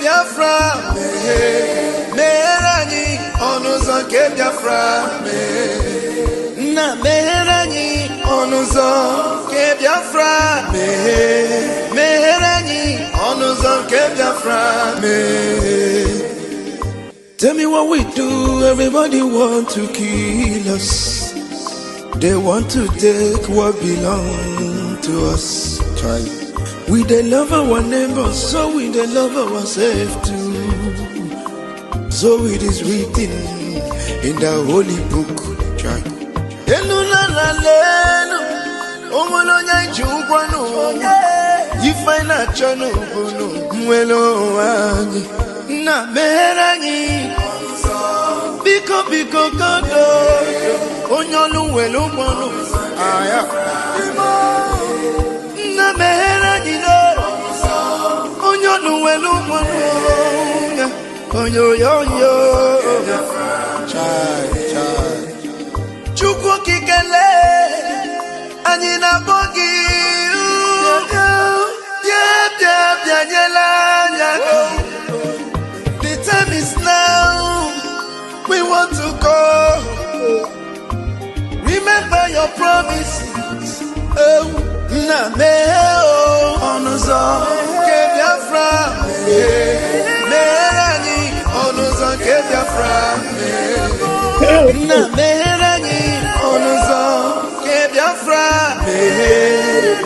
Biafra, Merani, Onuzo ke Biafra, na Merani, Onuzo ke Biafra, Merani, Onuzo ke Biafra. Tell me what we do, everybody want to kill us. They want to take what belongs to us. Try. We they love our neighbors, so we they love ourselves too. So it is written in the holy book. Try. You find a channel, na merani, biko kado, onyolu welo bono, aya. Na merani no, onyolu welo bono, onyo. Chai. Chukwu kikele, anina bogi, the time is now. We want to go. Remember your promises. Oh, na me onuzo ke Biafra. Merani onuzo ke Biafra. Na merani onuzo ke Biafra.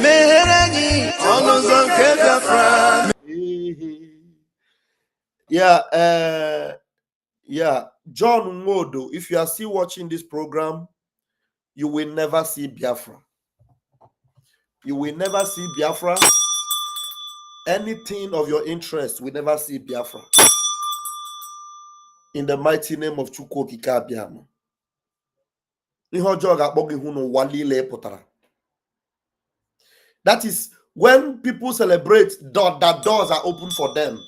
Merani onuzo ke Biafra. Yeah, John Modo, if you are still watching this program, you will never see Biafra. You will never see Biafra. Anything of your interest will never see Biafra. In the mighty name of Chukwu Okike Abiama. That is when people celebrate that doors are open for them.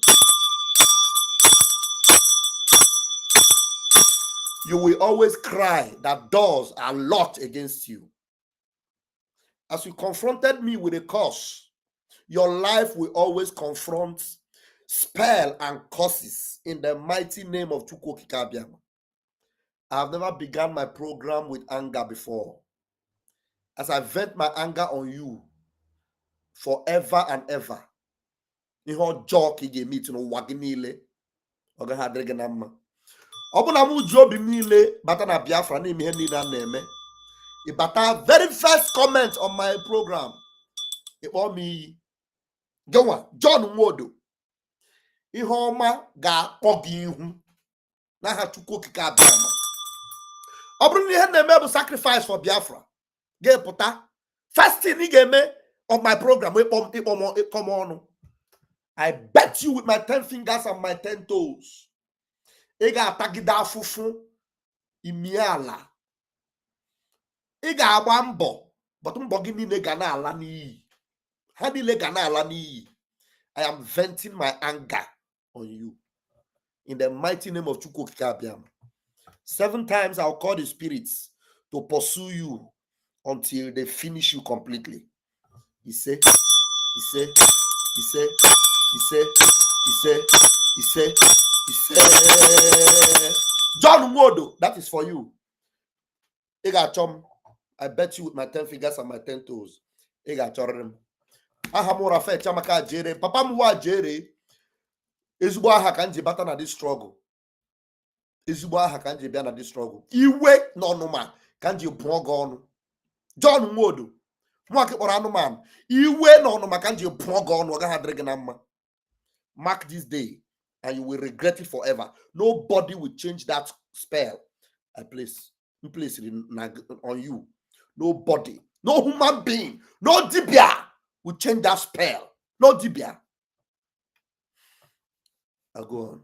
You will always cry that doors are locked against you. As you confronted me with a curse, your life will always confront spell and curses in the mighty name of Chukwu Okike Abiama. I have never begun my program with anger before. As I vent my anger on you forever and ever. Obuna mu jobi niile bata na Biafra na ime niile na-eme. Ibata very first comment on my program. Ikpo mi Gwa John Nwodo. Ihe ọma ga-akpọ gị ihu n'aha Chukwu Okike Abiama. Ọ bụrụ na ihe na-eme bụ sacrifice for Biafra. Ga-epụta first thing ị ga-eme on my program ịkpọ ọnụ. I bet you with my 10 fingers and my 10 toes. Ị ga-atagide afụfụ imi ala. Ị ga-agba mbọ, but mbọ gị niile ga na-ala n'iyi. Ha niile ga na-ala n'iyi. I am venting my anger on you. In the mighty name of Chukwu Okike Abiama. 7 times I'll call the spirits to pursue you until they finish you completely. He said, John Wodo, that is for you. I bet you with my 10 fingers and my 10 toes. Ahamura fe chamaka jere. Papa mwa jere. Ezugbo aha kanji bata na this struggle. Ezugbo aha kanji bia na this struggle. Iwe no numa kanji bwogo onu. John Wodo. Mwa ke ora man. Iwe no numa kanji bwogo onu ga hadrege na mma. Mark this day and you will regret it forever. Nobody will change that spell I place it on you. Nobody, no human being, no dibia will change that spell. No dibia. I'll go on.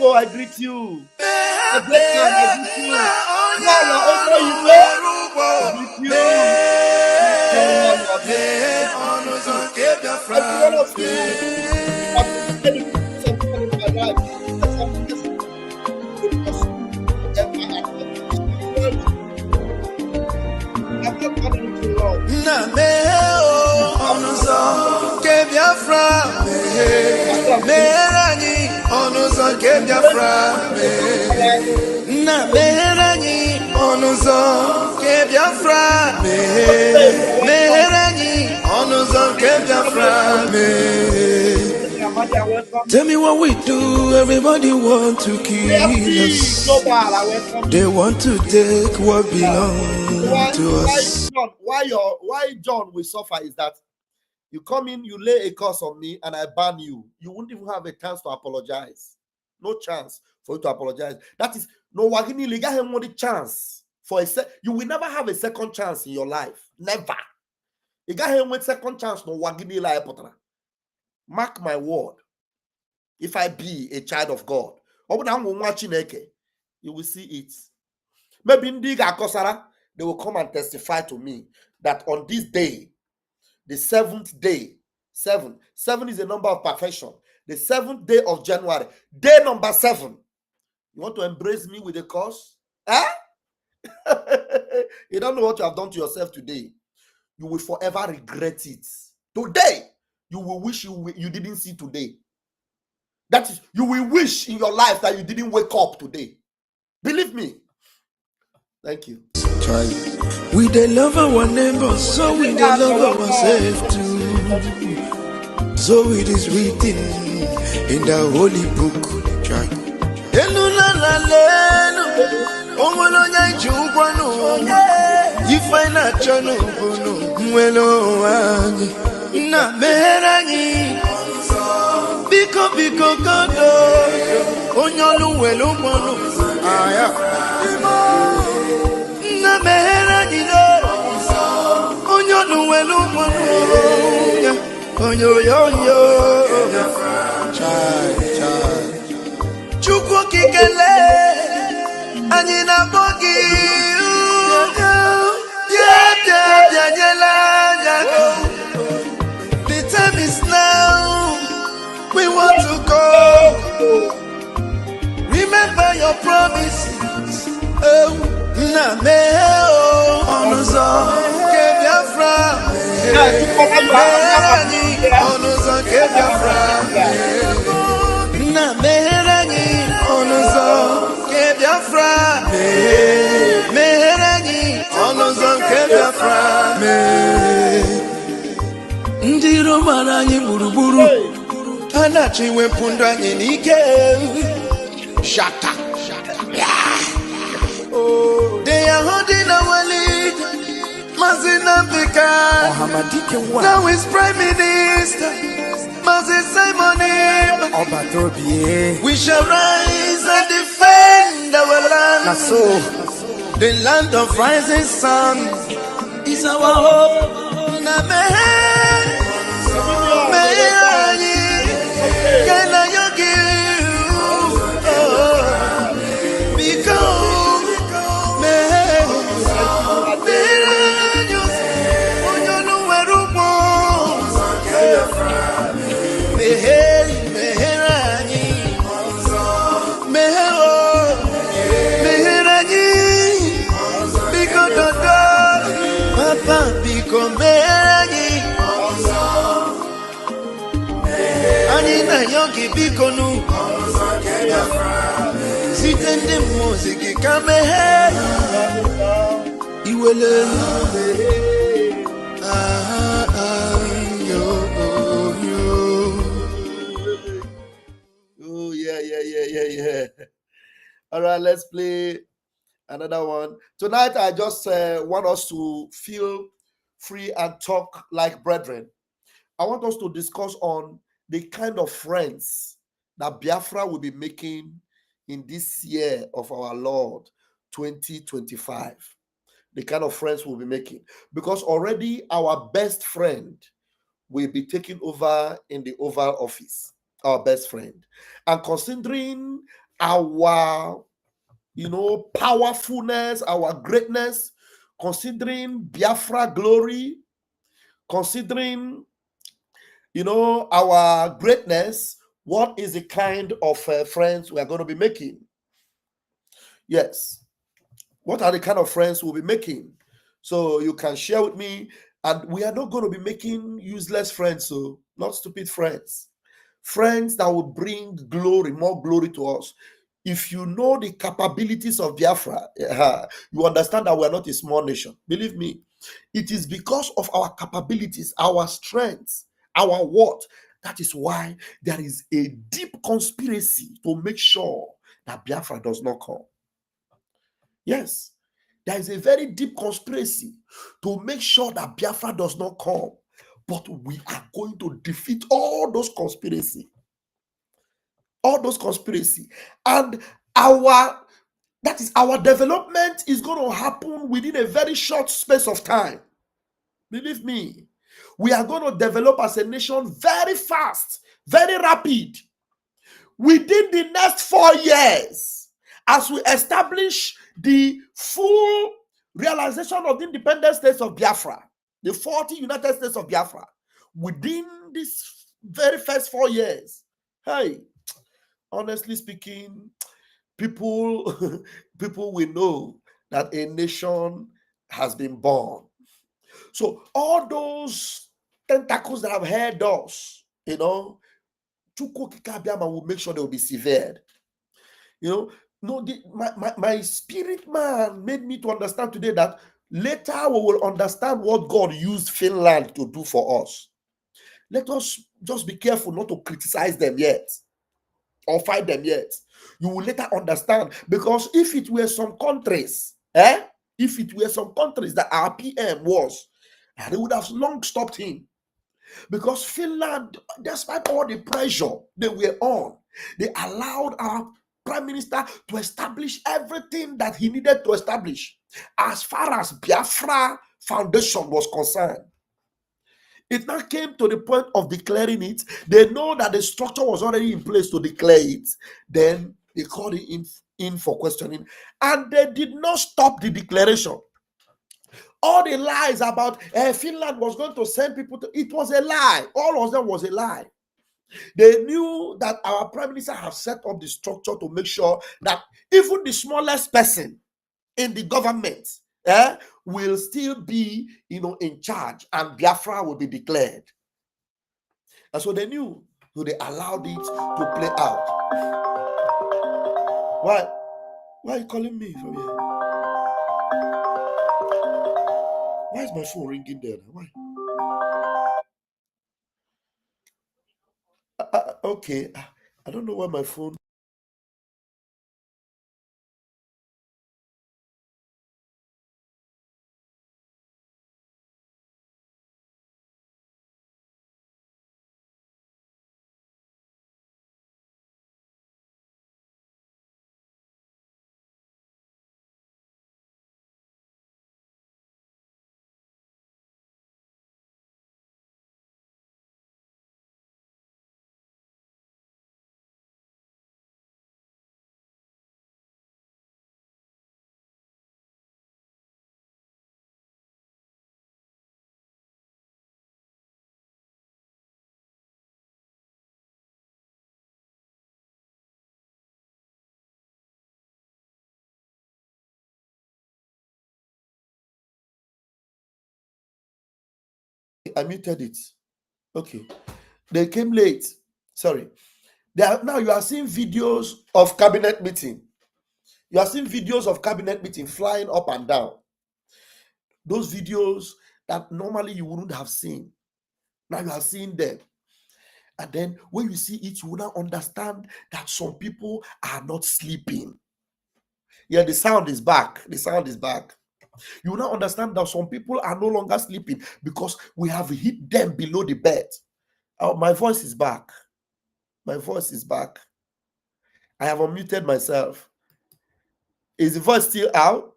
Odo, I greet you. The great man, I greet you. Lolo, Odo, you know, I greet you. Every one of you have been something in my life. I'm not running too long. Biafra, Merani, Onuzo ke Biafra, na Merani, Onuzo ke Biafra, Merani, Onuzo ke Biafra. Tell me what we do, everybody want to kill us. They want to take what belongs to us. Why John will suffer is that you come in, you lay a curse on me, and I ban you. You wouldn't even have a chance to apologize. No chance for you to apologize. That is no wagini liga him the chance for you will never have a second chance in your life. Never. You got him with second chance, no wagini la epotra. Mark my word. If I be a child of God, you will see it. Maybe in Diga Kosara, they will come and testify to me that on this day, the 7th day, 7 is a number of perfection. The 7th day of January, day number 7. You want to embrace me with a curse? Eh? You don't know what you have done to yourself today. You will forever regret it. Today, you will wish you didn't see today. That is, you will wish in your life that you didn't wake up today. Believe me. Thank you. Try. We they love our neighbors, so we they love ourselves too. So it is written in the holy book. Try. You find a channel, na merani, biko kodo, onyolu welo mono, aya. Na merani no, onyolu welo mono, onyo. Chai. Chukwu kikele, anina bogi. The time is now. We want to go. Remember your promises. Oh, na me onuzo ke Biafra. Merani onuzo ke Biafra. Na merani onuzo ke Biafra. Merani onuzo ke Biafra. Ndiro marani buruburu. Anachi wepunda n'ike. Shaka. Oh, they are holding our lead. Mazinambika. Now is Prime Minister. Mazin Simoni. We shall rise and defend our land. The land of rising sun is our hope. Can I give? Because Yogi Bikonu Sitende Mosiki Kamehe Iwele Oh yeah. All right, let's play another one. Tonight I just want us to feel free and talk like brethren. I want us to discuss on the kind of friends that Biafra will be making in this year of our Lord 2025. The kind of friends we'll be making. Because already our best friend will be taking over in the Oval Office. Our best friend. And considering our, powerfulness, our greatness, considering Biafra glory, considering, our greatness, what is the kind of friends we are going to be making? Yes. What are the kind of friends we'll be making? So you can share with me. And we are not going to be making useless friends, so not stupid friends. Friends that will bring glory, more glory to us. If you know the capabilities of Biafra, you understand that we are not a small nation. Believe me, it is because of our capabilities, our strengths, our what. That is why there is a deep conspiracy to make sure that Biafra does not come. Yes, there is a very deep conspiracy to make sure that Biafra does not come. But we are going to defeat all those conspiracy. All those conspiracy. And our development is going to happen within a very short space of time. Believe me, we are going to develop as a nation very fast, very rapid. Within the next 4 years, as we establish the full realization of the independent states of Biafra, the 40 United States of Biafra, within this very first 4 years, hey, honestly speaking, people will know that a nation has been born. So all those tentacles that have held us, Chukwu Kikabiama will make sure they will be severed. No, my spirit man made me to understand today that later we will understand what God used Finland to do for us. Let us just be careful not to criticize them yet or fight them yet. You will later understand, because if it were some countries, if it were some countries that our PM was, they would have long stopped him. Because Finland, despite all the pressure they were on, they allowed our prime minister to establish everything that he needed to establish as far as Biafra foundation was concerned. It now came to the point of declaring it. They know that the structure was already in place to declare it. Then they called it in for questioning, and they did not stop the declaration. All the lies about Finland was going to send people to, it was a lie. All of them was a lie. They knew that our prime minister has set up the structure to make sure that even the smallest person in the government will still be, in charge, and Biafra will be declared. And so they knew, so they allowed it to play out. Why are you calling me from here? Why is my phone ringing there? Why? Okay, I don't know why my phone. I muted it. Okay. They came late. Sorry. Now you are seeing videos of cabinet meeting. You are seeing videos of cabinet meeting flying up and down. Those videos that normally you wouldn't have seen. Now you are seeing them. And then when you see it, you will now understand that some people are not sleeping. Yeah, the sound is back. The sound is back. You will now understand that some people are no longer sleeping because we have hit them below the bed. Oh, my voice is back. My voice is back. I have unmuted myself. Is the voice still out?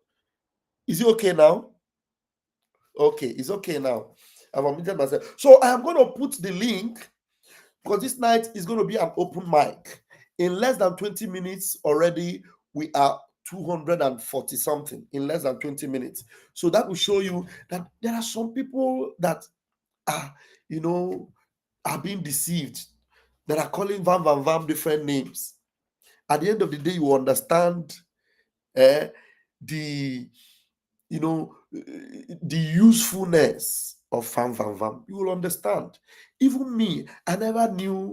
Is it okay now? Okay, it's okay now. I've unmuted myself. So I am going to put the link, because this night is going to be an open mic. In less than 20 minutes already, we are 240 something in less than 20 minutes. So that will show you that there are some people that are, are being deceived, that are calling Vam different names. At the end of the day, you understand the the usefulness of Vam. You will understand. Even me, I never knew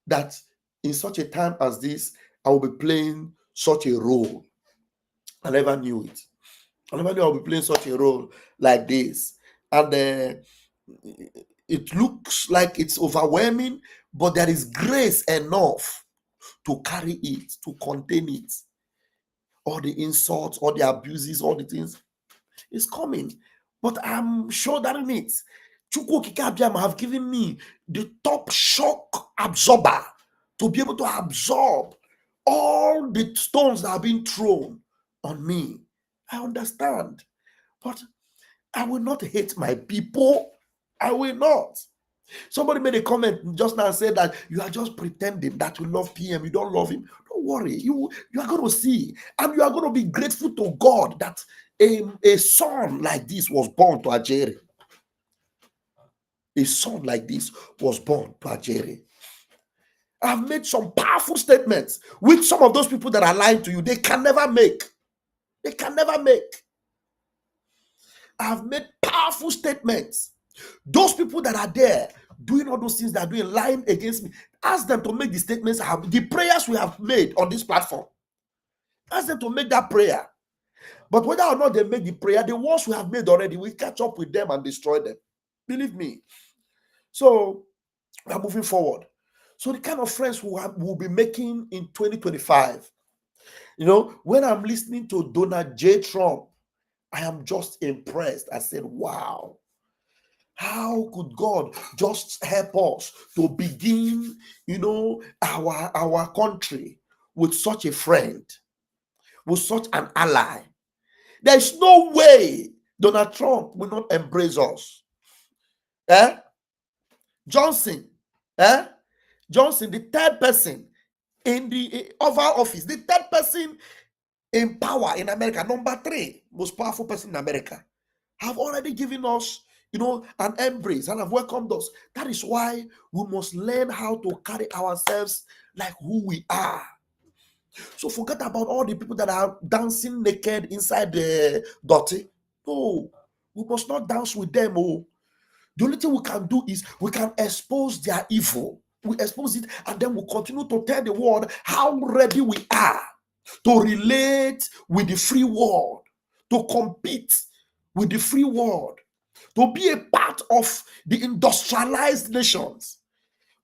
that in such a time as this, I will be playing such a role. I never knew it. I never knew I would be playing such a role like this. And it looks like it's overwhelming, but there is grace enough to carry it, to contain it. All the insults, all the abuses, all the things is coming. But I'm shouldering it. Chukwu Okike Abiama have given me the top shock absorber to be able to absorb all the stones that have been thrown on me. I understand. But I will not hate my people. I will not. Somebody made a comment just now and said that you are just pretending that you love PM. You don't love him. Don't worry. You are going to see. And you are going to be grateful to God that a son like this was born to Ajere. A son like this was born to Ajere. I've made some powerful statements which some of those people that are lying to you, they can never make. They can never make. I've made powerful statements. Those people that are there doing all those things that are doing, lying against me, ask them to make the statements, the prayers we have made on this platform. Ask them to make that prayer. But whether or not they make the prayer, the ones we have made already, we catch up with them and destroy them. Believe me. So we're moving forward. So the kind of friends we'll be making in 2025. When I'm listening to Donald J. Trump, I am just impressed. I said, wow. How could God just help us to begin, our country with such a friend, with such an ally? There's no way Donald Trump will not embrace us. Johnson, Johnson, the third person in the Oval Office, the third person in power in America, number 3 most powerful person in America, have already given us an embrace and have welcomed us. That is why we must learn how to carry ourselves like who we are. So forget about all the people that are dancing naked inside the dirty. No, we must not dance with them. Oh, the only thing we can do is we can expose their evil. We expose it, and then we continue to tell the world how ready we are to relate with the free world, to compete with the free world, to be a part of the industrialized nations.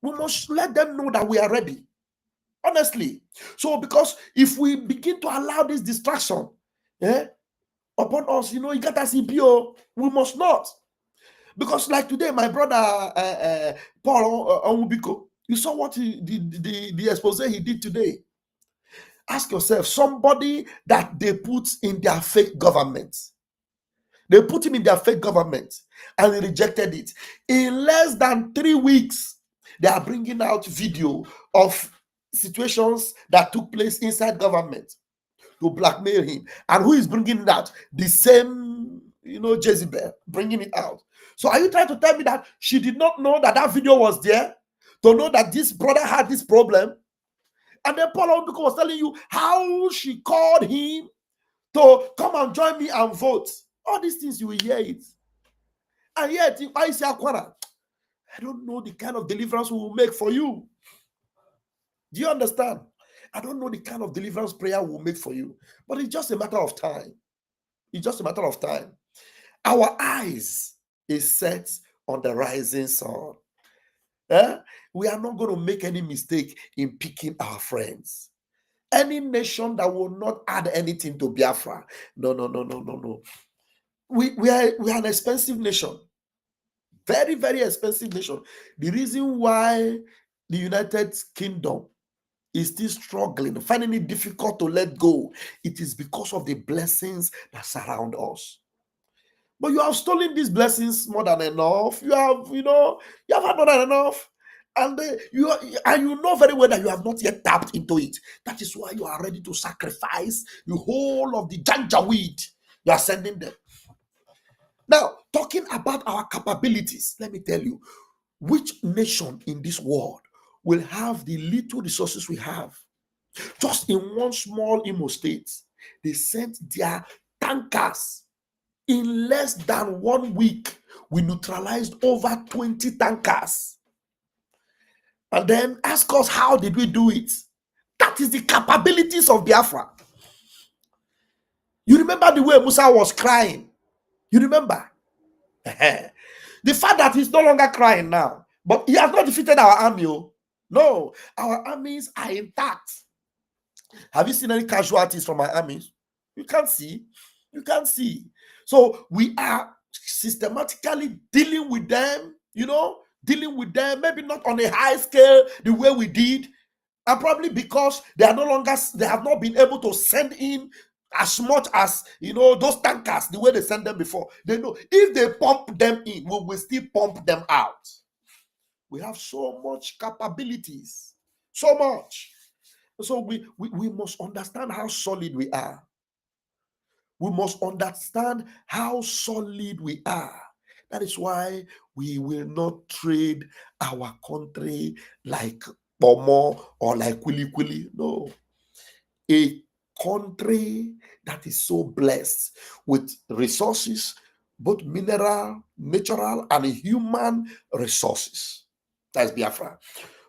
We must let them know that we are ready. Honestly. So, because if we begin to allow this distraction upon us, you got us CPO, we must not. Because like today, my brother Paul Onwubiko, you saw what the expose he did today. Ask yourself, somebody that they put in their fake government. They put him in their fake government and he rejected it. In less than 3 weeks, they are bringing out video of situations that took place inside government to blackmail him. And who is bringing it out? The same, Jezebel, bringing it out. So are you trying to tell me that she did not know that that video was there? To know that this brother had this problem? And then Paul Obiko was telling you how she called him to come and join me and vote. All these things, you will hear it. And yet, if I say Aquara, I don't know the kind of deliverance we will make for you. Do you understand? I don't know the kind of deliverance prayer we'll make for you. But it's just a matter of time. It's just a matter of time. Our eyes is set on the rising sun. We are not going to make any mistake in picking our friends. Any nation that will not add anything to Biafra. No. We are an expensive nation. Very, very expensive nation. The reason why the United Kingdom is still struggling, finding it difficult to let go, it is because of the blessings that surround us. But you have stolen these blessings more than enough. You have had more than enough. And you know very well that you have not yet tapped into it. That is why you are ready to sacrifice the whole of the janjaweed you are sending them. Now, talking about our capabilities, let me tell you, which nation in this world will have the little resources we have? Just in one small Imo state, they sent their tankers. In less than 1 week, we neutralized over 20 tankers. And then ask us, how did we do it? That is the capabilities of Biafra. You remember the way Musa was crying? You remember? The fact that he's no longer crying now, but he has not defeated our army. No, our armies are intact. Have you seen any casualties from our armies? You can't see. You can't see. So we are systematically dealing with them, dealing with them, maybe not on a high scale the way we did, and probably because they have not been able to send in as much as those tankers the way they send them before. They know if they pump them in, we will still pump them out. We have so much capabilities, so much. So we must understand how solid we are. We must understand how solid we are. That is why we will not trade our country like Bomo or like Kwili Kwili. No. A country that is so blessed with resources, both mineral, natural, and human resources. That's Biafra.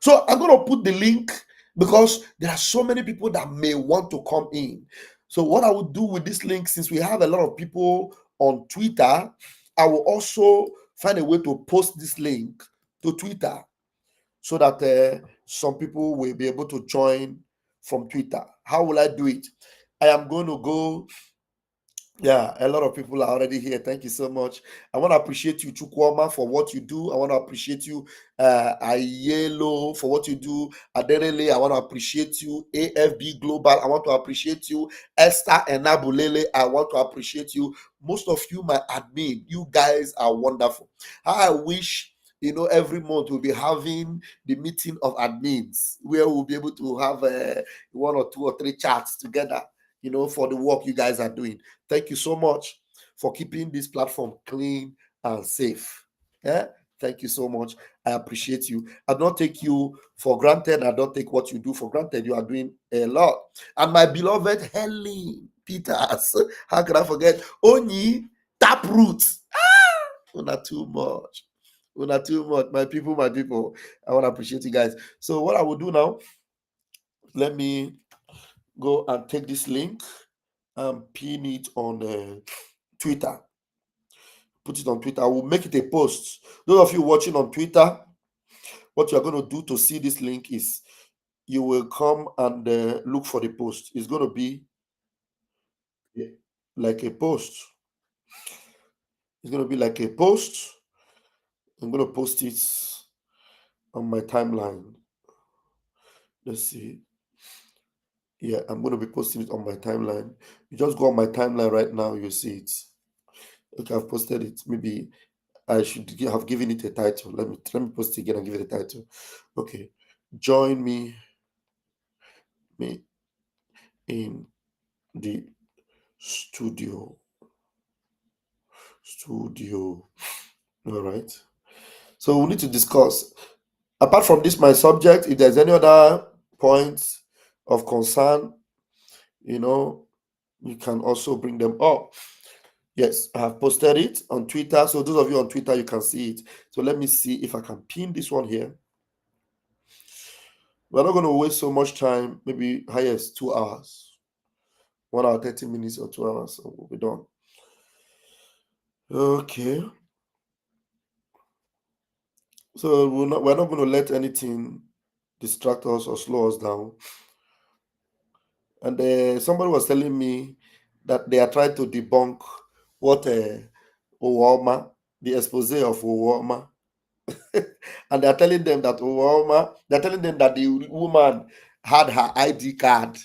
So I'm going to put the link because there are so many people that may want to come in. So what I will do with this link, since we have a lot of people on Twitter, I will also find a way to post this link to Twitter so that some people will be able to join from Twitter. How will I do it? I am going to go. Yeah, a lot of people are already here. Thank you so much. I want to appreciate you, Chukwoma, for what you do. I want to appreciate you, Ayelo, for what you do. Aderele, I want to appreciate you. AFB Global, I want to appreciate you. Esther Enabulele, I want to appreciate you. Most of you, my admin, you guys are wonderful. I wish every month we'll be having the meeting of admins where we'll be able to have 1 or 2 or 3 chats together, for the work you guys are doing. Thank you so much for keeping this platform clean and safe. Yeah? Thank you so much. I appreciate you. I don't take you for granted. I don't take what you do for granted. You are doing a lot. And my beloved Helen Peters, how can I forget? Oni Taproot. Not too much. Not too much. My people. I want to appreciate you guys. So what I will do now, let me go and take this link and pin it on Twitter. Put it on Twitter. I will make it a post. Those of you watching on Twitter, what you are going to do to see this link is you will come and look for the post. It's going to be like a post. It's going to be like a post. I'm going to post it on my timeline. Let's see. Yeah, I'm going to be posting it on my timeline. You just go on my timeline right now, you see it. Okay, I've posted it. Maybe I should have given it a title. Let me post it again and give it a title. Okay. Join me in the studio. All right. So we need to discuss. Apart from this, my subject, if there's any other points of concern, you can also bring them up. Yes, I have posted it on Twitter. So those of you on Twitter, you can see it. So let me see if I can pin this one here. We're not going to waste so much time, maybe highest 2 hours. 1 hour, 30 minutes or 2 hours, so we'll be done. Okay. So we're not going to let anything distract us or slow us down. And somebody was telling me that they are trying to debunk what Owoma, the expose of Owoma. And they're telling them that the woman had her ID card,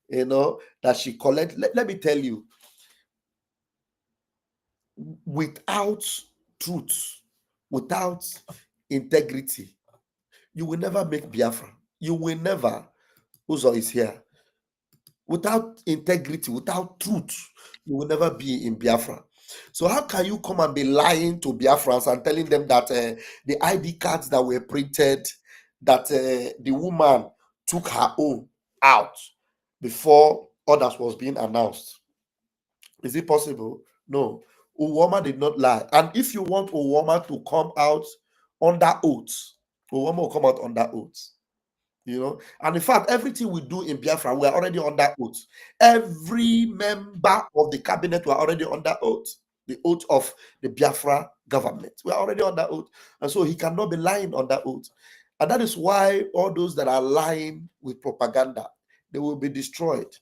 that she collected. Let me tell you, without truth, without integrity, You will never make Biafra. You will never. Uzo is here. Without integrity, without truth, you will never be in Biafra. So how can you come and be lying to Biafrans and telling them that the ID cards that were printed, that the woman took her own out before others was being announced? Is it possible? No. Uwoma did not lie. And if you want Uwoma to come out under oath, Uwoma will come out under oath. You know, and in fact, everything we do in Biafra, we are already under oath. Every member of the cabinet were already under oath, the oath of the Biafra government. We are already under oath, and so he cannot be lying under oath. And that is why all those that are lying with propaganda, they will be destroyed,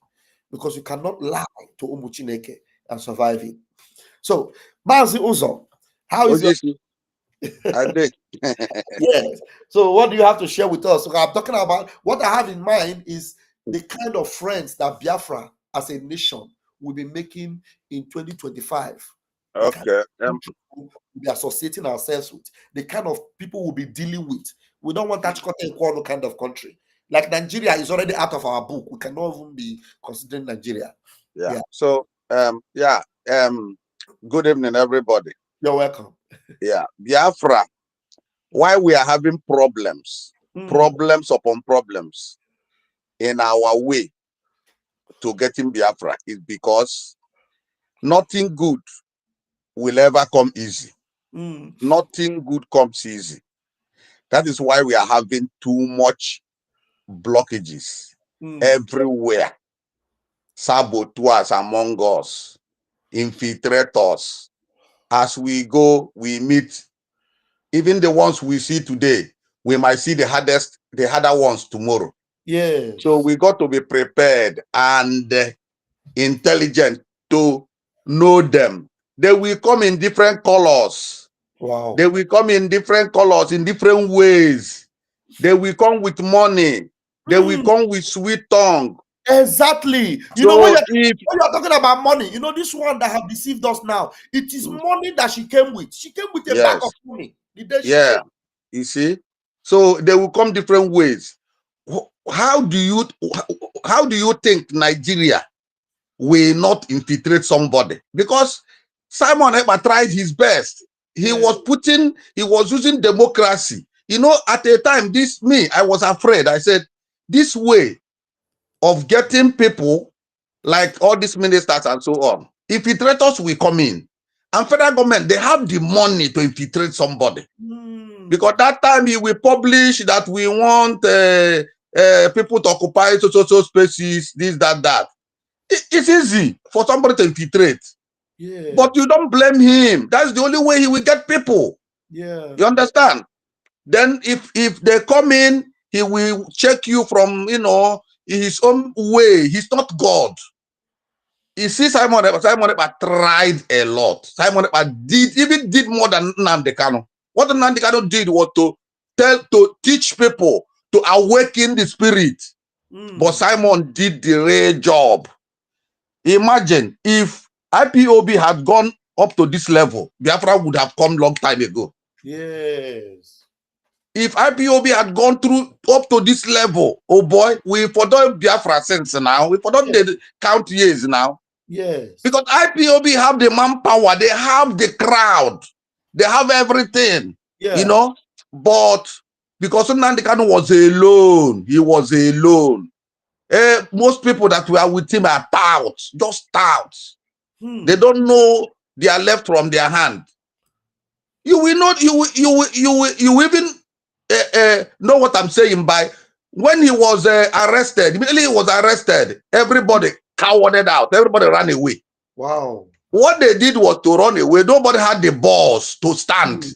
because you cannot lie to Umuchineke and survive it. So, Mazi Uzo, how is your I did. yes? So, what do you have to share with us? So I'm talking about what I have in mind is the kind of friends that Biafra as a nation will be making in 2025. The kind Okay. of people we'll be associating ourselves with, the kind of people we'll be dealing with. We don't want that kind of country. Like Nigeria is already out of our book. We cannot even be considering Nigeria. Yeah. Yeah. So yeah. Good evening, everybody. You're welcome. Yeah. Biafra. Why we are having problems upon problems in our way to getting Biafra is because nothing good will ever come easy. Nothing good comes easy. That is why we are having too much blockages everywhere. Saboteurs among us, infiltrators. As we go, we meet even the ones we see today. We might see the harder ones tomorrow. Yes. So we got to be prepared and intelligent to know them. They will come in different colors. Wow. They will come in different colors, in different ways. They will come with money. They will come with sweet tongue. Exactly. You know, when you're talking about money, you know, this one that have deceived us now, it is money that she came with. She came with a bag of money the day she came. You see? So they will come different ways. How do you think Nigeria will not infiltrate somebody? Because Simon Ekpa tried his best. He was using democracy. You know, at a time, I was afraid. I said, this way of getting people like all these ministers and so on, infiltrators will come in. And federal government, they have the money to infiltrate somebody. Because that time he will publish that we want people to occupy so spaces, this, that. It's easy for somebody to infiltrate. Yeah. But you don't blame him. That's the only way he will get people. Yeah. You understand? Then if they come in, he will check you from, his own way. He's not God. You see, Simon Ekpa tried a lot. Simon Ekpa did more than Nnamdi Kanu. What Nnamdi Kanu did was to teach people to awaken the spirit. But Simon did the real job. Imagine if IPOB had gone up to this level, Biafra would have come long time ago. Yes. If IPOB had gone up to this level, oh boy, we forgot Biafra since now. We forgot the count years now. Yes. Because IPOB have the manpower, they have the crowd, they have everything. Yeah. But because Nnamdi Kanu was alone, he was alone. Most people that were with him are touts, just touts. They don't know their left from their hand. You will not. You even know what I'm saying by when he was arrested. Immediately he was arrested. Everybody cowered out. Everybody ran away. Wow. What they did was to run away. Nobody had the balls to stand.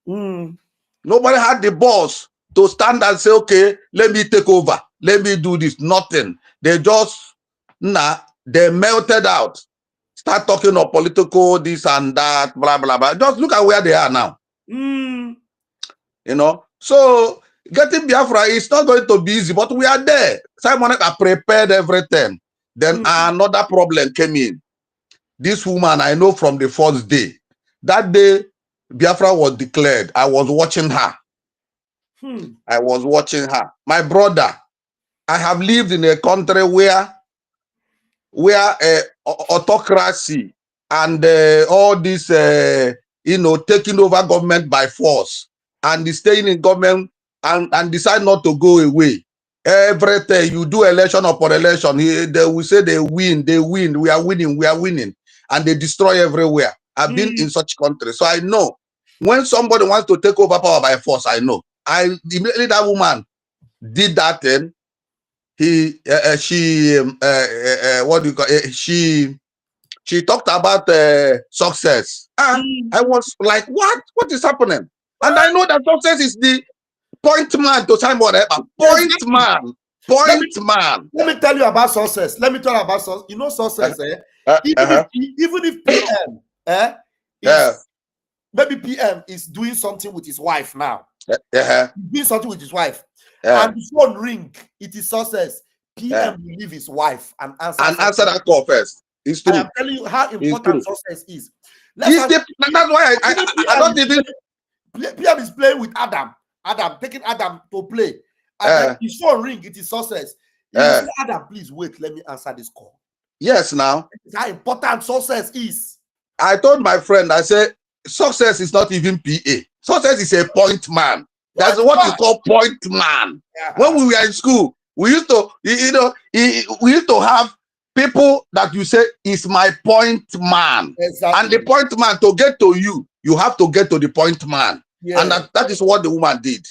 Nobody had the balls to stand and say, okay, let me take over. Let me do this. Nothing. They just, they melted out. Start talking of political this and that, blah, blah, blah. Just look at where they are now. So getting Biafra is not going to be easy, but we are there. Simon Ekpa prepared everything. Then another problem came in. This woman, I know from the first day. That day, Biafra was declared. I was watching her. I was watching her. My brother, I have lived in a country where autocracy and all this, taking over government by force and staying in government and decide not to go away. Everything you do election upon election, they will say they win, we are winning, and they destroy everywhere. I've been in such countries, so I know when somebody wants to take over power by force. I know. I immediately that woman did that thing. What do you call it? She talked about success. I was like, what is happening? And I know that success is the point man to Simon. Point man. Let me tell you about success. Let me tell you about success. You know success, even if PM, maybe PM is doing something with his wife now. Doing something with his wife. And the phone ring, it is success. PM will leave his wife and answer that call first. It's true. I am telling you how important success is. That's why I don't even. PM is playing with Adam, taking Adam to play. And then his phone ring, it is success. He will say, Adam, please wait, let me answer this call. Yes, now. How important success is. I told my friend, I said, success is not even PA. Success is a point man. That's what you call point man. When we were in school, we used to, we used to have people that you say is my point man. Exactly. And the point man, to get to you, you have to get to the point man. Yeah. And that is what the woman did.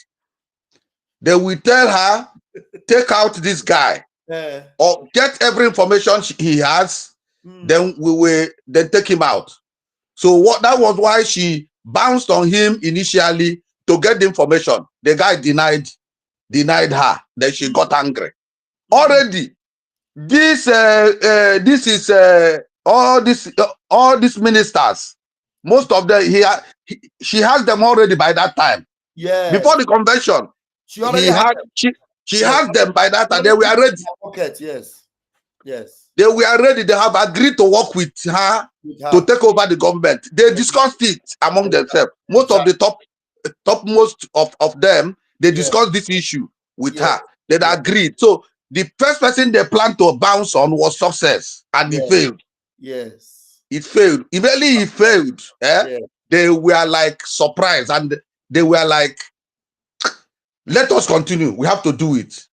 They will tell her, take out this guy, or get every information he has, then we will then take him out. So that was why she bounced on him initially to get the information. The guy denied her. Then she got angry. Already, this is all these ministers. Most of them she has them already by that time. Yeah. Before the convention, she has them by that time. They were ready. Pocket, yes. They were ready. They have agreed to work with her to take over the government. They discussed it among themselves. Most of the topmost of them, they discussed this issue with her. They agreed. So the first person they planned to bounce on was success, and he failed. Yes. It failed. Immediately he failed. They were like surprised, and they were like, let us continue. We have to do it.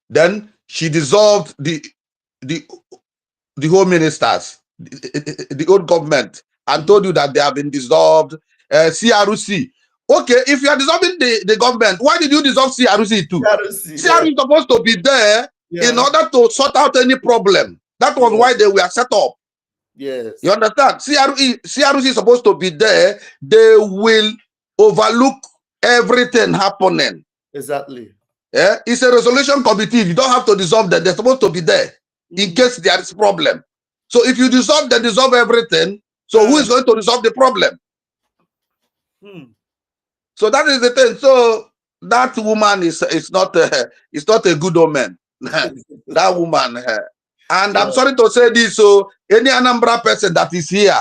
Then she dissolved the home ministers, the old government, and told you that they have been dissolved. CRC. Okay, if you are dissolving the government, why did you dissolve CRC too? CRC is supposed to be there in order to sort out any problem. That was why they were set up. Yes. You understand? CRC is supposed to be there. They will overlook everything happening. Exactly. It's a resolution committee. You don't have to dissolve them. They're supposed to be there in case there is a problem. So if you dissolve, they dissolve everything. So who is going to resolve the problem? So that is the thing. So that woman is not a good woman. That woman. And I'm sorry to say this. So any Anambra person that is here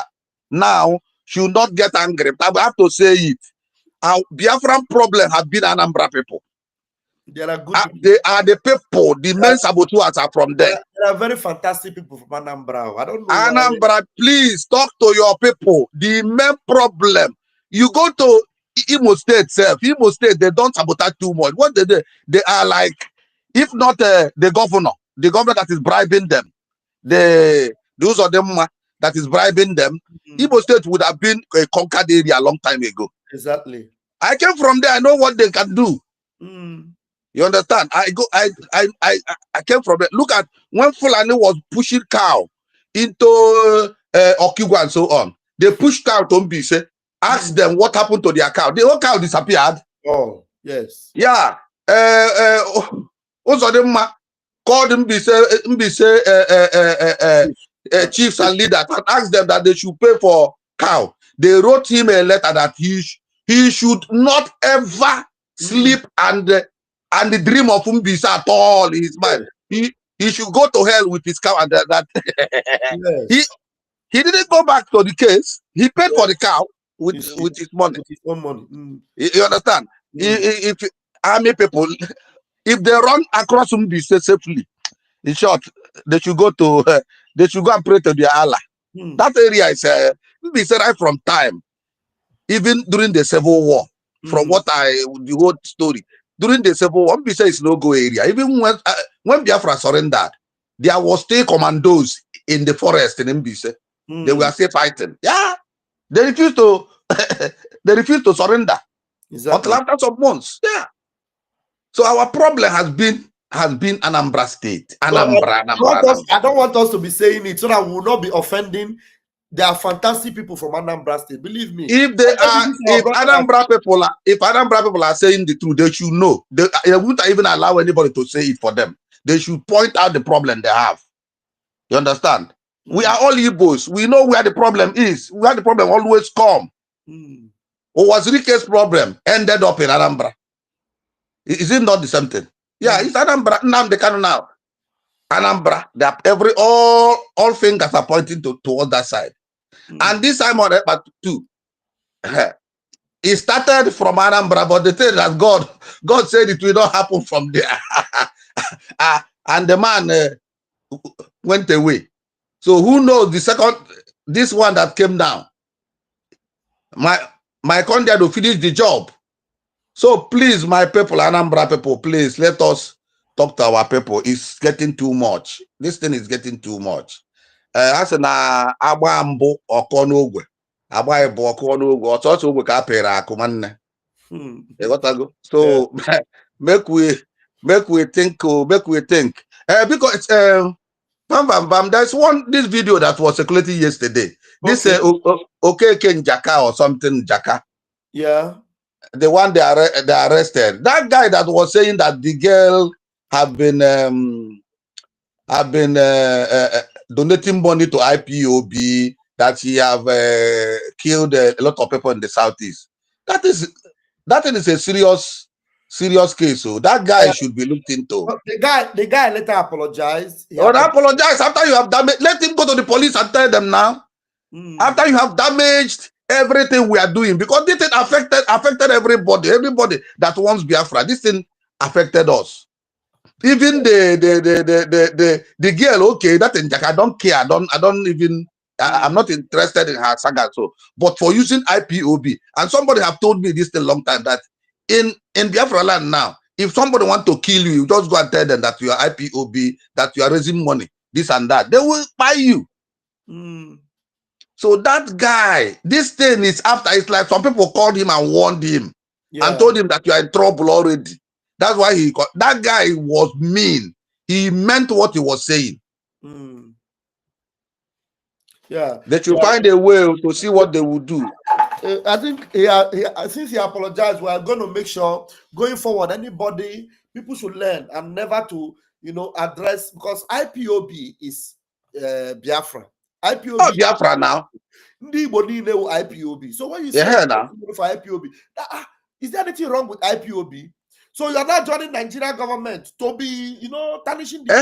now should not get angry. I have to say it. Our Biafran problem have been Anambra people. They are good. They are the people. The main saboteurs are from there. There are very fantastic people from Anambra. I don't know. Anambra, please talk to your people. The main problem. You go to Imo State itself. Imo State, they don't sabotage too much. What they do? They are like, if not the governor that is bribing them, those of them that is bribing them, Imo State would have been a conquered area a long time ago. Exactly. I came from there. I know what they can do. You understand? I came from there. Look at when Fulani was pushing cow into Okigwa and so on. They pushed cow to Mbise. Ask them what happened to their cow. The whole cow disappeared. Oh, yes. Yeah. Uzodimma called Mbise chiefs and leaders and asked them that they should pay for cow. They wrote him a letter that he should not ever sleep and dream of Mbise at all in his mind. He should go to hell with his cow, and that yes. he didn't go back to the case. He paid for the cow. with his money. With his own money. Mm. You understand? Mm. If army people, if they run across Mbise safely, in short, they should go to they should go and pray to their Allah. Mm. That area is Mbise right from time, even during the Civil War. From what the whole story during the Civil War, Mbise is no go area. Even when Biafra surrendered, there was still commandos in the forest in Mbise. They were still fighting. Yeah, they refused to they refused to surrender until Exactly. after some months. Yeah. So our problem has been Anambra State. Anambra. I don't want us to be saying it so that we will not be offending. There are fantastic people from Anambra State. Believe me. If Anambra people are saying the truth, they should know. They won't even allow anybody to say it for them. They should point out the problem they have. You understand? We are all Igbos. We know where the problem is. Where the problem always come. What was Rike's problem ended up in Anambra. Is it not the same thing? Yeah, it's Anambra. Now they can now. Anambra. They are all fingers are pointing towards that side. And this time on part 2, it started from Anambra, but the thing that God said it will not happen from there. And the man went away. So who knows this one that came down? My country to finish the job. So please, my people, Anambra people, please let us talk to our people. It's getting too much. This thing is getting too much. As na agba mbụ ọkọ n'ogwe, agba ịbụ ọkọ n'ogwe, ọtọtụ ogwe ka apịrị akụ nwanne. So make we think. Because there's this video that was circulating yesterday. This Okeke Njaka or something Njaka. Yeah. The one they arrested. That guy that was saying that the girl have been donating money to IPOB, that she have killed a lot of people in the southeast. That is a serious case. So that guy should be looked into. The guy later apologized. Apologize after you have damaged. Let him go to the police and tell them now. After you have damaged everything we are doing, because this thing affected everybody that wants Biafra. This thing affected us. Even the girl, okay, that in Jack, I don't care. I don't even. I'm not interested in her saga. So, but for using IPOB, and somebody have told me this a long time that in Biafra land now, if somebody want to kill you, you just go and tell them that you are IPOB, that you are raising money, this and that. They will buy you. So that guy, this thing is after. It's like some people called him and warned him and told him that you are in trouble already. That's why that guy was mean. He meant what he was saying. Yeah. They should find a way to see what they will do. I think since he apologized, we are going to make sure going forward, people should learn and never to, address, because IPOB is Biafra. IPOB. Oh, Biafra now. IPOB. So when you say now for IPOB, is there anything wrong with IPOB? So you're not joining Nigerian government to be, tarnishing the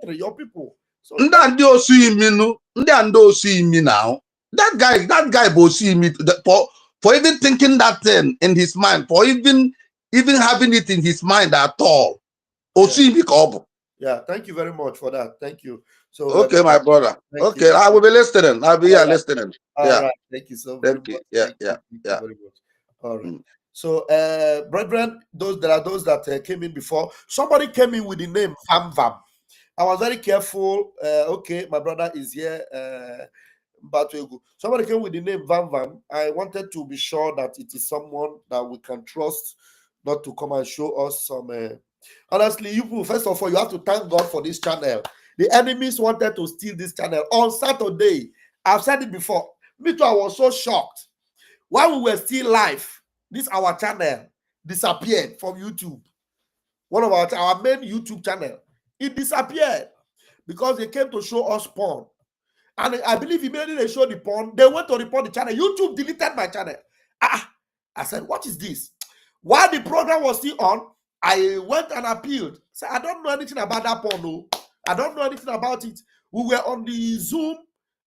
country, your people. So now. That guy will see me for even thinking that thing in his mind, for even having it in his mind at all. Yeah, thank you very much for that. Thank you. So okay, my brother. Okay, I will be listening. I'll be here listening. All right. Thank you so very much. Yeah. Thank you very much. All right. So, brethren, there are those that came in before. Somebody came in with the name Vam. I was very careful. Okay, my brother is here. Somebody came with the name Vam. I wanted to be sure that it is someone that we can trust, not to come and show us some. Honestly, you first of all, you have to thank God for this channel. The enemies wanted to steal this channel on Saturday. I've said it before. Me too, I was so shocked. While we were still live, our channel disappeared from YouTube. One of our main YouTube channel, it disappeared because they came to show us porn. And I believe immediately they showed the porn, they went to report the channel. YouTube deleted my channel. I said, what is this? While the program was still on, I went and appealed. So I don't know anything about that porn. No. I don't know anything about it. We were on the Zoom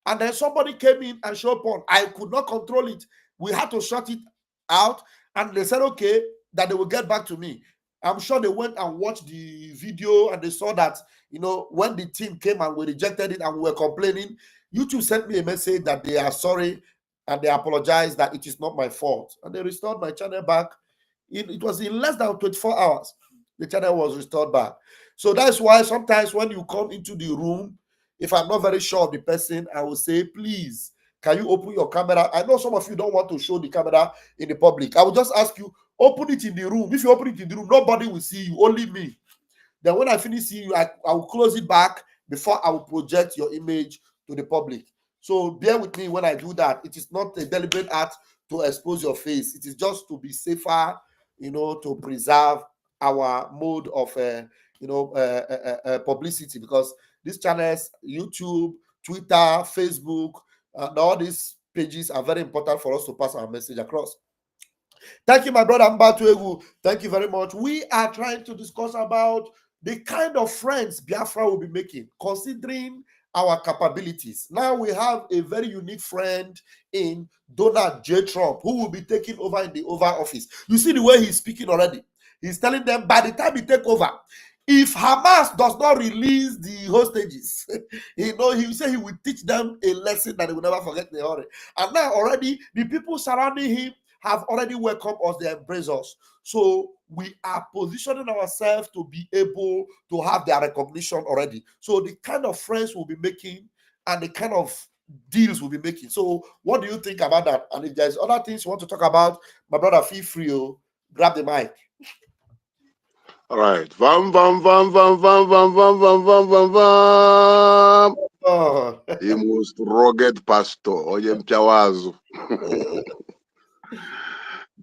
And then somebody came in and showed porn. I could not control it. We had to shut it out. And they said, okay, that they will get back to me. I'm sure they went and watched the video and they saw that, you know, when the team came and we rejected it and we were complaining, YouTube sent me a message that they are sorry and they apologize, that it is not my fault. And they restored my channel back. It was in less than 24 hours. The channel was restored back. So that's why sometimes when you come into the room, if I'm not very sure of the person, I will say, please, can you open your camera? I know some of you don't want to show the camera in the public. I will just ask you, open it in the room. If you open it in the room, nobody will see you, only me. Then when I finish seeing you, I will close it back before I will project your image to the public. So bear with me when I do that. It is not a deliberate act to expose your face. It is just to be safer, you know, to preserve our mode of, publicity, because these channels, YouTube, Twitter, Facebook, and all these pages are very important for us to pass our message across. Thank you, my brother Mbatuegu. Thank you very much. We are trying to discuss about the kind of friends Biafra will be making, considering our capabilities. Now we have a very unique friend in Donald J. Trump, who will be taking over in the Oval Office. You see the way he's speaking already. He's telling them by the time he take over, if Hamas does not release the hostages, he will say he will teach them a lesson that they will never forget in a hurry. And now already the people surrounding him have already welcomed us, they embrace us. So we are positioning ourselves to be able to have their recognition already. So the kind of friends we'll be making and the kind of deals we'll be making. So what do you think about that? And if there's other things you want to talk about, my brother, feel free, grab the mic. All right. Vam, vam, vam, vam, vam, vam, vam, vam, vam, vam, vam. Oh. The most rugged pastor, Oyem Piawazu.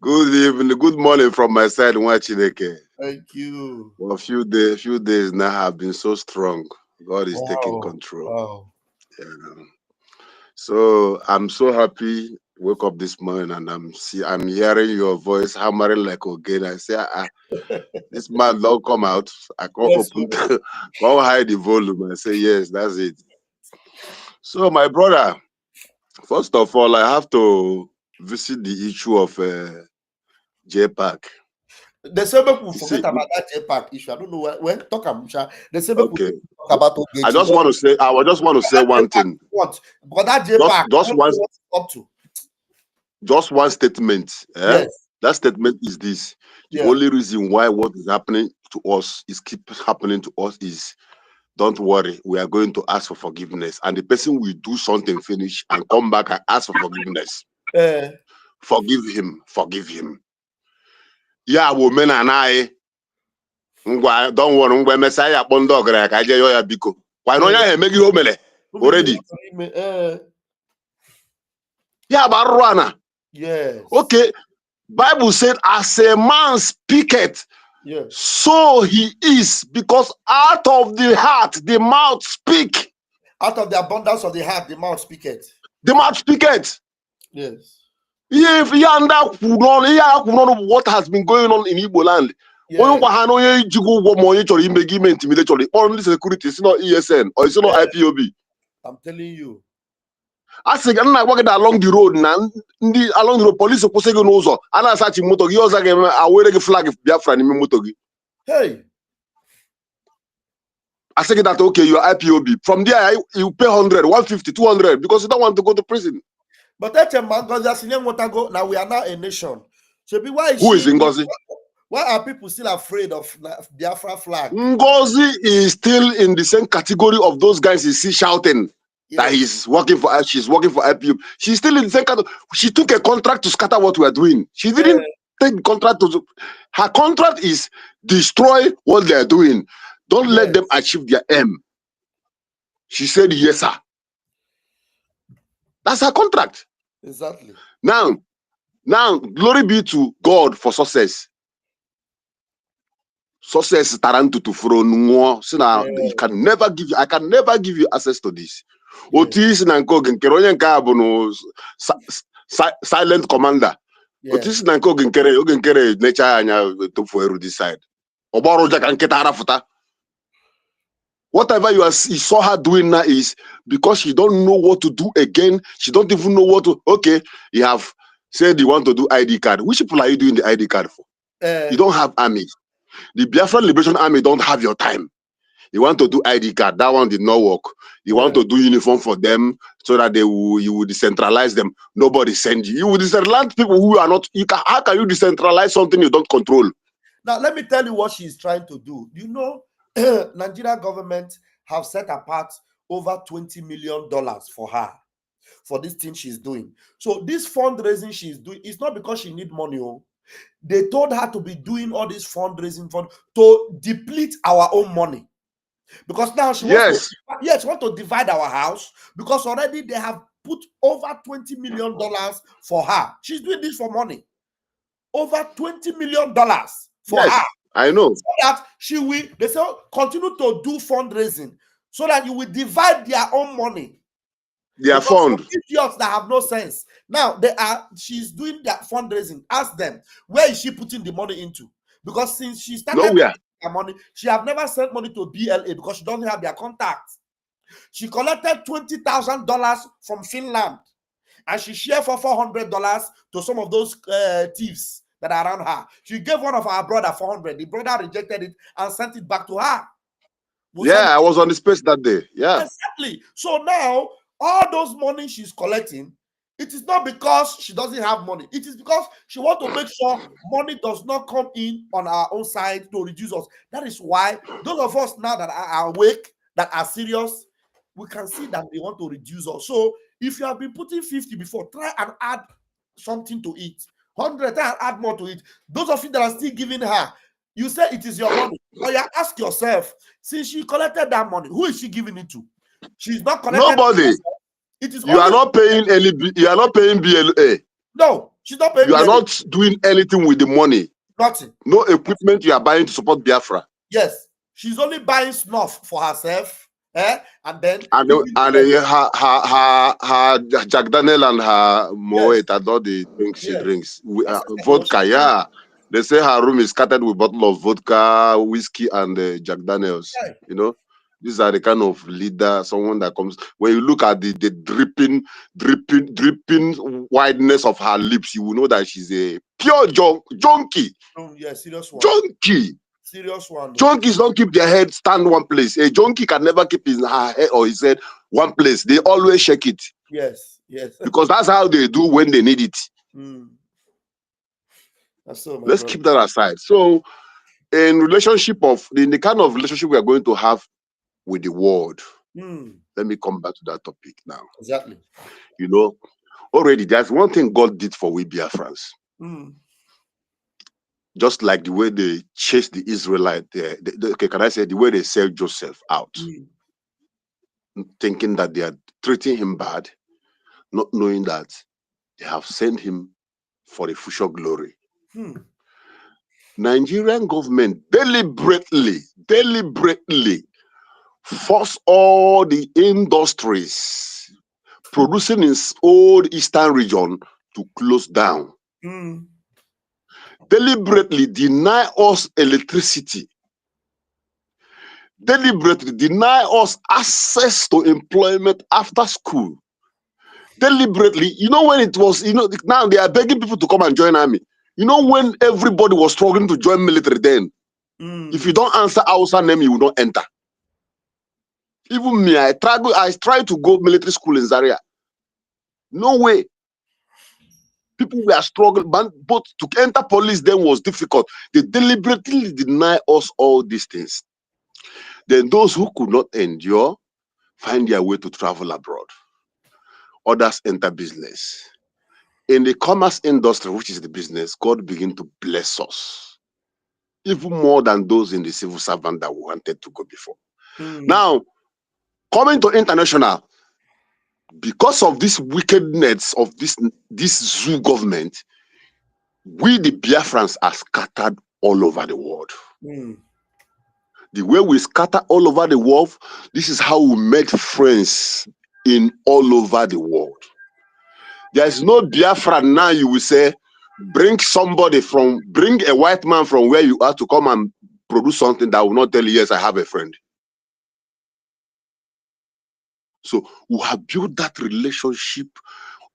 Good evening, good morning from my side, Nwachineke. Thank you. For a few days now have been so strong. God is taking control. Wow. Yeah. So I'm so happy. Wake up this morning and I'm hearing your voice hammering like again. I say, this man don't come out. I can't open, can't hide the volume. I say, yes, that's it. So my brother, first of all, I have to visit the issue of JPAC. The same people forget about that JPAC issue. I don't know when talk about. The same people Okay. talk about. I just want to say one thing. What? But that JPAC, just up to. Just one statement. Yes. That statement is this. The only reason why what is happening to us is keep happening to us is, don't worry, we are going to ask for forgiveness. And the person will do something, finish, and come back and ask for forgiveness. Forgive him. Yeah, woman and I, don't worry, Messiah Bondog, Biko. Why don't I make you already? Yeah, Baruana. Yes. Okay. Bible said, as a man speaketh, so he is, because out of the heart the mouth speak. Out of the abundance of the heart the mouth speaketh. The mouth speaketh. Yes. If you know what has been going on in Igbo land, only security, it's not ESN or it's not IPOB. I'm telling you. I say, I'm not walking along the road now. Along the road, police are pushing on also. And I search motor. You also get a wearing flag if Biafra in motor. Hey. I say that okay, you are IPOB. From there, you pay 100, 150, 200 because you don't want to go to prison. But that's a man because now we are now a nation. So why is who is Ngozi? Why are people still afraid of Biafra flag? Ngozi is still in the same category of those guys you see shouting. Yes. That she's working for IPOB. She's still in the same category. She took a contract to scatter what we are doing. She didn't take the contract to. Her contract is destroy what they are doing. Don't let them achieve their aim. She said yes, sir. That's her contract. Exactly. Now, glory be to God for success. Success tarantu to fro. So now I can never give you access to this. Otis Nanko silent commander. Otis Nanko Genkere nature anya to for this side. Oboro Jack and Ketara Futa. Whatever you saw her doing now is because she don't know what to do again. She don't even know what to. Okay, you have said you want to do ID card. Which people are you doing the ID card for? You don't have army. The Biafra Liberation Army don't have your time. You want to do ID card. That one did not work. You want to do uniform for them so that you will decentralize them. Nobody send you. You will decentralize people who are not. How can you decentralize something you don't control? Now, let me tell you what she's trying to do. You know, Nigeria government have set apart over $20 million for her, for this thing she's doing. So this fundraising she's doing, it's not because she need money. Oh. They told her to be doing all this fundraising to deplete our own money. Because now she wants she wants to divide our house, because already they have put over $20 million for her. She's doing this for money. Over $20 million for her. I know. So that she will, they say, continue to do fundraising so that you will divide their own money. Their fund. Idiots that have no sense. Now she's doing that fundraising. Ask them, where is she putting the money into? Because since she started her money, she have never sent money to BLA because she doesn't have their contacts. She collected $20,000 from Finland, and she shared for $400 to some of those thieves that are around her. She gave one of our brother $400. The brother rejected it and sent it back to her. I was on the space that day. Yeah, exactly. So now all those money she's collecting, it is not because she doesn't have money. It is because she wants to make sure money does not come in on our own side to reduce us. That is why those of us now that are awake, that are serious, we can see that they want to reduce us. So if you have been putting 50 before, try and add something to it. 100, try and add more to it. Those of you that are still giving her, you say it is your money. But you ask yourself, since she collected that money, who is she giving it to? She's not collecting. Nobody. It is you are not paying any. You are not paying BLA. No, she's not paying. You are not doing anything with the money. Nothing. No equipment you are buying to support Biafra. Yes, she's only buying snuff for herself, and then her Jack Daniel and her Moet and all the drinks she drinks. Vodka, yeah. They say her room is scattered with bottle of vodka, whiskey, and Jack Daniels. You know, these are the kind of leader, someone that comes. When you look at the dripping wideness of her lips, you will know that she's a pure junkie. Yeah, serious one. Junkie. Serious one. Junkies don't keep their head stand one place. A junkie can never keep her head or his head one place. They always shake it. Yes. Because that's how they do when they need it. Let's keep that aside. So, in relationship in the kind of relationship we are going to have with the world, let me come back to that topic now. Exactly. You know, already there's one thing God did for we Biafrans. Just like the way they chased the Israelite, can I say the way they sell Joseph out, thinking that they are treating him bad, not knowing that they have sent him for the future glory. Nigerian government deliberately force all the industries producing in old eastern region to close down. Deliberately deny us electricity. Deliberately deny us access to employment after school. Deliberately, you know, when it was, now they are begging people to come and join army. You know, when everybody was struggling to join military then, if you don't answer Hausa name, you will not enter. Even me, I tried to go military school in Zaria. No way. People were struggling, but to enter police then was difficult. They deliberately deny us all these things. Then those who could not endure find their way to travel abroad. Others enter business. In the commerce industry, which is the business, God began to bless us. Even more than those in the civil servant that we wanted to go before. Now, coming to international, because of this wickedness of this zoo government, we the Biafrans are scattered all over the world. The way we scatter all over the world, this is how we make friends in all over the world. There's no Biafra now you will say, bring a white man from where you are to come and produce something that will not tell you, yes, I have a friend. So we have built that relationship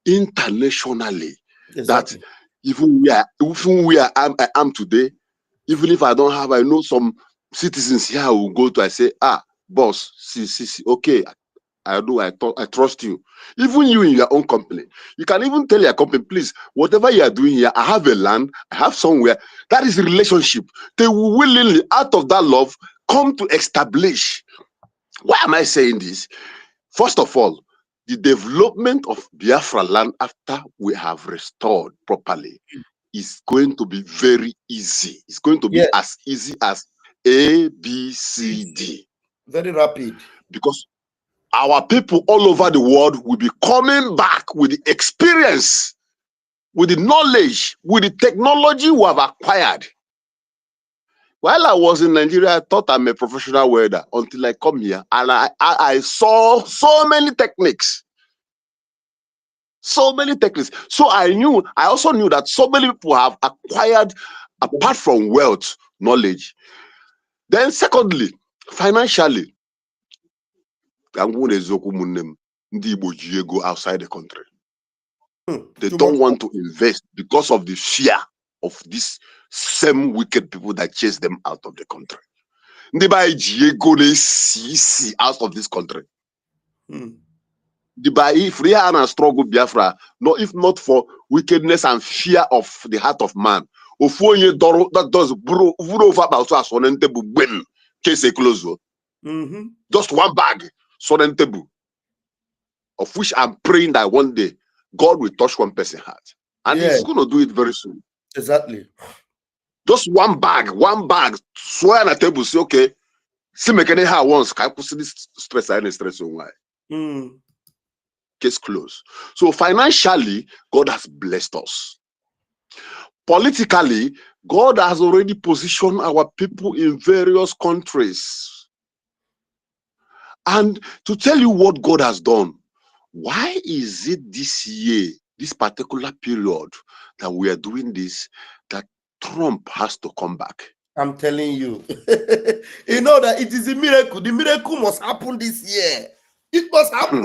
internationally. Exactly. That even where I am today, even if I don't have, I know some citizens here will go to, I say, boss, see, okay, I trust you. Even you in your own company, you can even tell your company, please, whatever you are doing here, I have a land, I have somewhere. That is a relationship. They will willingly, out of that love, come to establish. Why am I saying this? First of all, the development of Biafra land after we have restored properly is going to be very easy. It's going to be as easy as A, B, C, D. Very rapid. Because our people all over the world will be coming back with the experience, with the knowledge, with the technology we have acquired. While I was in Nigeria, I thought I'm a professional welder until I come here and I saw so many techniques. So many techniques. So I also knew that so many people have acquired, apart from wealth, knowledge. Then secondly, financially, ndị Igbo ji ego outside the country. They don't want to invest because of the fear of these same wicked people that chase them out of the country. Ndị be ji ego na-esi out of this country. The free and struggle Biafra, no, if not for wickedness and fear of the heart of man. That does case close. Just one bag, of which I'm praying that one day God will touch one person's heart. And he's going to do it very soon. Exactly. Just one bag, swear on a table, say, okay, see me can have once, can I put this stress and stress on why? Case closed. So financially, God has blessed us. Politically, God has already positioned our people in various countries. And to tell you what God has done, why is it this year, this particular period that we are doing this, that Trump has to come back? I'm telling you. You know that it is a miracle. The miracle must happen this year. It must happen.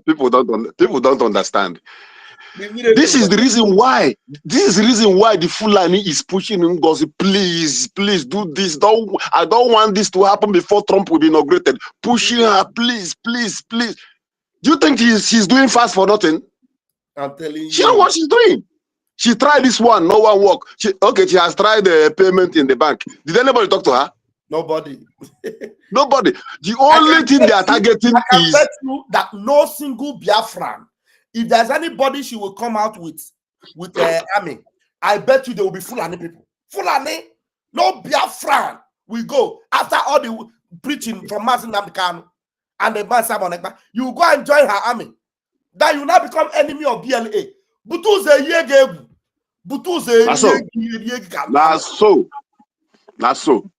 People don't understand. This is the reason why. This is the reason why the Fulani is pushing him. Goes, please do this. I don't want this to happen before Trump will be inaugurated. Pushing her, please. Do you think she's doing fast for nothing? I'm telling you. She knows what she's doing. She tried this one, no one work. She has tried the payment in the bank. Did anybody talk to her? Nobody. Nobody. The only thing they are targeting is bet you that no single Biafran, if there's anybody she will come out with the army, I bet you there will be Fulani people. Fulani, no Biafran will go after all the preaching from Mazin Namdekan and the man Sabonekba. You go and join her army. Then you now become enemy of BLA. That's so.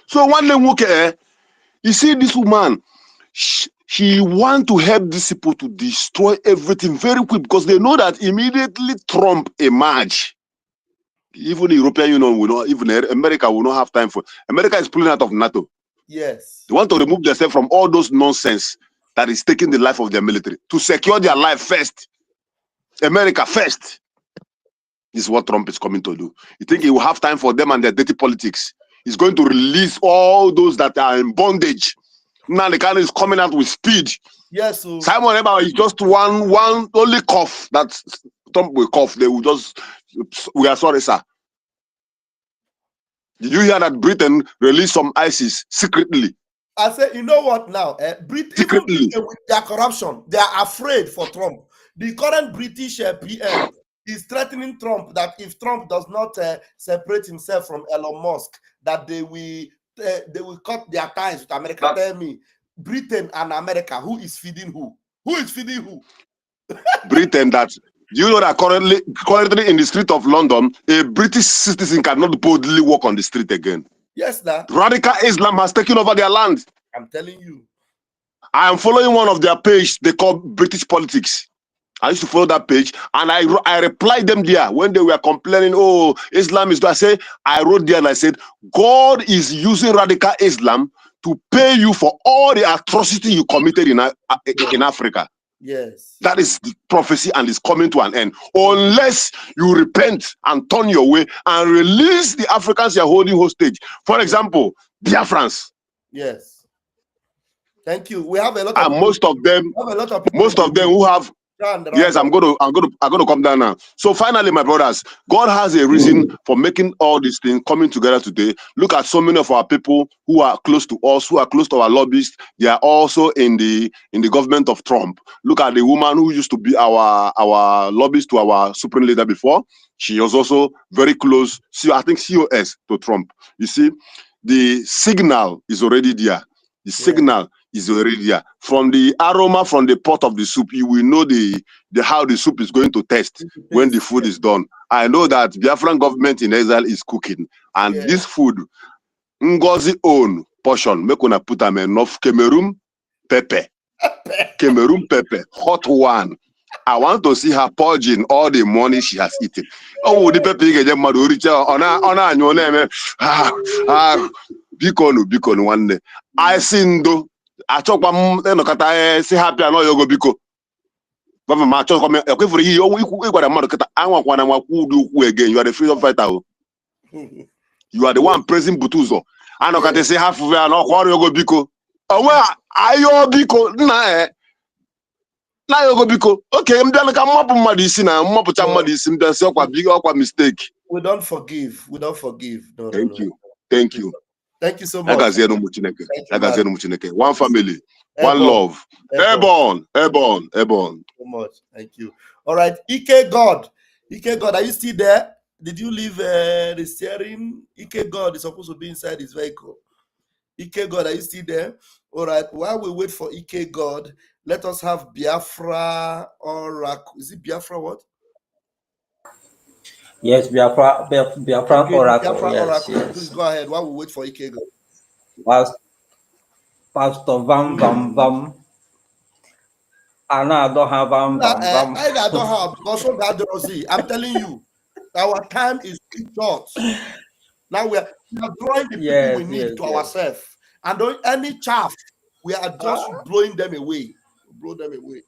So one day, you see this woman, she want to help these people to destroy everything very quick because they know that immediately Trump emerge. Even the European Union will not, even America will not have time for. America is pulling out of NATO. Yes. They want to remove themselves from all those nonsense that is taking the life of their military to secure their life first. America first. This is what Trump is coming to do. You think he will have time for them and their dirty politics? He's going to release all those that are in bondage. Now the guy is coming out with speed. Yes. So. Simon Eber is just one only cough that Trump will cough. They will just, we are sorry, sir. Did you hear that Britain released some ISIS secretly? I said, you know what now? Even Britain with their corruption, they are afraid for Trump. The current British PM is threatening Trump that if Trump does not separate himself from Elon Musk, that they will cut their ties with America. Tell me, Britain and America, who is feeding who? Who is feeding who? Britain. That do you know that currently in the street of London, a British citizen cannot boldly walk on the street again. Yes, sir. Radical Islam has taken over their land. I'm telling you. I am following one of their page they call British Politics. I used to follow that page and I replied them there when they were complaining, oh, Islam is, I wrote there and I said, God is using radical Islam to pay you for all the atrocity you committed in Africa. Yes. That is the prophecy and is coming to an end. Unless you repent and turn your way and release the Africans you are holding hostage. For example, Biafrans. Yes. Thank you. We have a lot of and people. most of them People who have yes, I'm going to come down now. So finally, my brothers, God has a reason for making all these things coming together today. Look at so many of our people who are close to us, who are close to our lobbyists. They are also in the government of Trump. Look at the woman who used to be our lobbyist to our supreme leader before. She was also very close. I think COS to Trump. You see, the signal is already there. The signal is already there. From the aroma from the pot of the soup, you will know the how the soup is going to taste when the food is done. I know that Biafran government in exile is cooking, and this food, Ngozi own portion, make una put them enough Cameroon pepper. Cameroon pepper, hot one. I want to see her purging all the money she has eaten. Oh, the pepper you get mad biko one day. I seen do. I talk about say happy and all biko. But my talk come for you got a mother I want one again. You are the freedom fighter. You are the one praising Butuzo. I know say half of an yogo biko. Oh well, ayo biko na na yogo biko. Okay, I'm done. Come up madisi na mmapucha madisi mbese okwa mistake. We don't forgive. We don't forgive. No, Thank you. Thank you. Thank you so much. One family, one love. Airborne. So much. Thank you. All right. Ike God, are you still there? Did you leave the steering? Ike God is supposed to be inside his vehicle. Ike God, are you still there? All right. While we wait for Ike God, let us have Biafra Oracle. Is it Biafra what? Yes, Biafra Oracle. Biafra Yes, Oracle. yes. Please go ahead while we wait for Ike God. Pastor Vam Vam Vam. I don't have Vam Vam Vam. I don't have also God Rosie. I'm telling you, our time is short. Now we are drawing the people we need to ourselves. And don't any chaff, we are just blowing them away. Blow them away.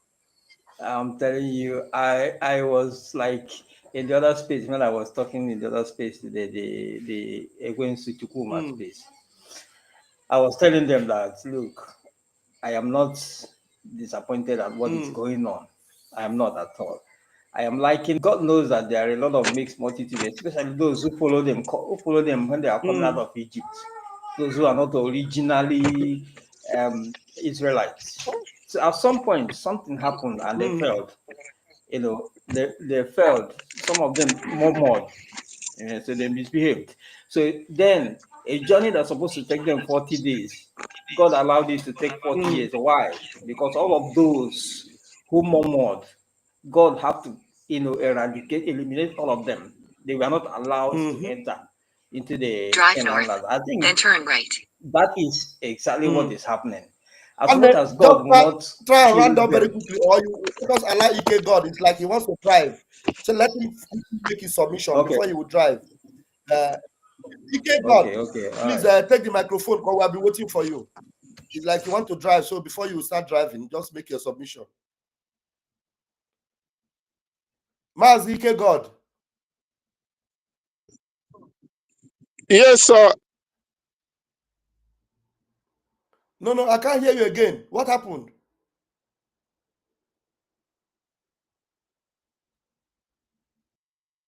I'm telling you, I was like in the other space when I was talking in the other space today, the Egwensu Chukuma space. I was telling them that look, I am not disappointed at what is going on. I am not at all. I am liking. God knows that there are a lot of mixed multitudes, especially those who follow them when they are coming out of Egypt. Those who are not originally Israelites. So at some point, something happened and they failed. You know, they failed. Some of them murmured, so they misbehaved. So then, a journey that's supposed to take them 40 days, God allowed it to take 40 years. Why? Because all of those who murmured, God had to, eliminate all of them. They were not allowed to enter into the Canaan land. I think then turn right. That is exactly what is happening. As much as God will not try and run down very quickly, or you because allow Ike God, it's like he wants to drive. So let him make his submission before he will drive. Ike God, please take the microphone because we'll be waiting for you. It's like you want to drive, so before you start driving, just make your submission. Maz Ike God. Yes, sir. No, I can't hear you again. What happened?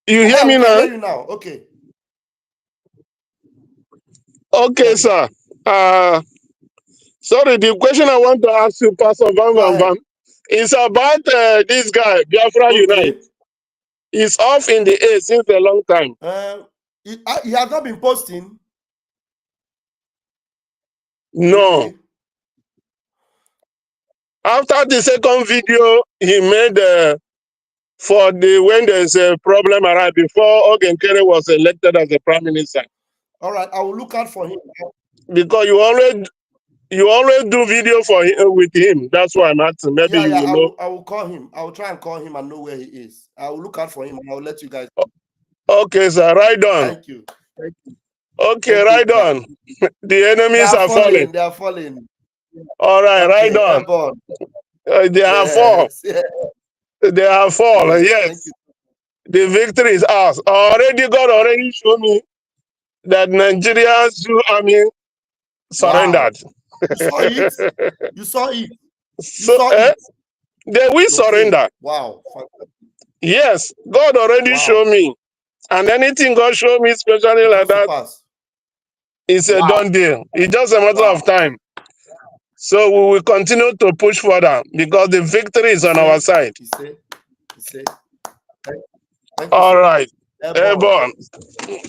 You hear me now? I hear you now. Okay. Okay, sir. Sorry, the question I want to ask you, Pastor Van, is about this guy, Biafra Unite. He's off in the air since a long time. He has not been posting. No. Okay. After the second video he made for when there's a problem around before Ogenkere was elected as the prime minister. All right, I will look out for him. Because you always do video for him, with him. That's why I'm asking. Maybe you will know. I will call him. I will try and call him and know where he is. I will look out for him and I will let you guys. Okay, sir. Right on. Thank you. Okay, Thank you, right sir. on. The They enemies are are falling. falling. They are falling. All right, right Okay, on. airborne. They have fall. Yes. Yeah. They have fall. Yes. Thank you. Yes, the victory is ours. Already, God already showed me that Nigeria's Zoo army Wow. surrendered. You saw it. You saw it. You So saw it. they will Okay. surrender. Wow. Yes, God already Wow. showed me. And anything God showed me, especially It like comes to that, pass. it's a Wow. done deal. It's just a matter of Wow. time. So we will continue to push further because the victory is You on say. our side. You say. You say. Thank, thank you All so much. right. Airborne. Airborne.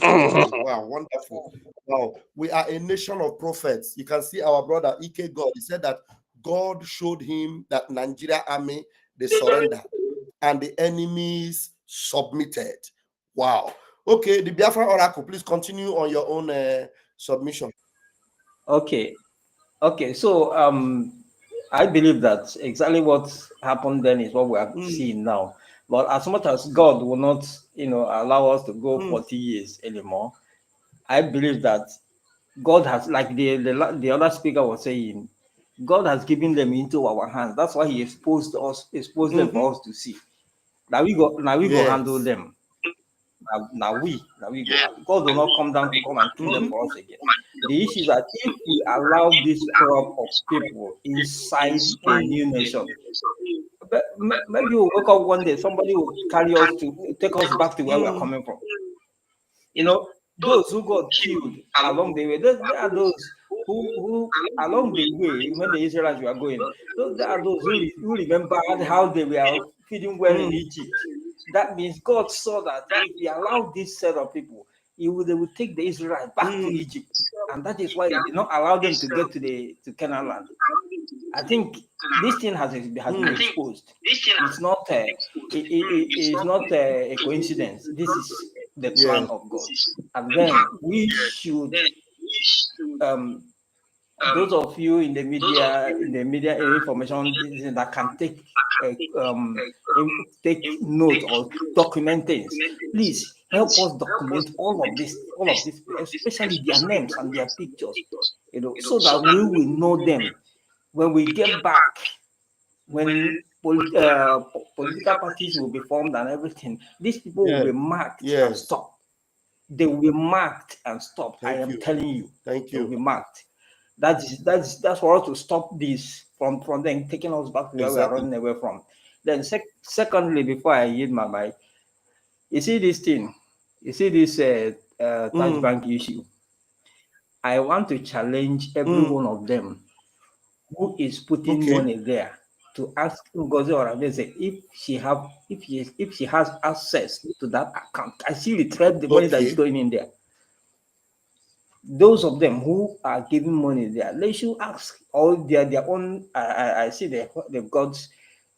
Thank you. Wow. Wonderful. Wow. We are a nation of prophets. You can see our brother Ike God. He said that God showed him that Nigeria army they surrendered and the enemies submitted. Wow. Okay, the Biafra Oracle, please continue on your own submission. Okay. Okay. So I believe that exactly what happened then is what we are seeing now. But as much as God will not, allow us to go 40 years anymore, I believe that God has, like the other speaker was saying, God has given them into our hands. That's why He exposed them for us to see. Now we go handle Yes. them. Now we go. God will not come down to come and kill them for us again. The issue is that if we allow this crop of people inside a new nation, maybe we'll wake up one day, somebody will carry us to take us back to where we are coming from. Those who got killed along the way, there are those who along the way, when the Israelites were going, there are those who remembered how they were feeding well in Egypt. That means God saw that if He allowed this set of people, they would take the Israelites back to Egypt. And that is why He did not allow them to get to Canaan land. I think this thing has been exposed. It's not it's not a coincidence. This is the plan Yes. of God. And then we should, um, those of you in the media information that can take note or document things, please help us document all of this, especially their names and their pictures, so that we will know them when we get back, when political parties will be formed and everything. These people will Yes. be marked and Yes. stopped. They will be marked and stopped. I Thank am you. telling you, Thank they will be you. marked. That's for us to stop this from them taking us back to where we are Exactly. running away from. Then secondly, before I yield my mic, you see this thing, you see this tax bank issue. I want to challenge every one of them who is putting Okay. money there to ask Ngozi Orameze if she has access to that account. I see retrieve the money that is Okay. going in there. Those of them who are giving money there, they should ask all their own. I see they've got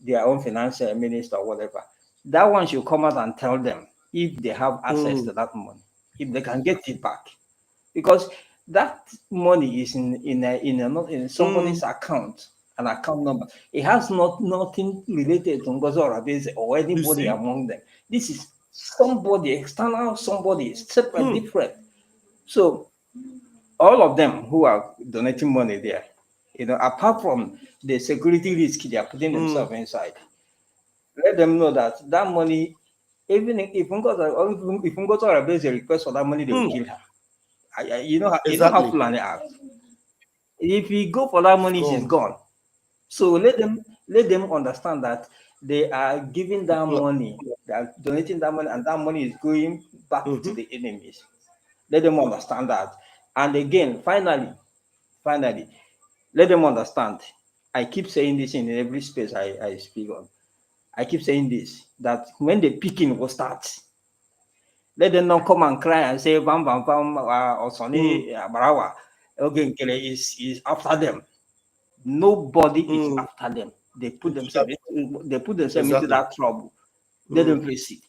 their own financial minister or whatever. That one should come out and tell them if they have access to that money, if they can get it back, because that money is in somebody's account, an account number. It has nothing related to Ngozi Orameze or You anybody see? among them. This is somebody external, somebody separate, different. So all of them who are donating money there, apart from the security risk they are putting themselves inside, let them know that that money, even if Ngozi Orameze request for that money, they will kill her. You know how Exactly. Fulani are. If you go for that It's money, she's gone. gone. So let them understand that they are giving that money, they are donating that money, and that money is going back to the enemies. Let them understand that. And again, finally, let them understand. I keep saying this in every space I speak on. I keep saying this, that when the picking will start, let them not come and cry and say, Bam Bam Bam or Sonny Barawa. Okay, is after them. Nobody is after them. They put themselves into Exactly. that trouble. Let them face it.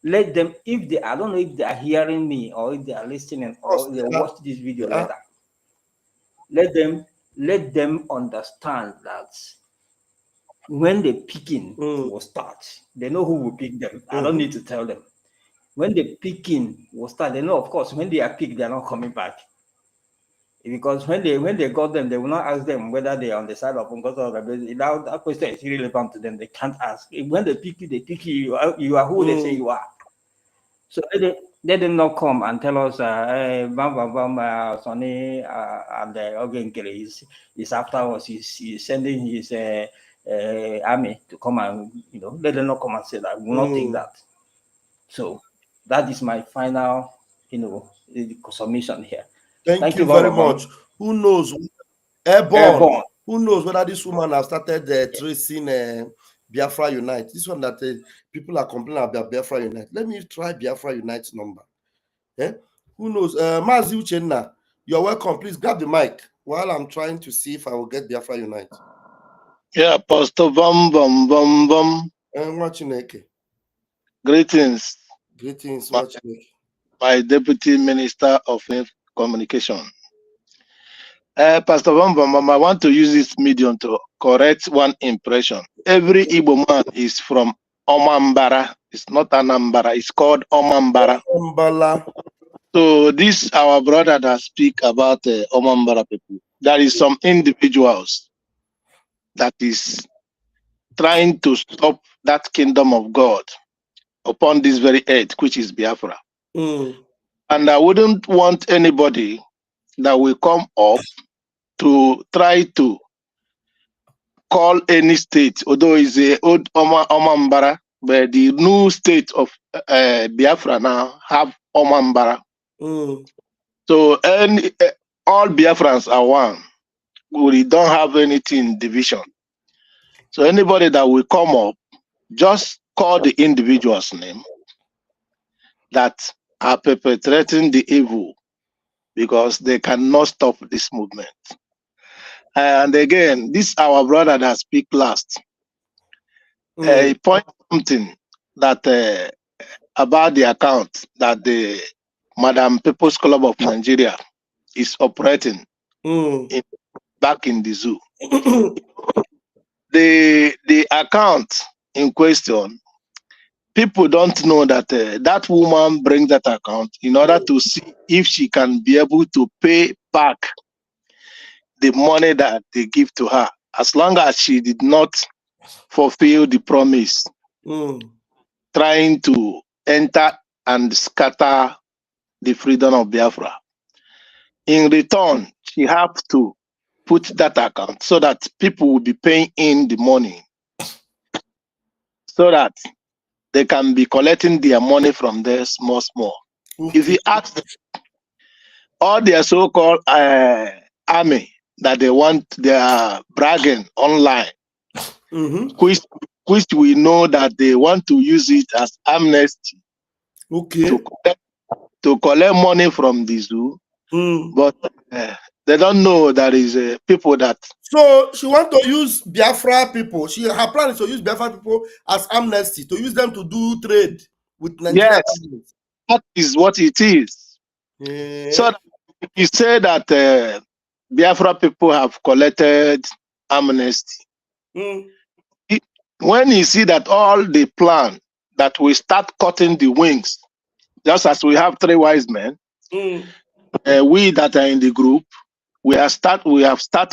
Let them, if they, I don't know if they are hearing me or if they are listening Of course, or they they are. watch this video They are. later. Let them understand that when the picking will start, they know who will pick them. I don't need to tell them. when the picking will start, they know, of course, when they are picked, they are not coming back. Because when they got them, they will not ask them whether they are on the side of Uncle. That question is irrelevant to them. They can't ask. When they pick you, they pick you. You are who they say you are. So let them not come and tell us, Sonny and Ogenkele is after us. He's sending his army to come and, let them not come and say that. We will not take that. So that is my final, submission here. Thank you very much. Who knows? Airborne. Who knows whether this woman has started tracing Biafra Unite? This one that people are complaining about Biafra Unite. Let me try Biafra Unite number. Who knows? Mazi Uchenna, you're welcome. Please grab the mic while I'm trying to see if I will get Biafra Unite. Yeah, Pastor Bum Bum Bum Bum. Greetings. Greetings, my Deputy Minister of Communication. Pastor Bum Bum Bum, I want to use this medium to correct one impression. Every Igbo man is from Omambara. It's not Anambra. It's called Omambara. So this our brother that speak about Omambara people. There is some individuals that is trying to stop that kingdom of God upon this very earth, which is Biafra. And I wouldn't want anybody that will come up to try to call any state, although it's a old Omambara, but the new state of Biafra now have Omambara. So all Biafrans are one. We don't have anything division. So anybody that will come up, just call the individual's name that are perpetrating the evil, because they cannot stop this movement. And again, this our brother that speak last. He point something that about the account that the Madam People's Club of Nigeria is operating back in the zoo. The account in question, people don't know that that woman brings that account in order to see if she can be able to pay back the money that they give to her, as long as she did not fulfill the promise, trying to enter and scatter the freedom of Biafra. In return, she have to put that account so that people will be paying in the money, so that they can be collecting their money from there small. If you ask all their so-called army that they want, they are bragging online, which we know that they want to use it as amnesty to collect money from the zoo, but they don't know that is people that. So she want to use Biafra people. Her plan is to use Biafra people as amnesty, to use them to do trade with Nigeria. Yes, that is what it is. So he said that Biafra people have collected amnesty. When you see that all the plan that we start cutting the wings, just as we have 3 wise men, we that are in the group, we have start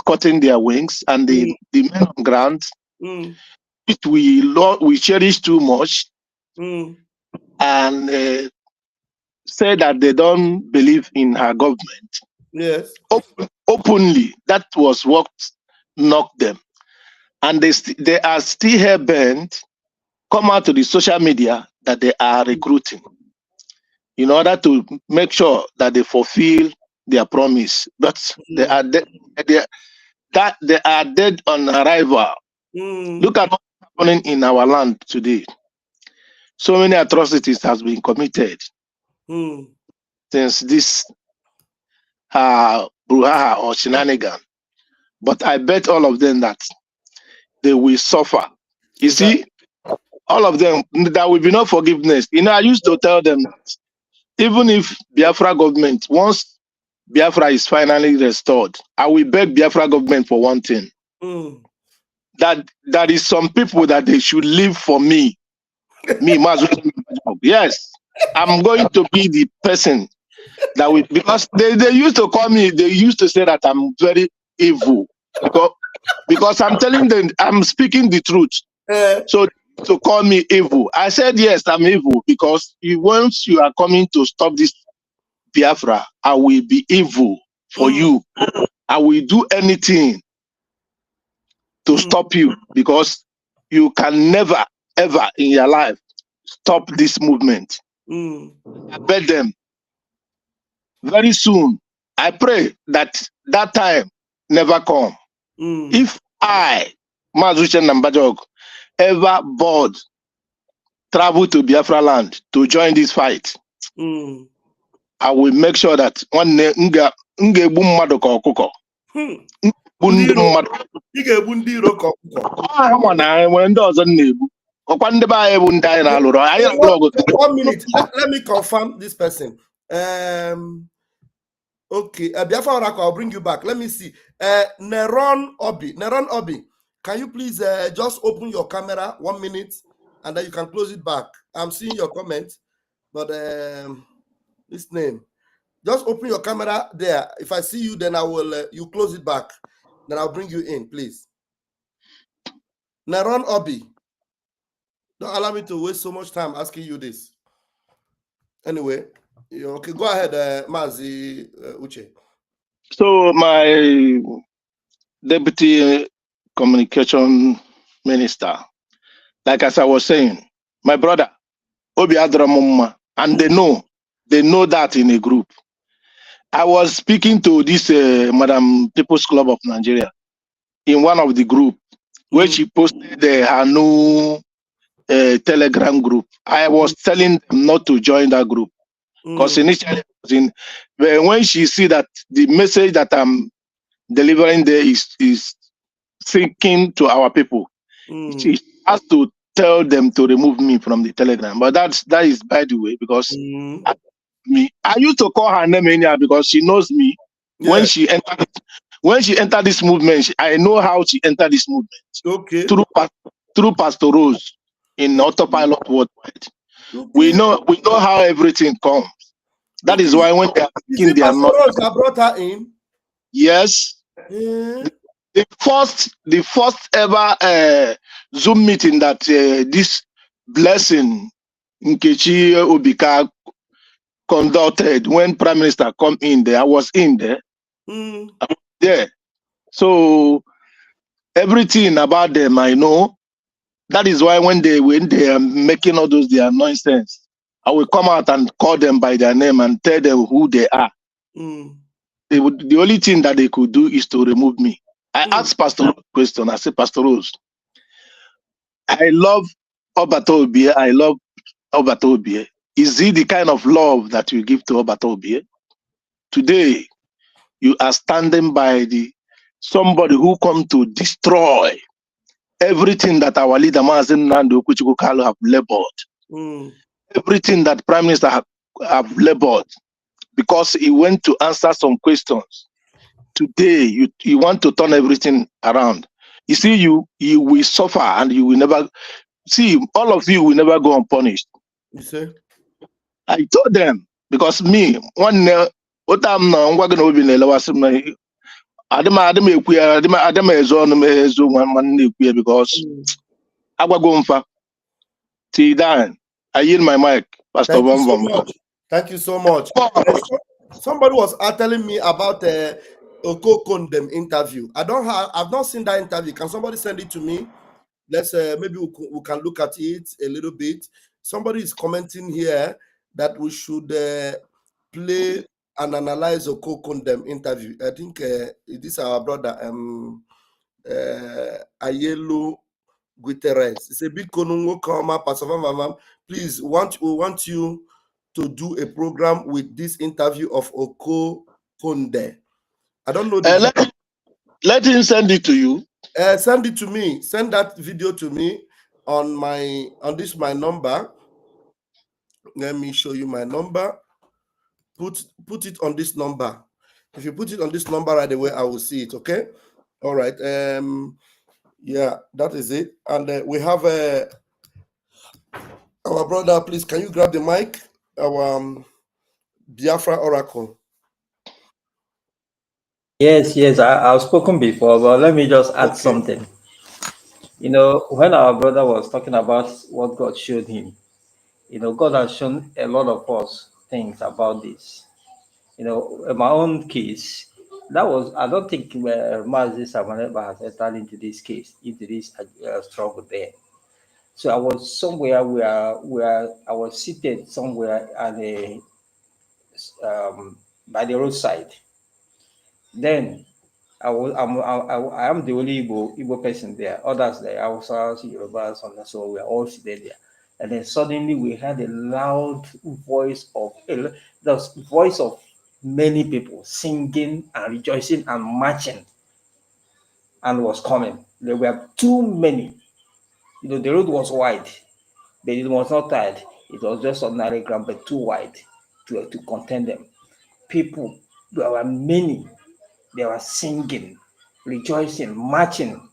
cutting their wings, and the men on ground, which we cherish too much, and say that they don't believe in her government. Yes. Openly, that was what knocked them, and they are still here bent, come out to the social media that they are recruiting in order to make sure that they fulfill their promise, but they are dead on arrival. Look at what's happening in our land today. So many atrocities has been committed since this brouhaha or shenanigan. But I bet all of them that they will suffer. You see, all of them, there will be no forgiveness. I used to tell them that even if Biafra government, once Biafra is finally restored, I will beg Biafra government for one thing. That there is some people that they should live for me. Yes. I'm going to be the person that we, because they used to call me, they used to say that I'm very evil because I'm telling them I'm speaking the truth. So to call me evil, I said yes, I'm evil because once you are coming to stop this Biafra, I will be evil for you. I will do anything to stop you because you can never ever in your life stop this movement. I bet them very soon. I pray that time never come. If I, Mazuchen Nambajog, ever board travel to Biafra land to join this fight, I will make sure that one day ngebu mmadụ ka ọkụkọ. Ị ga-egbu ndị iro ka ọkụkọ. Ha nwa na nwere ndị ọzọ na-egbu. Ọkwa ndị be anyị bụ ndị anyị na-alụrụ. Anyị na-alụ ọgụ. 1 minute. Let me confirm this person. Okay, Biafra Oracle, I'll bring you back. Let me see. Neron Obi, can you please just open your camera 1 minute and then you can close it back? I'm seeing your comment, but this name, just open your camera there. If I see you, then I will. You close it back, then I'll bring you in, please. Neron Obi, don't allow me to waste so much time asking you this. Anyway, okay, go ahead, Mazi Uche. So my deputy communication minister, like as I was saying, my brother, Obi Adramumma, and they know that in a group. I was speaking to this Madam People's Club of Nigeria in one of the group where she posted her new Telegram group. I was telling them not to join that group because initially, when she see that the message that I'm delivering there is sinking to our people, she has to tell them to remove me from the Telegram. But that is by the way, because I used to call her name anyhow because she knows me. Yeah. When she entered this movement, I know how she entered this movement. Okay. Through Pastor Rose in Autopilot Worldwide. Okay. We know how everything comes. That is why when they are speaking, they are not. Rose, I brought her in. Yes. Yeah. The first ever Zoom meeting that this blessing Nkechi Obika conducted when Prime Minister come in there, I was in there. I was there. So everything about them I know. That is why when they are making all those their nonsense, I will come out and call them by their name and tell them who they are. The only thing that they could do is to remove me. I asked Pastor Rose a question. I said, Pastor Rose, I love Obatobie. I love Obatobie. Is it the kind of love that you give to Obatobie? Today, you are standing by somebody who come to destroy everything that our leader Mazen Nando Kuchukukalu have labored. Everything that Prime Minister have labored because he went to answer some questions. Today, you want to turn everything around. You see, you will suffer and you will never see, all of you will never go unpunished. You see? I told them because me, one what I'm now going to be in the because I go for till then. I yield my mic, Pastor. Thank you so much. Thank you so much. Somebody was telling me about Oko Kondem interview. I've not seen that interview. Can somebody send it to me? Let's maybe we can look at it a little bit. Somebody is commenting here that we should play and analyze Oko Kondem interview. I think it is our brother Ayelo Guterres. It's a big konungo kama pasavamam. Please, we want you to do a program with this interview of Oko Konde. I don't know. Let him send it to you. Send it to me. Send that video to me on this my number. Let me show you my number. Put it on this number. If you put it on this number right away, I will see it. Okay. All right. Yeah, that is it. And we have our brother. Please, can you grab the mic? our Biafra oracle. Yes, yes, I've spoken before, but let me just add something. You know, when our brother was talking about what God showed him, you know, God has shown a lot of us things about this. You know, in my own case, that was, I don't think Mazi Samaneba has entered into this case, into this struggle there. So I was somewhere where I was seated somewhere at a by the roadside. Then I am the only Igbo person there. Others there, Hausas, Yorubas, and so we are all seated there. And then suddenly we heard a loud voice of the voice of many people singing and rejoicing and marching, and was coming. There were too many. You know, the road was wide, but it was not tight. It was just ordinary ground, but too wide to contain them. People, there were many. They were singing, rejoicing, marching.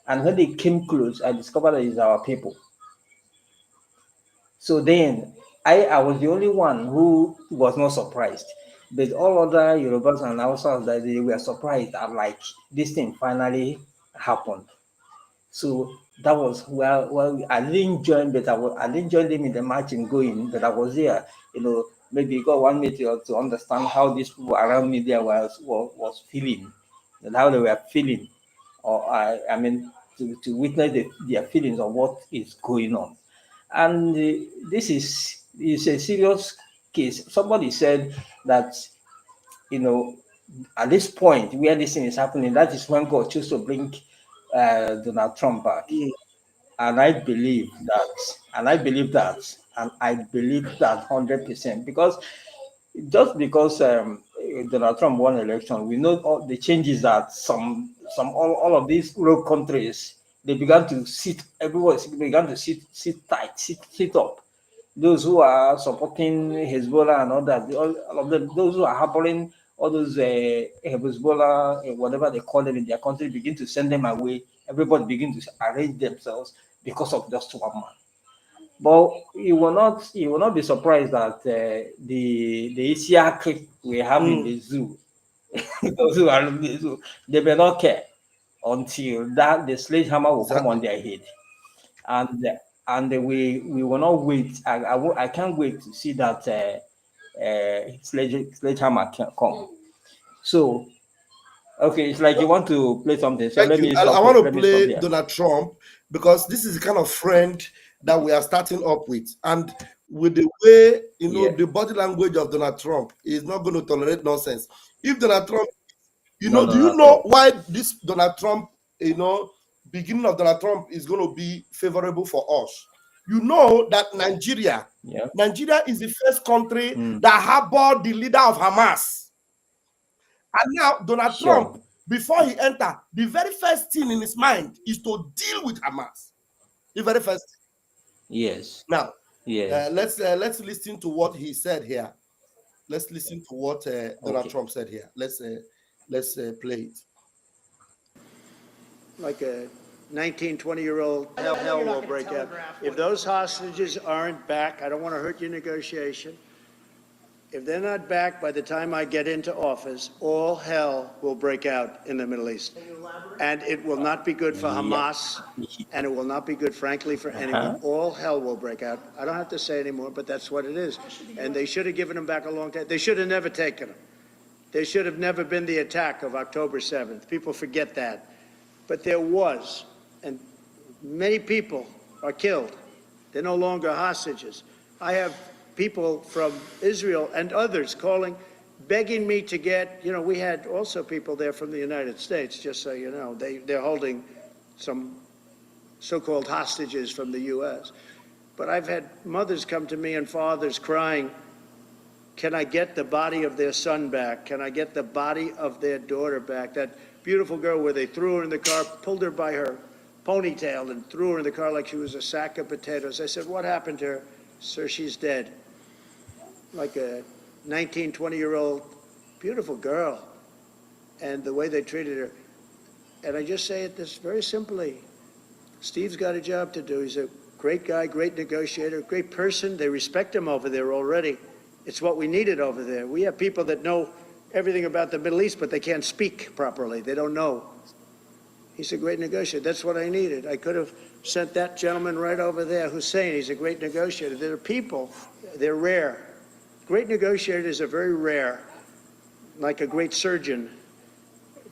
And when they came close, I discovered that it's our people. So then I was the only one who was not surprised. But all other Yorubas and Hausas that they were surprised at like this thing finally happened. So that was well I didn't join, but I didn't join them in the marching going, but I was there. You know, maybe God wanted me to understand how these people around me there was feeling, and how they were feeling, or I mean to witness their feelings of what is going on. And this is a serious case. Somebody said that, you know, at this point where this thing is happening, that is when God chose to bring Donald Trump back. And I believe that, and I believe that, and I believe that 100%, because just because Donald Trump won election, we know all the changes that all of these rogue countries, they began to sit, everyone began to sit tight, sit up. Those who are supporting Hezbollah and others, all of them, those who are harboring all those Hezbollah, whatever they call them in their country, begin to send them away. Everybody begin to arrange themselves because of just one man. But you will not be surprised that the Isiaq we have in the zoo, those who are in the zoo, they may not care until that the sledgehammer will come on their head, and we will not wait. I can't wait to see that sledgehammer can come. So okay, it's like you want to play something. So Thank let you. me I stop. want to Let me stop play there. Donald Trump because this is the kind of friend that we are starting up with. And with the way, you know, Yeah. the body language of Donald Trump is not going to tolerate nonsense. If Donald Trump, you No, know, no, do you not at know all. why this Donald Trump, you know, beginning of Donald Trump is going to be favorable for us? You know that Yeah. Nigeria is the first country Mm, that harbored the leader of Hamas. And now Donald sure. Trump, before he enter, the very first thing in his mind is to deal with Hamas. The very first. Yes. Now, Yes. let's listen to what he said here. Let's listen to what Donald Okay. Trump said here. Let's play it. Like a 19, 20-year-old, hell will break out. If those hostages aren't back, I don't want to hurt your negotiation. If they're not back by the time I get into office, all hell will break out in the Middle East. And it will not be good for Yeah. Hamas, and it will not be good, frankly, for anyone. All hell will break out. I don't have to say anymore, but that's what it is. And they should have given them back a long time. They should have never taken them. There should have never been the attack of October 7th. People forget that. But there was, and many people are killed. They're no longer hostages. I have people from Israel and others calling, begging me to get, you know, we had also people there from the United States, just so you know. They're holding some so-called hostages from the U.S. But I've had mothers come to me and fathers crying, can I get the body of their son back? Can I get the body of their daughter back? That beautiful girl where they threw her in the car, pulled her by her ponytail and threw her in the car like she was a sack of potatoes. I said, what happened to her? Sir, she's dead. Like a 19, 20-year-old beautiful girl. And the way they treated her. And I just say it this very simply. Steve's got a job to do. He's a Great guy, great negotiator, great person. They respect him over there already. It's what we needed over there. We have people that know everything about the Middle East, but they can't speak properly. They don't know. He's a great negotiator. That's what I needed. I could have sent that gentleman right over there, Hussein. He's a great negotiator. There are people, they're rare. Great negotiators are very rare, like a great surgeon.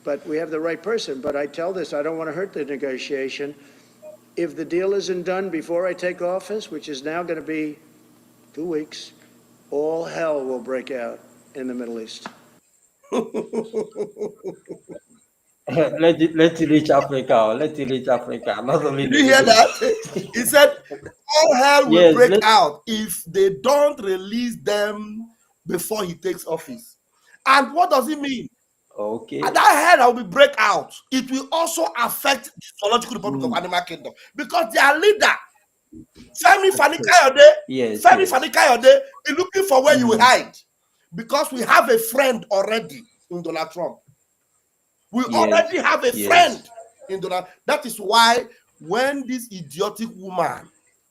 But we have the right person. But I tell this, I don't want to hurt the negotiation. If the deal isn't done before I take office, which is now going to be 2 weeks, all hell will break out in the Middle East. Let it reach Africa. Let it reach Africa. Not only Did you hear that? He said, all hell will Yes, break out if they don't release them before he takes office. And what does it mean? Okay. And that hell will break out. It will also affect the Zoological Republic of Animal Kingdom because their leader, Femi Fani-Kayode, Yes. Femi Fani-Kayode is looking for where you will hide because we have a friend already in Donald Trump. We already have a friend in Donald. That is why when this idiotic woman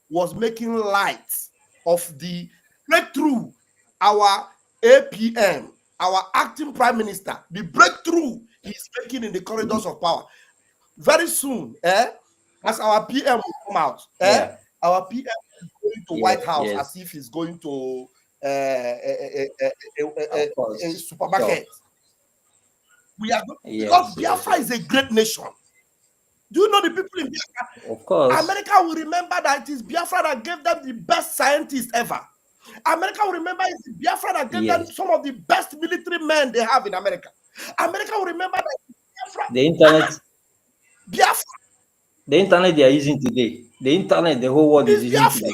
was making light of the breakthrough, our APM, our acting prime minister, the breakthrough he's making in the corridors of power. Very soon, as our PM will come out, our PM is going to White House as if he's going to a supermarket. We are because Biafra is a great nation. Do you know the people in Biafra? Of course. America will remember that it is Biafra that gave them the best scientists ever. America will remember it's Biafra that gave them some of the best military men they have in America. America will remember that Biafra. The internet. Biafra. The internet they are using today. The internet the whole world is using today.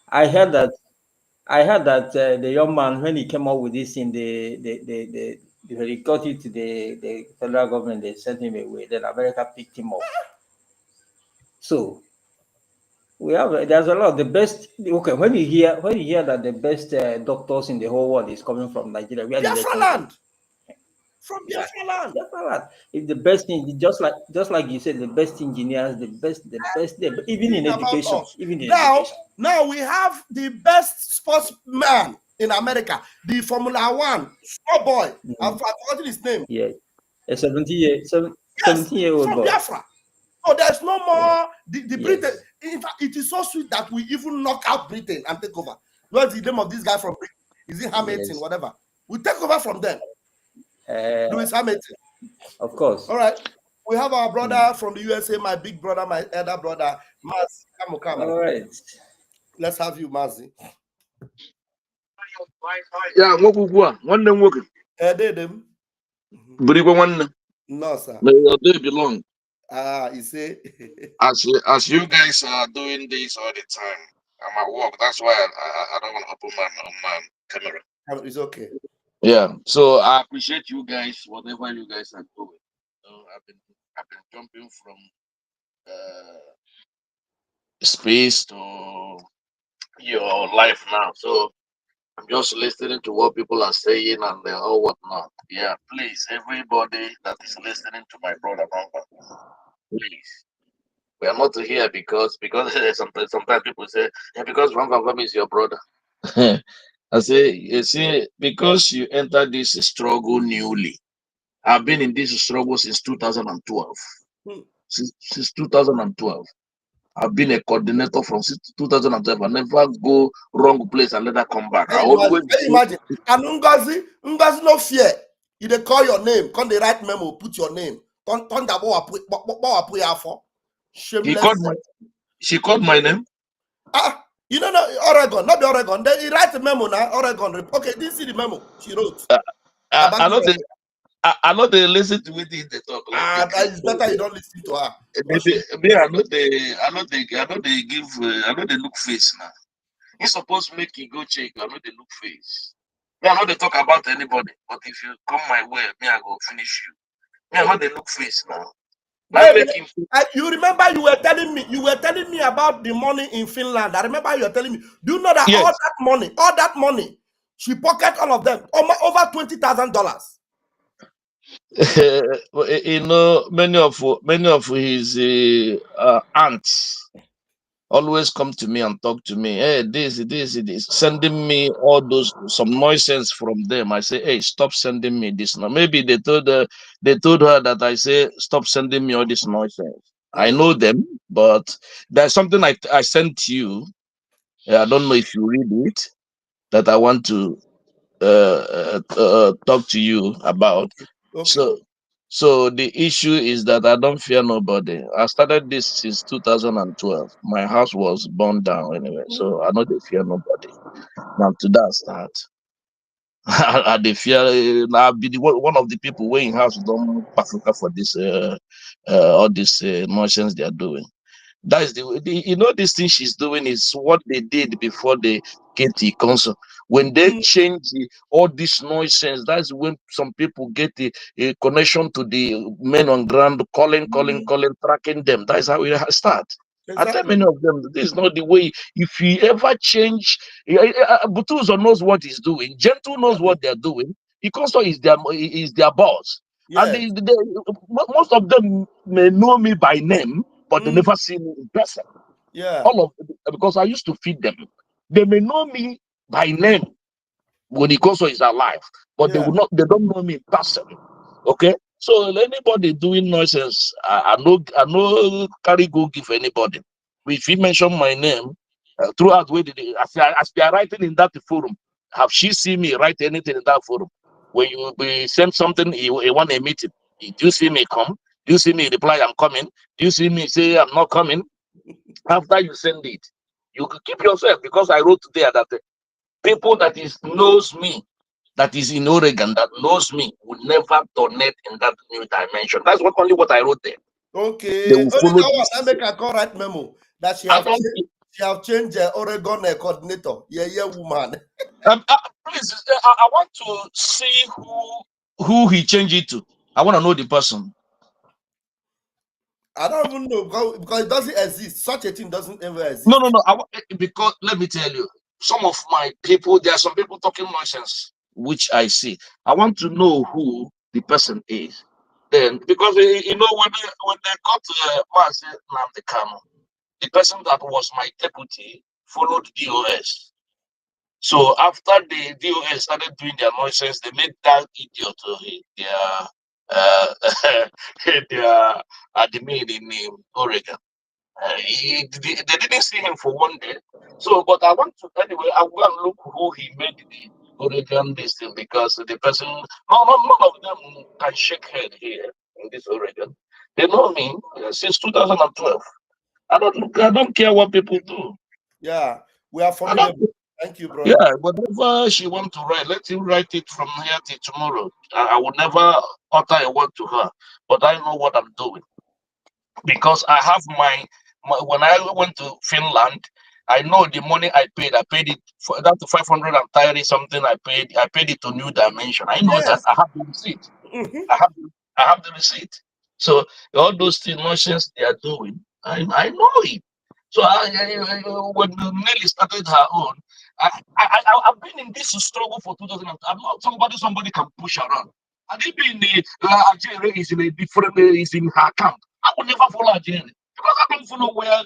I heard that the young man, when he came out with this thing, when he got it to the federal government, they sent him away. Then America picked him up. So there's a lot of the best. Okay, when you hear that the best doctors in the whole world is coming from Nigeria, where did they come land? From Biafra land. Biafra land. If the best thing, just like you said, the best engineers, the best, even in education, now we have the best sportsman in America, the Formula One small boy. I've forgotten his name. Yeah, a 17-year-old from boy. Biafra. So there's no more the Britain. In fact, it is so sweet that we even knock out Britain and take over. What's the name of this guy from Britain? Is it Hamilton? Whatever. We take over from them. Lewis Hamilton. Of course. All right. We have our brother from the USA, my big brother, my elder brother, Mazi. Come. All right. Let's have you, Mazi. Yeah, one them working. No, sir. May your day belong. You say as you guys are doing this all the time, I'm at work. That's why I don't want to open my camera. It's okay. Yeah. So I appreciate you guys, whatever you guys are doing. I've been jumping from space to your life now. So I'm just listening to what people are saying and all whatnot. Yeah, please, everybody that is listening to my brother, please. We are not here because sometimes people say, yeah, because Ram is your brother. I say, you see, because you entered this struggle newly. I've been in this struggle since 2012. Since 2012. I've been a coordinator from 2012. I never go wrong place and let that come back. I always imagine. And Ngozi no fear. You they call your name, come the right memo, put your name. She called my name. You know, Oregon, not the Oregon. They write the memo now. Oregon. Okay, this is the memo she wrote. I know they listen to it in the talk. It's better you don't listen to her. I know they look face now. You supposed to make you go check. I know they look face. Me, I know they talk about anybody, but if you come my way, me, I go finish you. Me, I know they look face now. You remember you were telling me about the money in Finland. I remember you were telling me. Do you know that all that money, she pocket all of them, over $20,000. You know, many of his aunts always come to me and talk to me. Hey, this, sending me all those some nonsense from them. I say, hey, stop sending me this. Now, maybe they told her that I say, stop sending me all this nonsense. I know them, but there's something I sent you. I don't know if you read it, that I want to talk to you about. Okay. So the issue is that I don't fear nobody. I started this since 2012. My house was burned down anyway, so I don't fear nobody. Now to that start, I dey fear. I'll be one of the people weighing house don't Africa for this all this nonsense they are doing. That is this thing she's doing is what they did before they get the council. When they change all this nonsense, that's when some people get a connection to the men on ground, calling, tracking them. That's how it start. I tell many of them, this is not the way. If you ever change, Butuzo knows what he's doing. Gentle knows what they're doing. Ikonso is their boss. And most of them may know me by name, but they never see me in person. Yeah. All of because I used to feed them. They may know me by name when Ikonso is alive, but they don't know me in person. Okay? So anybody doing nonsense, I know carry go give anybody. If he mention my name throughout where as they are writing in that forum, have she seen me write anything in that forum? When we send something, he want a meeting. Do you see me come? Do you see me reply I'm coming? Do you see me say I'm not coming? After you send it, you can keep yourself, because I wrote there that people that knows me, that is in Oregon, that knows me, would never donate in that new dimension. That's only what I wrote there. Okay. They will follow this. I make a correct memo that she have changed Oregon coordinator. Yeah, woman. Please, I want to see who he changed it to. I want to know the person. I don't even know because it doesn't exist. Such a thing doesn't ever exist. No. Because let me tell you, some of my people, there are some people talking nonsense, which I see. I want to know who the person is. Then, because when they got Mazi Nnamdi Kanu, the person that was my deputy followed DOS. So after the DOS started doing their nonsense, they made that idiot their admin in Oregon. They didn't see him for one day. So, but I want to anyway. I will and look who he made the Oregon this thing, because the person, none of them can shake head here in this Oregon. They know me since 2012. I don't care what people do. Yeah, we are formidable. Thank you, brother. Yeah, whatever she want to write, let him write it from here till tomorrow. I will never utter a word to her, but I know what I'm doing, because I have my when I went to Finland, I know the money I paid it for that 530 something I paid it to New Dimension. I know that. I have the receipt. I have the receipt. So all those things nonsense they are doing, I know it. So when Nelly started her own, I've been in this struggle for 2000. I'm not somebody can push around. And if in the Algeria is in a different is in her camp, I will never follow Algeria, because I don't follow where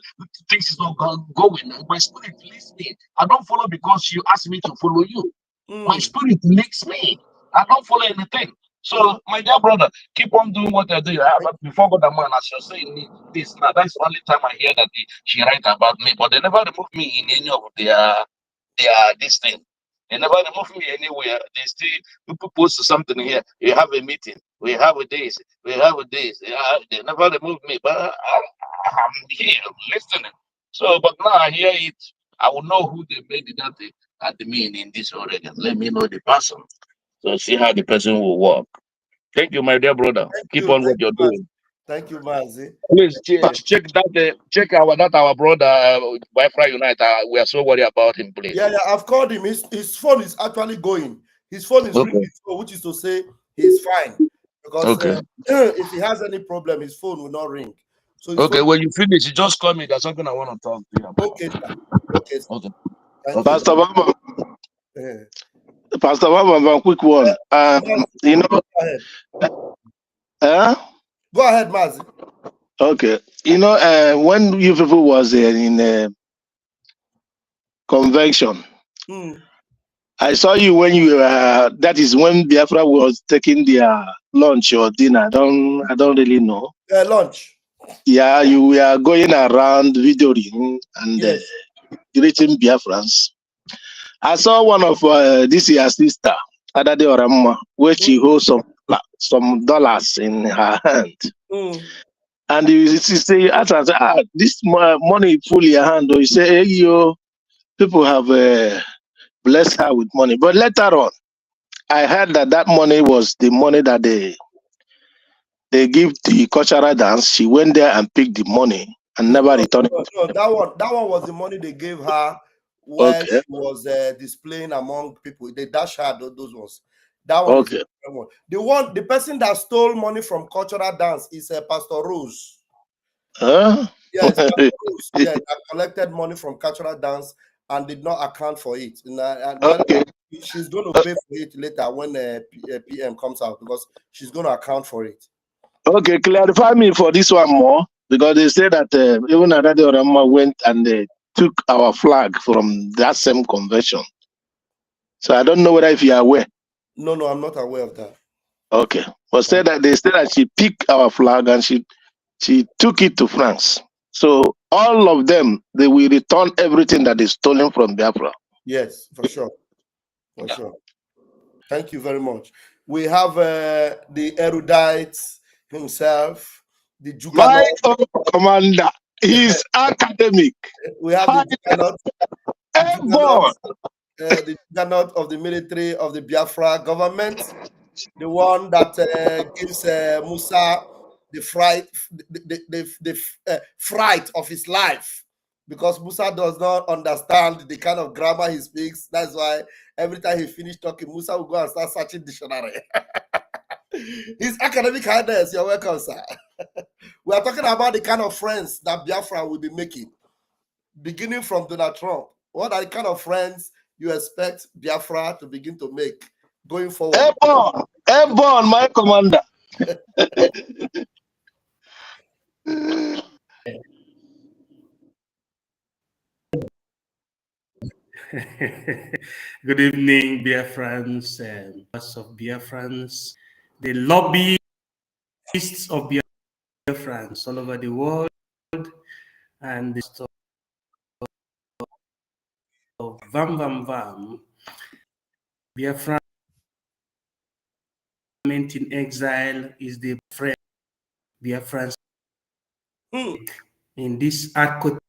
things is not going. My spirit leads me. I don't follow because you ask me to follow you. My spirit leads me. I don't follow anything. So, my dear brother, keep on doing what you're doing. Before God, man, as you're saying this, now that's the only time I hear that she write about me. But they never remove me in any of their this thing. They never remove me anywhere. They still people post something here. We have a meeting. We have a this. We have a this. They never remove me, but I'm here listening. So, but now I hear it. I will know who they made that at the meeting in this Oregon. Let me know the person. So see how the person will work. Thank you, my dear brother. Keep on what you're doing. Thank you, Mazi. Please check our brother Biafra Unite. We are so worried about him, please. Yeah, I've called him. His phone is actually going. His phone is ringing, which is to say he's fine. Because if he has any problem, his phone will not ring. So when you finish, you just call me. There's something I want to talk to you about. Okay, sir. Okay. Thank Pastor Baba. Pastor Baba, quick one. Go ahead, Mazi. Okay. You know, when you people was in a convention, I saw you when you that is when Biafra was taking their lunch or dinner. I don't really know. Lunch. Yeah, you were going around videoing and Yes. greeting Biafrans. I saw one of this year's sister, Adade Oramma, where she holds some dollars in her hand. And you say, this money full in your hand. Or you say, hey, yo, people have blessed her with money. But later on, I heard that money was the money that they give the cultural dance. She went there and picked the money and never returned it. No, that one was the money they gave her where Okay. she was displaying among people. They dash her those ones. That one is Okay. the one. The person that stole money from cultural dance is Pastor Rose. Huh? Yes, Pastor Rose. Yeah, that collected money from cultural dance and did not account for it. Well, Okay. she's going to pay for it later when PM comes out because she's going to account for it. Okay, clarify me for this one more because they say that even Adade Oramma went and they took our flag from that same convention. So I don't know whether if you are aware. No, I'm not aware of that. Okay, but they said that she picked our flag and she took it to France. So all of them they will return everything that is stolen from Biafra. Yes, for sure. For sure. Thank you very much. We have the erudite himself, the My juggernaut. own commander, he's academic. We have the juggernaut of the military of the Biafra government, the one that gives Musa the fright of his life, because Musa does not understand the kind of grammar he speaks. That's why every time he finishes talking, Musa will go and start searching dictionary. His academic highness, you're welcome, sir. We are talking about the kind of friends that Biafra will be making, beginning from Donald Trump. What are the kind of friends you expect Biafra to begin to make going forward? Airborne, my commander. Good evening, Biafrans, lots of Biafrans, the lobbyists of Biafrans all over the world, and the stuff of Vam. Biafran in exile is the friend Biafrans in this archetype.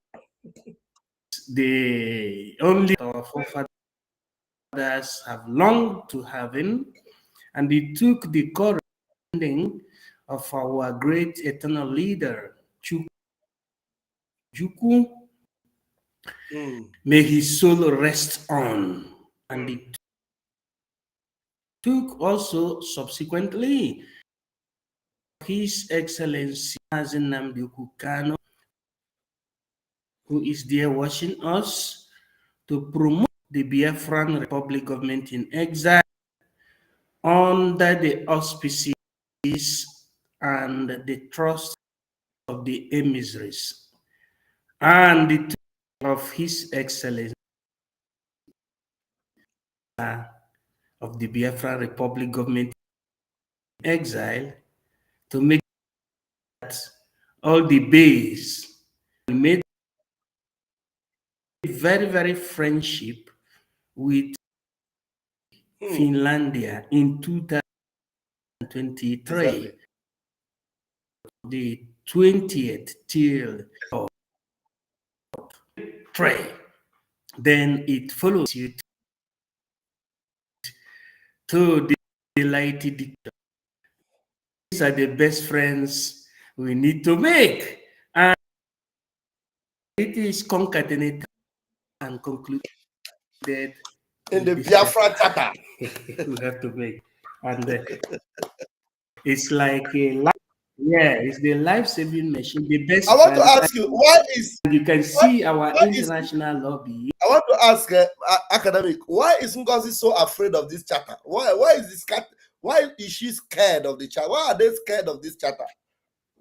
The only our forefathers have longed to heaven, and they took the corresponding of our great eternal leader, Juku. May his soul rest on. And it took also subsequently His Excellency Nnamdi Kanu, who is there watching us, to promote the Biafran Republic government in exile under the auspices and the trust of the emissaries and the of His Excellency of the Biafran Republic government in exile, to make that all the base made very, very friendship with Finlandia in 2023, exactly. The 20th till pray. Then it follows you to the delighted dictator. These are the best friends we need to make. And it is concatenated and concluded in the Biafra charter. We have to make. And it's like a life, it's the life-saving machine. The best. I want to ask you, why is you can see our international lobby. I want to ask academic, why is Ngozi so afraid of this charter? Why is this cat? Why is she scared of the charter? Why are they scared of this charter?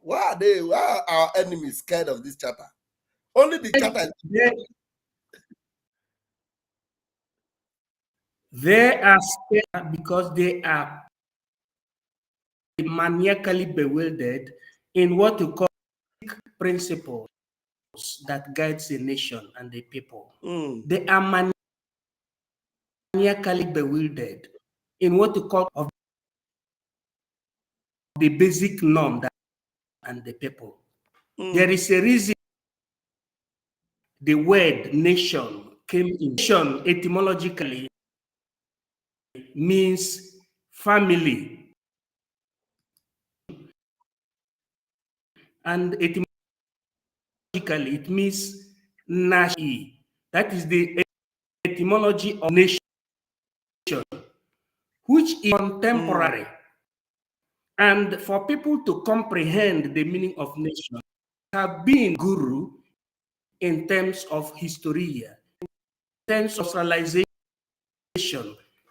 Why are our enemies scared of this charter? Only the charter. They are scared because they are maniacally bewildered in what you call principles that guides a nation and the people. They are maniacally bewildered in what you call of the basic norm that and the people. There is a reason the word nation came in. Nation etymologically means family, and etymologically it means nashi. That is the etymology of nation, which is contemporary. And for people to comprehend the meaning of nation, have been guru in terms of historia, in terms of socialization,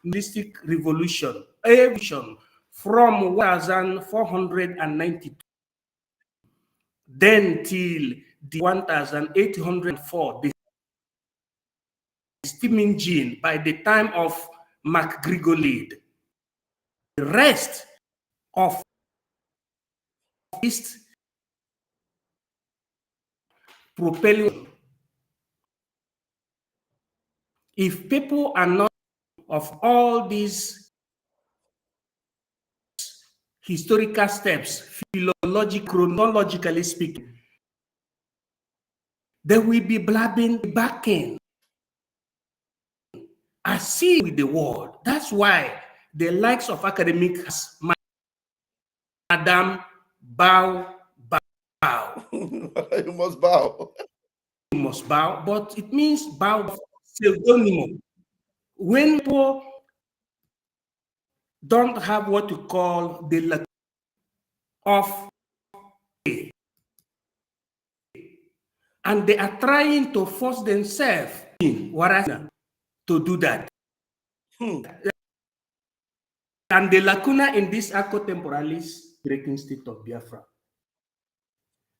linguistic revolution, evolution from 1492 then till the 1804, the steam engine by the time of MacGregor lead. The rest of this propelling, if people are not of all these historical steps, chronologically speaking, they will be blabbing backing. I see with the world. That's why the likes of academics, Madam, bow. You must bow. You must bow, but it means bow pseudonym. When people don't have what you call the lack of, and they are trying to force themselves in to do that. And the lacuna in this arco temporalis breaking state of Biafra.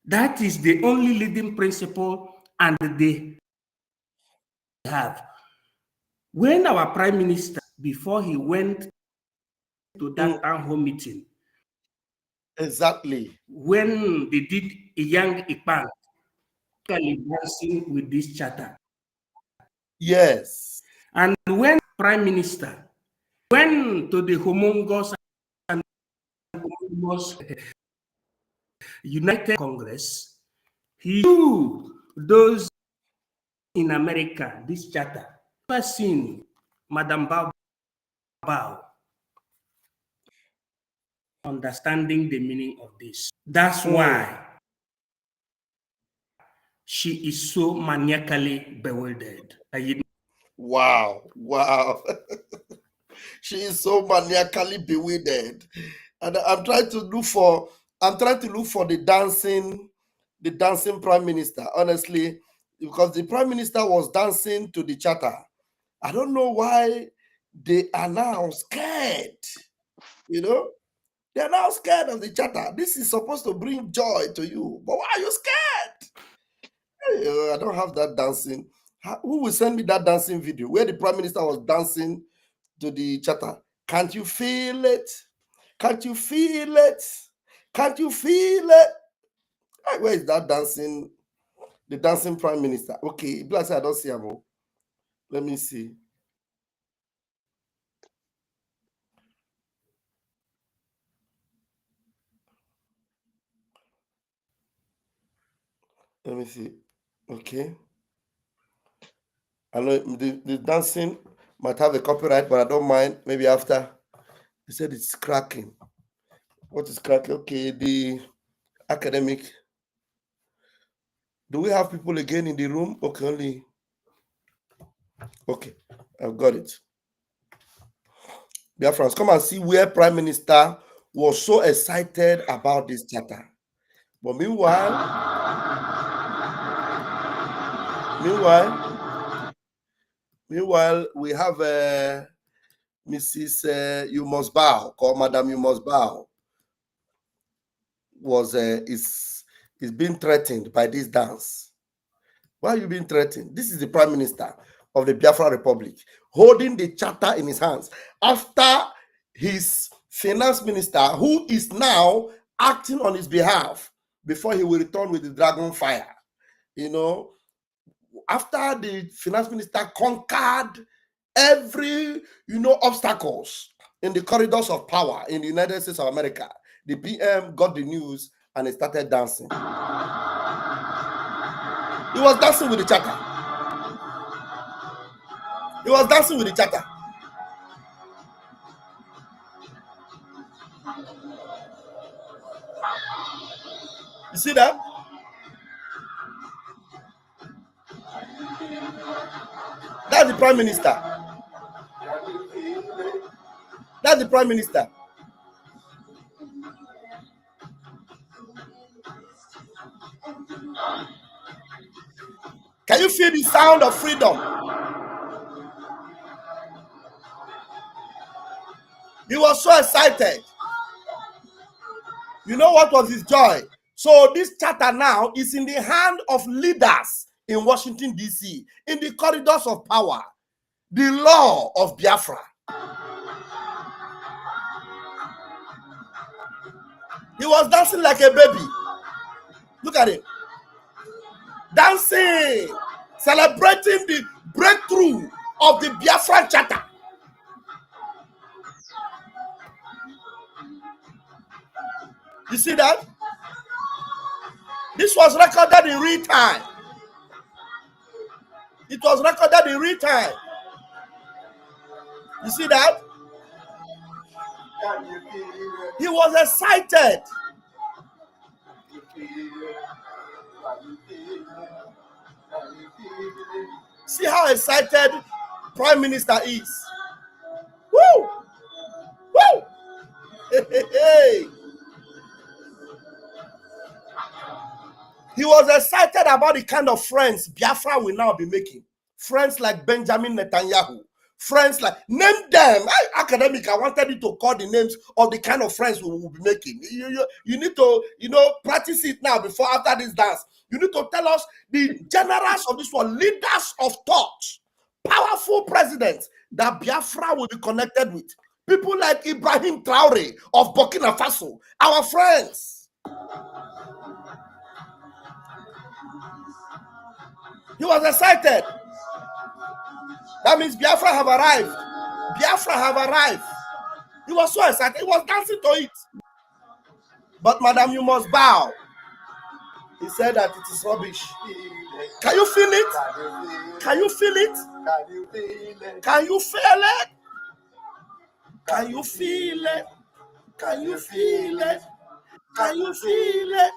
That is the only leading principle, and they have. When our prime minister, before he went to that town hall meeting, exactly, when they did a young Ipan dancing with this charter. Yes. And when prime minister went to the humongous and United Congress, he knew those in America, this charter. Never seen Madam Bao understanding the meaning of this. That's why she is so maniacally bewildered. Wow. She is so maniacally bewildered. And I'm trying to look for the dancing prime minister, honestly, because the prime minister was dancing to the charter. I don't know why they are now scared. You know, they're now scared of the charter. This is supposed to bring joy to you, but why are you scared? Hey, I don't have that dancing. Who will send me that dancing video where the prime minister was dancing to the charter? Can't you feel it? Can't you feel it? Can't you feel it? Hey, where is that dancing? The dancing prime minister. Okay, bless I don't see him. Let me see. Let me see. Okay. I know the dancing might have a copyright, but I don't mind. Maybe after. He said it's cracking. What is cracking? Okay, the academic. Do we have people again in the room? Okay, only. Okay, I've got it. Dear friends, come and see where Prime Minister was so excited about this charter. But meanwhile, we have Mrs. You Must Bow, called Madam You Must Bow. is being threatened by this dance. Why are you being threatened? This is the Prime Minister of the Biafra Republic holding the charter in his hands after his finance minister, who is now acting on his behalf before he will return with the dragon fire. You know, after the finance minister conquered every, obstacles in the corridors of power in the United States of America, the PM got the news and he started dancing. He was dancing with the charter. He was dancing with the charter. You see that? That's the Prime Minister. That's the Prime Minister. Can you feel the sound of freedom? He was so excited. You know what was his joy? So this charter now is in the hand of leaders in Washington, D.C., in the corridors of power. The law of Biafra. He was dancing like a baby. Look at him. Dancing, celebrating the breakthrough of the Biafra charter. You see that? This was recorded in real time. It was recorded in real time. You see that? He was excited. See how excited Prime Minister is. Woo! Woo! Hey. He was excited about the kind of friends Biafra will now be making. Friends like Benjamin Netanyahu. Friends like, name them. Academic, I wanted you to call the names of the kind of friends we will be making. You need to, practice it now before after this dance. You need to tell us the generals of this world, leaders of thought, powerful presidents that Biafra will be connected with. People like Ibrahim Traore of Burkina Faso, our friends. He was excited. That means Biafra have arrived. Biafra have arrived. He was so excited. He was dancing to it. But madam, you must bow. He said that it is rubbish. Can you feel it? Can you feel it? Can you feel it? Can you feel it? Can you feel it? Can you feel it?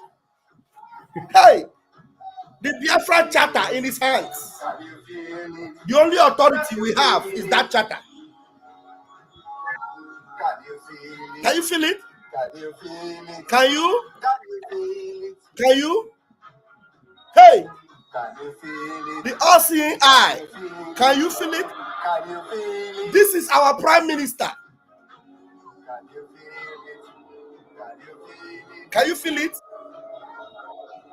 Hey, the Biafra charter in his hands. The only authority we have is that charter. Can you feel it? Can you? Can you? Hey, the all-seeing eye. Can you feel it? This is our Prime Minister. Can you feel it?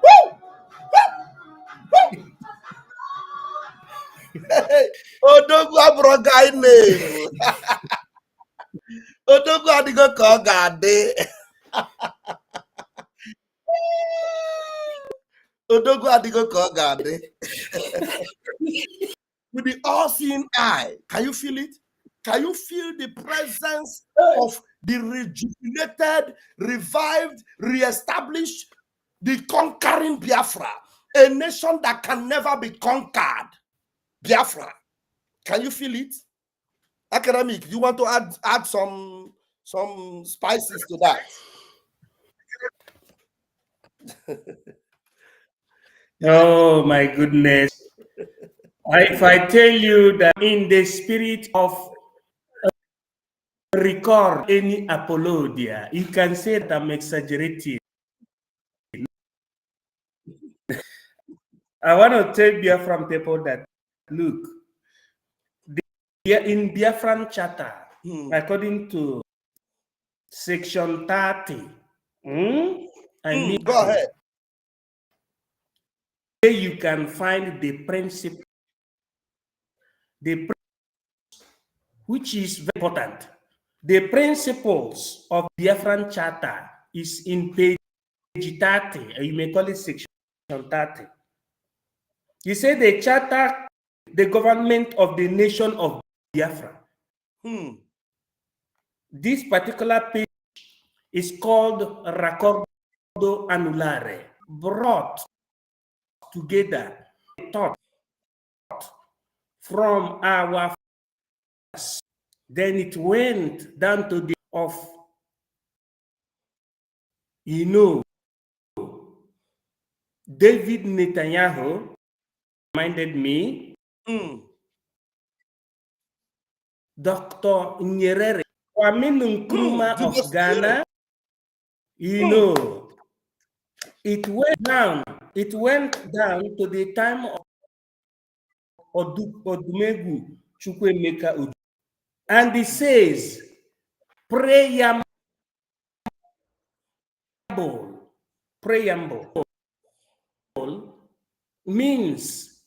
Woo! Woo! Odogwu abroga name. Odogwu adigo ka ọ ga-adị. Odogwu adigo ka ọ ga-adị. With the all-seeing eye, can you feel it? Can you feel the presence of the rejuvenated, revived, re-established, the conquering Biafra, a nation that can never be conquered? Biafra. Can you feel it? Academic, you want to add some spices to that? Oh my goodness. If I tell you that in the spirit of record any apologia, you can say that I'm exaggerating. I want to tell Biafran people that, look, in Biafran Charter, according to Section 30, I mean, go ahead. Where you can find the principle, which is very important. The principles of Biafran Charter is in page 30, you may call it section 30. You say the charter, the government of the nation of Biafra. This particular page is called Raccordo Anulare, brought together thought from our fathers. Then it went down to the of, David Netanyahu reminded me, Dr. Nyerere, Kwame Nkrumah of Ghana, it went down to the time of Odumegu Chukwemeka Uju. And it says, preamble means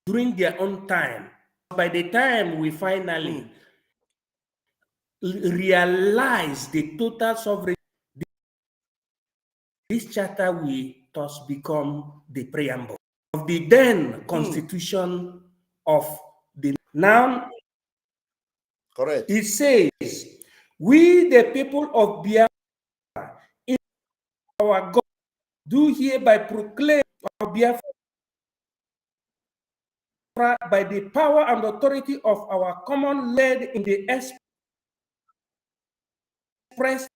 during their own time. By the time we finally realize the total sovereignty, this charter will thus become the preamble of the then constitution of the now. Correct. It says, we the people of Biafra, in our God, do hereby proclaim our Biafra by the power and authority of our common led in the express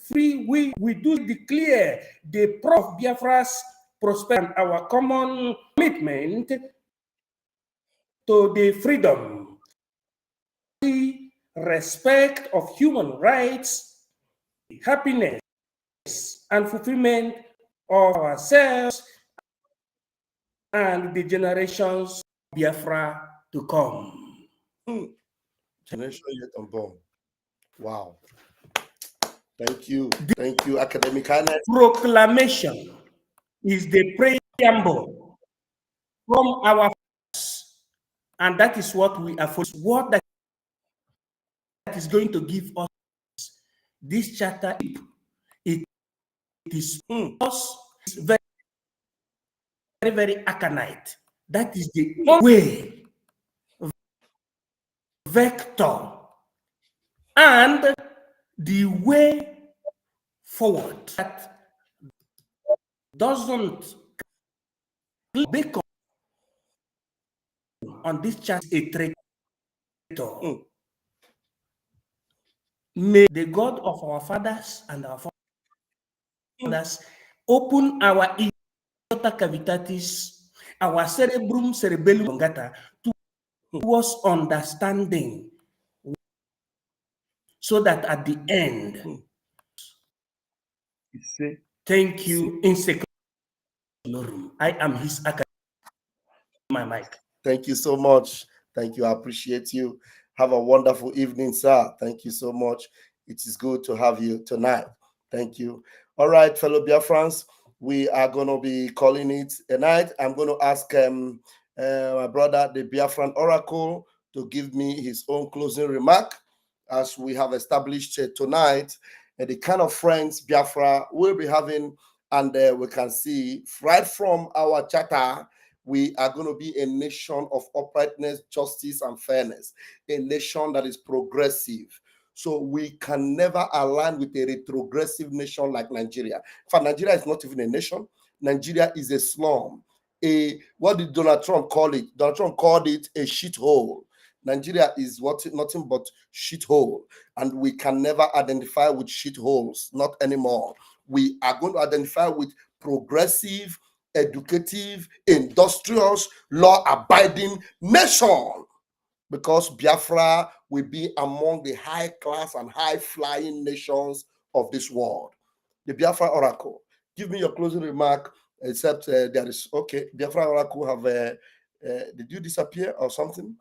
free will. We do declare the of Biafra's prosperity and our common commitment to the freedom, respect of human rights, happiness, and fulfillment of ourselves and the generations of Biafra to come. Generation yet unborn. Wow. Thank you, Academic Highness. Proclamation is the preamble from our fathers, and that is what we are for. What that is going to give us this charter. It is very, very, very aconite. That is the way, vector, and the way forward that doesn't be on this chart a traitor. May the God of our fathers and our fathers open our aorta cavitatis, our cerebrum cerebellum longata, towards understanding, so that at the end, thank you, in I am his academic. My mic. Thank you so much. Thank you. I appreciate you. Have a wonderful evening, sir. Thank you so much. It is good to have you tonight. Thank you. All right, fellow Biafrans, we are going to be calling it a night. I'm going to ask my brother, the Biafran Oracle, to give me his own closing remark, as we have established tonight the kind of friends Biafra will be having, and we can see right from our charter, we are going to be a nation of uprightness, justice, and fairness, a nation that is progressive. So we can never align with a retrogressive nation like Nigeria. In fact, Nigeria is not even a nation. Nigeria is a slum. What did Donald Trump call it? Donald Trump called it a shithole. Nigeria is nothing but shithole, and we can never identify with shitholes, not anymore. We are going to identify with progressive, educative, industrious, law-abiding nation, because Biafra will be among the high-class and high-flying nations of this world. The Biafra Oracle, give me your closing remark, except there is, okay, Biafra Oracle have, did you disappear or something?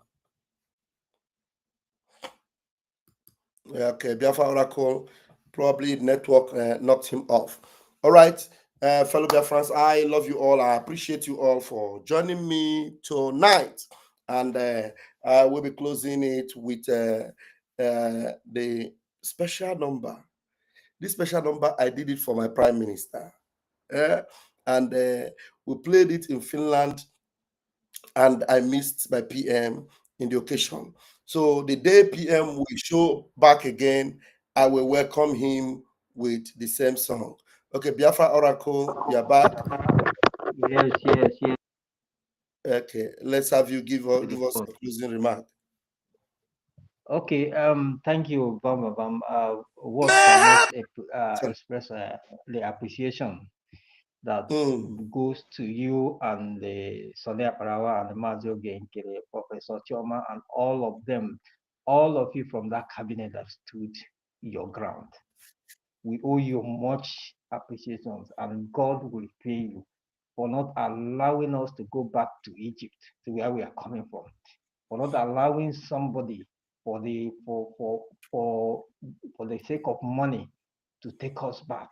Okay, Biafra Oracle, probably network knocked him off. All right, fellow Biafrans, I love you all. I appreciate you all for joining me tonight. And I will be closing it with the special number. This special number, I did it for my prime minister. And we played it in Finland, and I missed my PM in the occasion. So the day PM will show back again, I will welcome him with the same song. Okay, Biafra Oracle, you're back. Yes, yes, yes. Okay, let's have you give us a closing remark. Okay, thank you, Bam Bam. Words cannot express the appreciation that goes to you and the Sonia Parawa and the Mazio Genkere, Professor Choma, and all of you from that cabinet that stood your ground. We owe you much appreciation, and God will pay you for not allowing us to go back to Egypt, to where we are coming from, for not allowing somebody for the sake of money to take us back,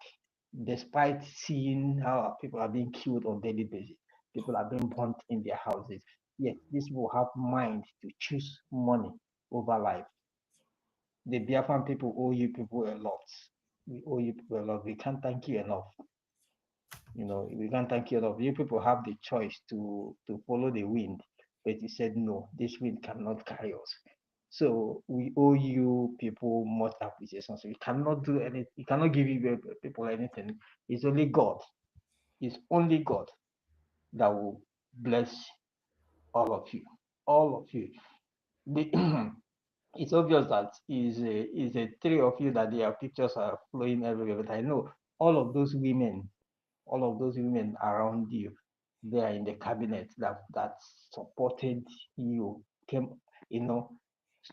despite seeing how our people are being killed on a daily basis. People are being burnt in their houses. Yet these people have mind to choose money over life. The Biafran people owe you people a lot. We owe you people a lot. We can't thank you enough. We can't thank you enough. You people have the choice to follow the wind, but you said no, this wind cannot carry us. So we owe you people much appreciation. So we cannot do anything. We cannot give you people anything. It's only God. It's only God that will bless all of you. All of you. It's obvious that is a three of you that their pictures are flowing everywhere. But I know all of those women around you, they are in the cabinet that supported you,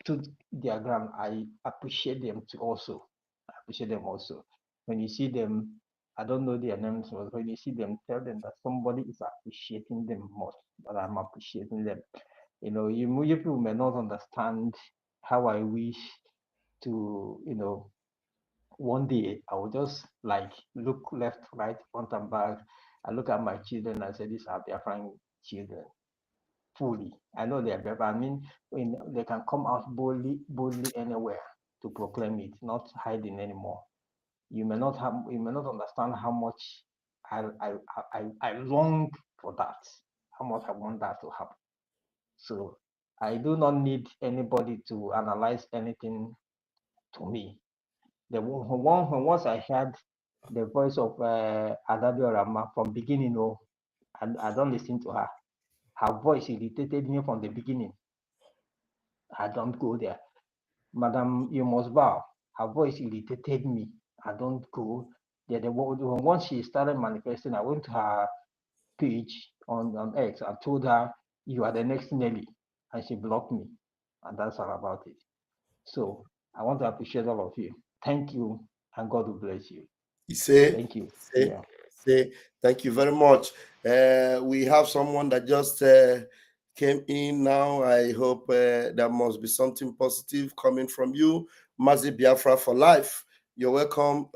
stood their ground. I appreciate them too also. I appreciate them also. When you see them, I don't know their names, but when you see them, tell them that somebody is appreciating them most, but I'm appreciating them. You people may not understand how I wish to, one day I will just like look left, right, front and back. I look at my children and say, these are Biafran children fully. I know they're Biafran. I mean, when they can come out boldly anywhere to proclaim it, not hiding anymore. You may not understand how much I long for that, how much I want that to happen. So I do not need anybody to analyze anything to me. Once I heard the voice of Adabio Rama from beginning, and I don't listen to her. Her voice irritated me from the beginning. I don't go there. Madam, you must bow. Her voice irritated me. I don't go there. Once she started manifesting, I went to her page on X. I told her, you are the next Nelly. And she blocked me. And that's all about it. So I want to appreciate all of you. Thank you, and God will bless you. Thank you. Thank you very much. We have someone that just came in now. I hope there must be something positive coming from you. Mazi Biafra for life. You're welcome.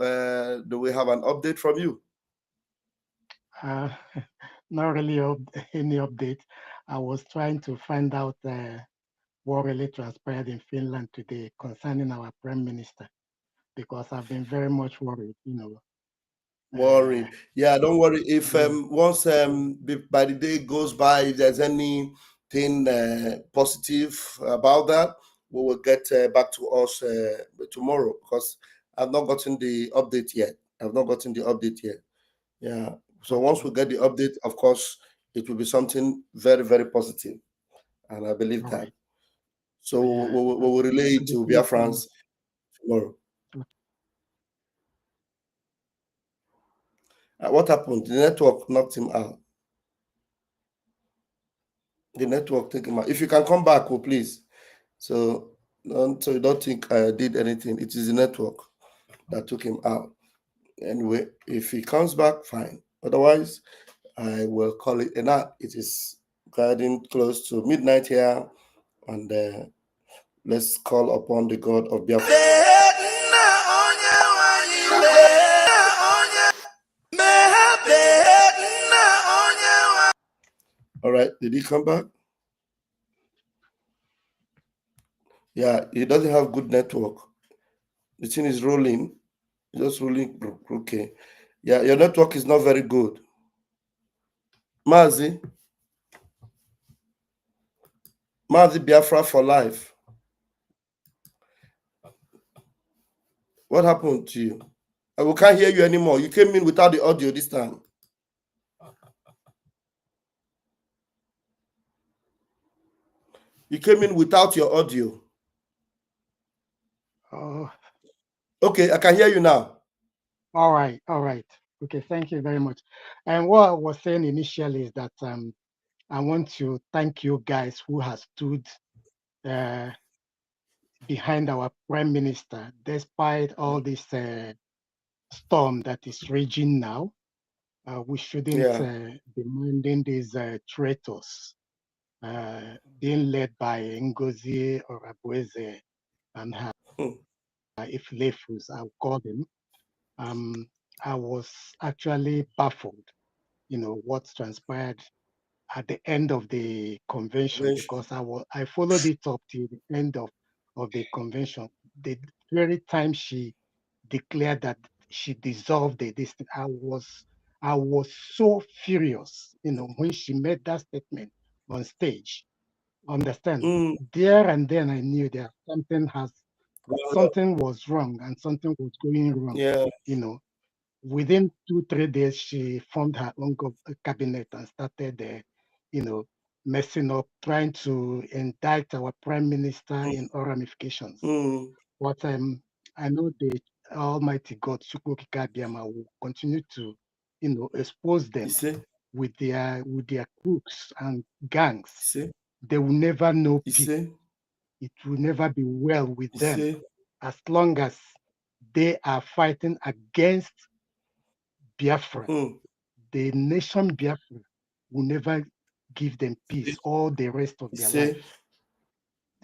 Do we have an update from you? Not really any update. I was trying to find out what really transpired in Finland today concerning our prime minister, because I've been very much worried. Worried. Yeah, don't worry. If once by the day goes by, if there's anything positive about that, we will get back to us tomorrow, because I've not gotten the update yet. Yeah. So once we get the update, of course, it will be something very, very positive, and I believe that. Right. So we will relay it to Biafrans tomorrow. What happened? The network knocked him out. The network took him out. If you can come back, please. So you don't think I did anything. It is the network that took him out. Anyway, if he comes back, fine. Otherwise, I will call it a night. It is getting close to midnight here, and let's call upon the God of Biafra. All right. Did he come back? Yeah, he doesn't have good network. The thing is rolling. Just rolling. Okay. Yeah, your network is not very good. Mazi Biafra for life. What happened to you? We can't hear you anymore. You came in without the audio this time. You came in without your audio. Oh. Okay, I can hear you now. All right. Okay, thank you very much. And what I was saying initially is that I want to thank you guys who have stood behind our Prime Minister, despite all this storm that is raging now. We shouldn't be minding these traitors being led by Ngozi or Abueze and her Iflefus, I'll call them. I was actually baffled, what transpired at the end of the convention, because I followed it up to the end of the convention. The very time she declared that she dissolved this, I was so furious, when she made that statement on stage. Understand? There and then I knew that something was wrong and something was going wrong. Yeah. Within 2-3 days, she formed her own cabinet and started, messing up, trying to indict our prime minister in all ramifications. But I know the Almighty God, Chukwukika Abiyama, will continue to, expose them with their crooks and gangs. They will never know peace. It will never be well with them as long as they are fighting against Biafra. The nation Biafra will never give them peace all the rest of their life.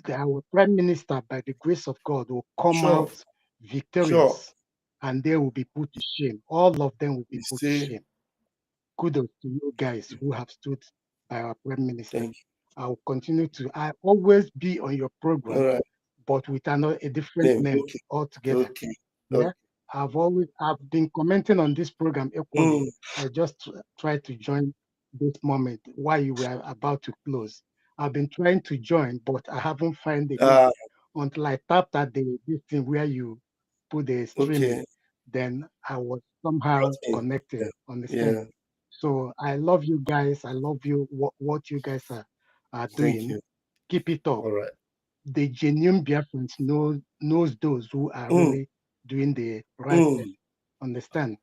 Our prime minister, by the grace of God, will come out victorious and they will be put to shame. All of them will be put to shame. Kudos to you guys who have stood by our prime minister. I will continue to. I always be on your program, but with a different name altogether. Yeah, I've been commenting on this program equally. I just tried to join this moment while you were about to close. I've been trying to join, but I haven't found the link until I tapped at this thing where you put the streaming. Then I was somehow connected. Understand? Yeah. So I love you guys. I love you. What you guys are doing. Keep it up. All right. The genuine Biafrans knows those who are really doing the right thing. Understand?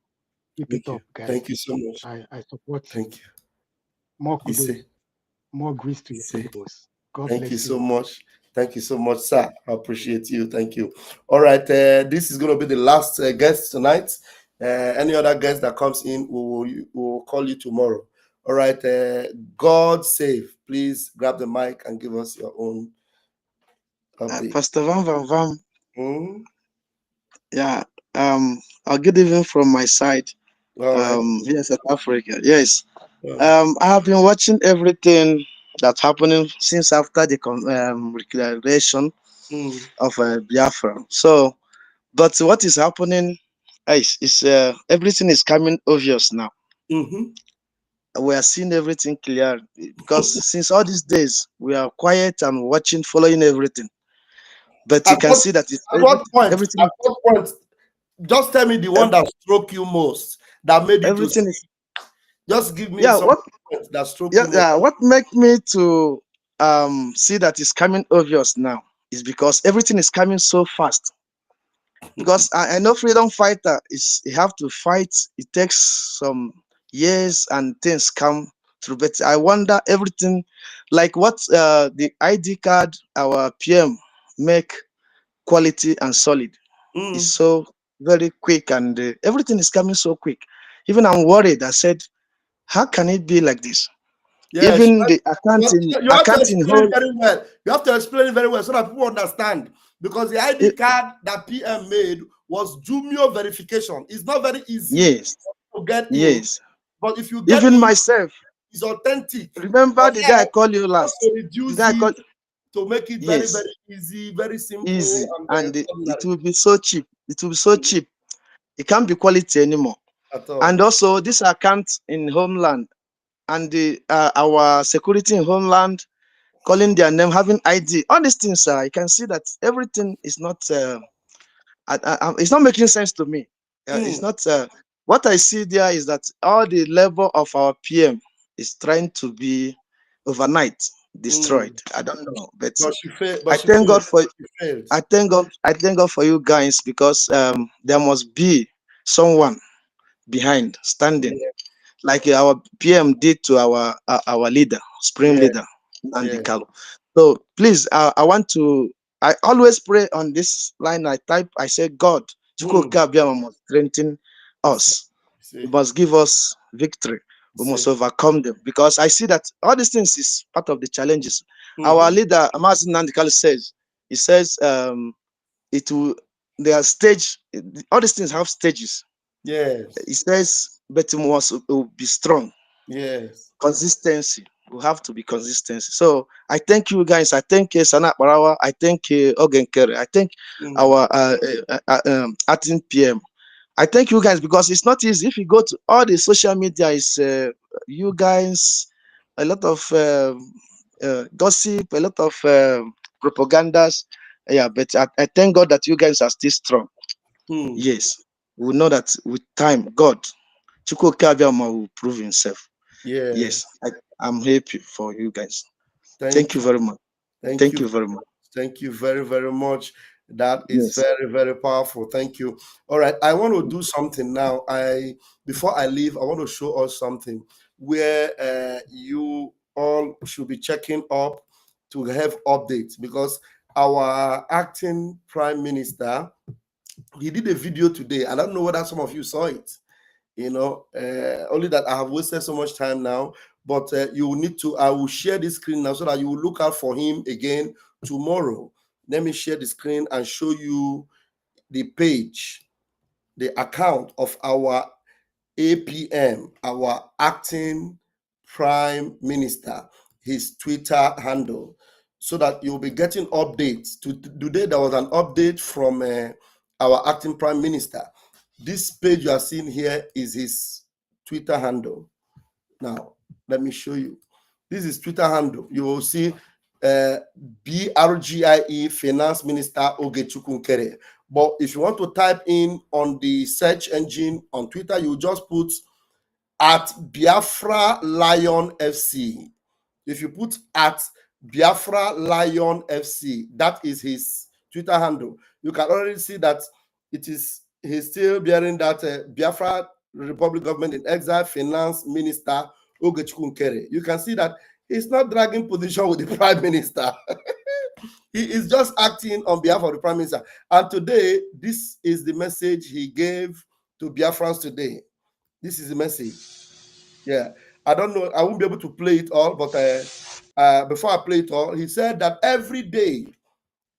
Keep it up, guys. Thank you so much. I support you. Thank you. More kudos. More grace to your boss. God bless you. Thank you so much. Thank you so much, sir. I appreciate you. Thank you. All right. This is going to be the last guest tonight. Any other guest that comes in, we will call you tomorrow. All right. God save. Please grab the mic and give us your own update. Pastor Van. Yeah. I'll good evening from my side. Here in South Africa. Yes. I have been watching everything that's happening since after the declaration of Biafra. So, but what is happening is everything is coming obvious now. We are seeing everything clear because since all these days we are quiet and watching, following everything. But you can see that it's at what point? Just tell me the one that struck you most, that made you everything is. Just give me some that struck you most. Yeah, what make me to see that it's coming obvious now is because everything is coming so fast. Because I know freedom fighter you have to fight. It takes some years and things come through. But I wonder everything, like what the ID card our PM make quality and solid is so very quick, and everything is coming so quick. Even I'm worried. I said, how can it be like this? Yeah, even the accounting, you have to explain it very well. You have to explain it very well so that people understand. Because the ID card that PM made was Jumio verification. It's not very easy yes to get yes in. But if you get even in, myself It's authentic. Remember the day I called you last. To reduce The day I called, to make it very, yes, very easy, very simple, easy, and it ordinary. will be so cheap. It will be so cheap. It can't be quality anymore. At all. And also, this account in Homeland and the our security in Homeland, calling their name, having ID, all these things, you can see that everything is not. It's not making sense to me. It's not. What I see there is that all the level of our PM is trying to be overnight destroyed. I don't know, but I thank God for. I thank God. I thank God for you guys, because there must be someone behind standing, like our PM did to our leader, Supreme Leader, Nandi Kalu. So please, I want to. I always pray on this line. I say, God, Chukwuka Abiyama must strengthen us. He must give us victory. We must overcome them, because I see that all these things is part of the challenges. Our leader, Amazon Nandi Kalu, says, he says, it will. There are stage. All these things have stages. Yes. He says, but it will be strong. Yes. Consistency. We have to be consistency. So I thank you guys. I thank Sana Barawa. I thank Ogenkere. I thank our acting PM. I thank you guys, because it's not easy. If you go to all the social media, it's you guys, a lot of gossip, a lot of propagandas. Yeah, but I thank God that you guys are still strong. Yes, we know that with time, God, Chukwuka Abiyama will prove himself. Yes, I'm happy for you guys. Thank you very much. Thank you very much. Thank you very, very much. That is very, very powerful. Thank you. All right, I want to do something now. Before I leave, I want to show us something where you all should be checking up to have updates, because our acting prime minister, he did a video today. I don't know whether some of you saw it. Only that I have wasted so much time now, but you will need to. I will share the screen now so that you will look out for him again tomorrow. Let me share the screen and show you the page, the account of our APM, our acting prime minister, his Twitter handle, so that you'll be getting updates. Today there was an update from our acting prime minister. This page you are seeing here is his Twitter handle. Now, let me show you. This is Twitter handle. You will see BRGIE Finance Minister Ogechukwu Nkere. But if you want to type in on the search engine on Twitter, you just put at Biafra Lion FC. If you put at Biafra Lion FC, that is his Twitter handle. You can already see that he's still bearing that Biafra Republic Government in Exile Finance Minister Ogechukwu Nkere. You can see that he's not dragging position with the Prime Minister. He is just acting on behalf of the Prime Minister. And today, this is the message he gave to Biafrans today. This is the message. Yeah, I don't know. I won't be able to play it all, but before I play it all, he said that every day,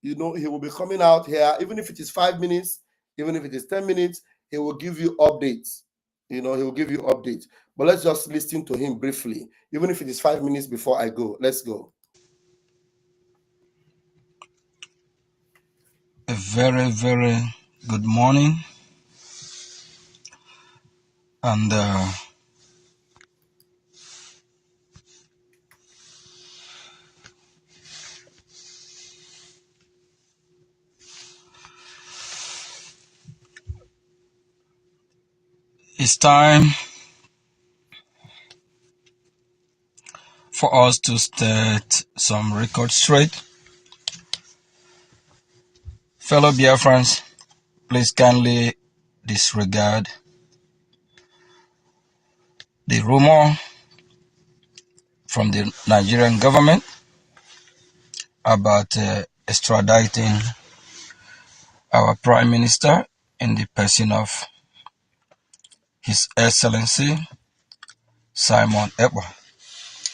he will be coming out here, even if it is 5 minutes, even if it is 10 minutes, he will give you updates. He will give you updates. But let's just listen to him briefly, even if it is 5 minutes before I go. Let's go. A very, very good morning. And it's time for us to set some records straight. Fellow Biafrans, please kindly disregard the rumor from the Nigerian government about extraditing our Prime Minister in the person of His Excellency Simon Ekpa.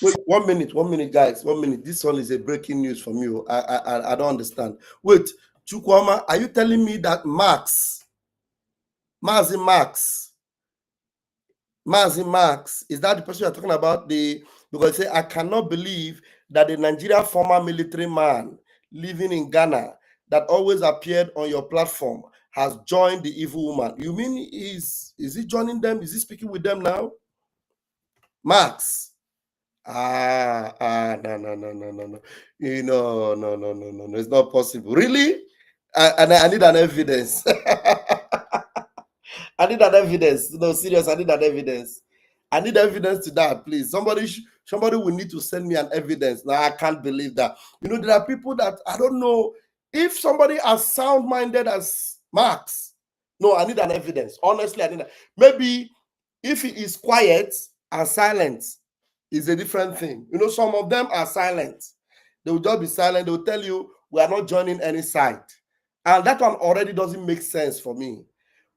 Wait, 1 minute, guys. 1 minute. This one is a breaking news from you. I don't understand. Wait, Chukwama, are you telling me that Mazi Max Mazi Max, is that the person you're talking about? Because say, I cannot believe that the Nigeria former military man living in Ghana that always appeared on your platform has joined the evil woman. You mean is he joining them? Is he speaking with them now? Max. No. No. It's not possible. Really? I need an evidence. I need an evidence. No, serious. I need an evidence. I need evidence to that, please. Somebody will need to send me an evidence. Now I can't believe that. There are people that I don't know if somebody as sound-minded as Max. No, I need an evidence. Honestly, I need that. Maybe if he is quiet and silent is a different thing. Some of them are silent. They will just be silent. They will tell you we are not joining any side, and that one already doesn't make sense for me.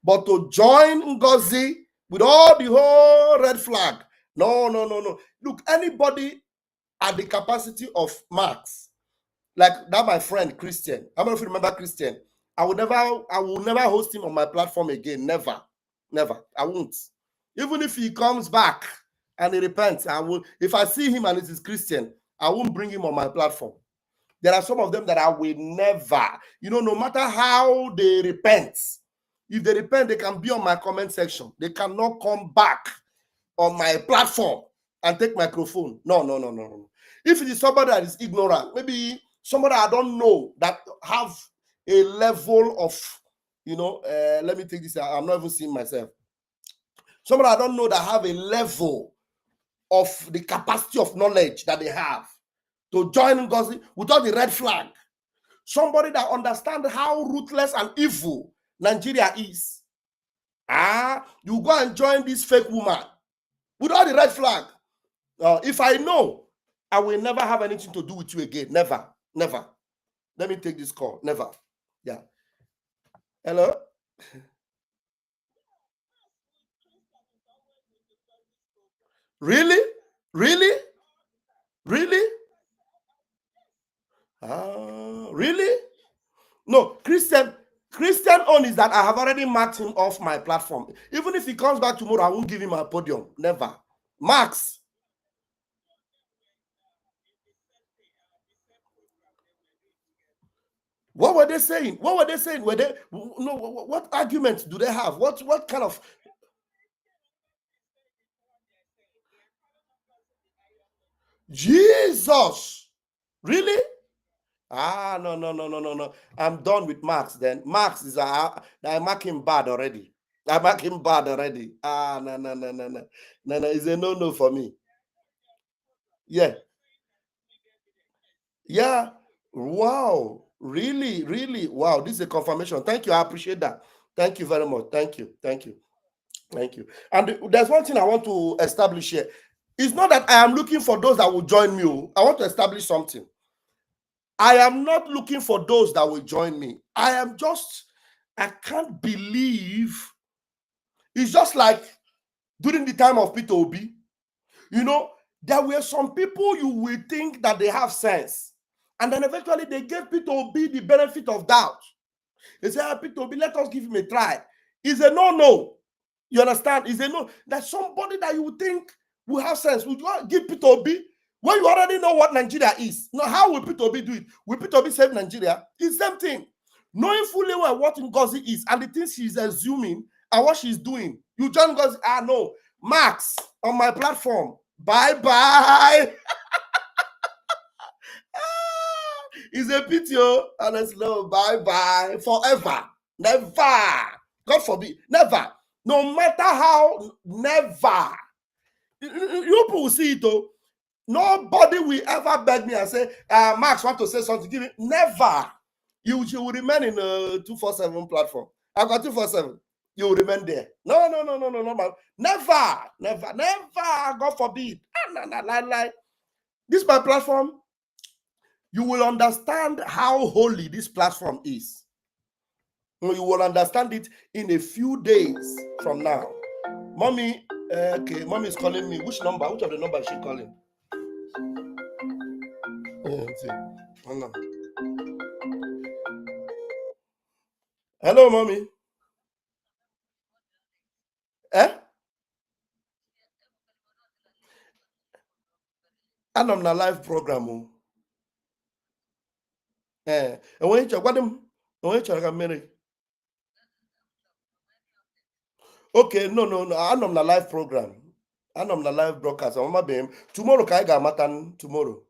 But to join Ngozi with all the whole red flag, no. Look, anybody at the capacity of Max, like that, my friend Christian. I don't know if you remember Christian. I will never host him on my platform again. Never. I won't. Even if he comes back and he repents, I will. If I see him and it is Christian, I won't bring him on my platform. There are some of them that I will never, no matter how they repent, if they repent, they can be on my comment section. They cannot come back on my platform and take microphone. No. If it is somebody that is ignorant, maybe somebody I don't know that have a level of, let me take this. I'm not even seeing myself. Somebody I don't know that have a level of the capacity of knowledge that they have to join Ngozi without the red flag. Somebody that understands how ruthless and evil Nigeria is. You go and join this fake woman without the red flag. If I know, I will never have anything to do with you again. Never. Let me take this call. Never. Yeah. Hello? Really? Really? Really? No, Christian own is that I have already marked him off my platform. Even if he comes back tomorrow, I won't give him a podium. Never. Max. What were they saying? Were they no? What arguments do they have? What kind of Jesus? Really? No. I'm done with Max then. Max is I mark him bad already. No. It's a no for me. Yeah. Wow. Really. Wow. This is a confirmation. Thank you. I appreciate that. Thank you very much. Thank you. And there's one thing I want to establish here. It's not that I am looking for those that will join me. I want to establish something. I am not looking for those that will join me. I can't believe. It's just like during the time of Peter Obi, there were some people you will think that they have sense. And then eventually they gave Peter Obi the benefit of doubt. They said, Peter Obi, let us give him a try. It's a no. You understand? It's a no. That's somebody that you would think will have sense. Would you give Peter Obi when you already know what Nigeria is? Now, how will Peter Obi do it? Will Peter Obi save Nigeria? It's the same thing. Knowing fully well what Ngozi is and the things she's assuming and what she's doing, you join Ngozi. No. Max on my platform. Bye. It's a pity, honestly. No, bye. Forever. Never. God forbid. Never. No matter how, never. You people will see it, though. Nobody will ever beg me and say, Max, want to say something. Give me. Never. You will remain in a 247 platform. I've got 247. You will remain there. No. Never. God forbid. This my platform. You will understand how holy this platform is. You will understand it in a few days from now. Mommy, okay, mommy is calling me. Which number? Which of the number is she calling? Hello, mommy. I'm on a live program. And when you what them, when you marry. Okay, no. I'm on a live program. I'm on a live broadcast. I'm not being tomorrow. Can I get matan tomorrow?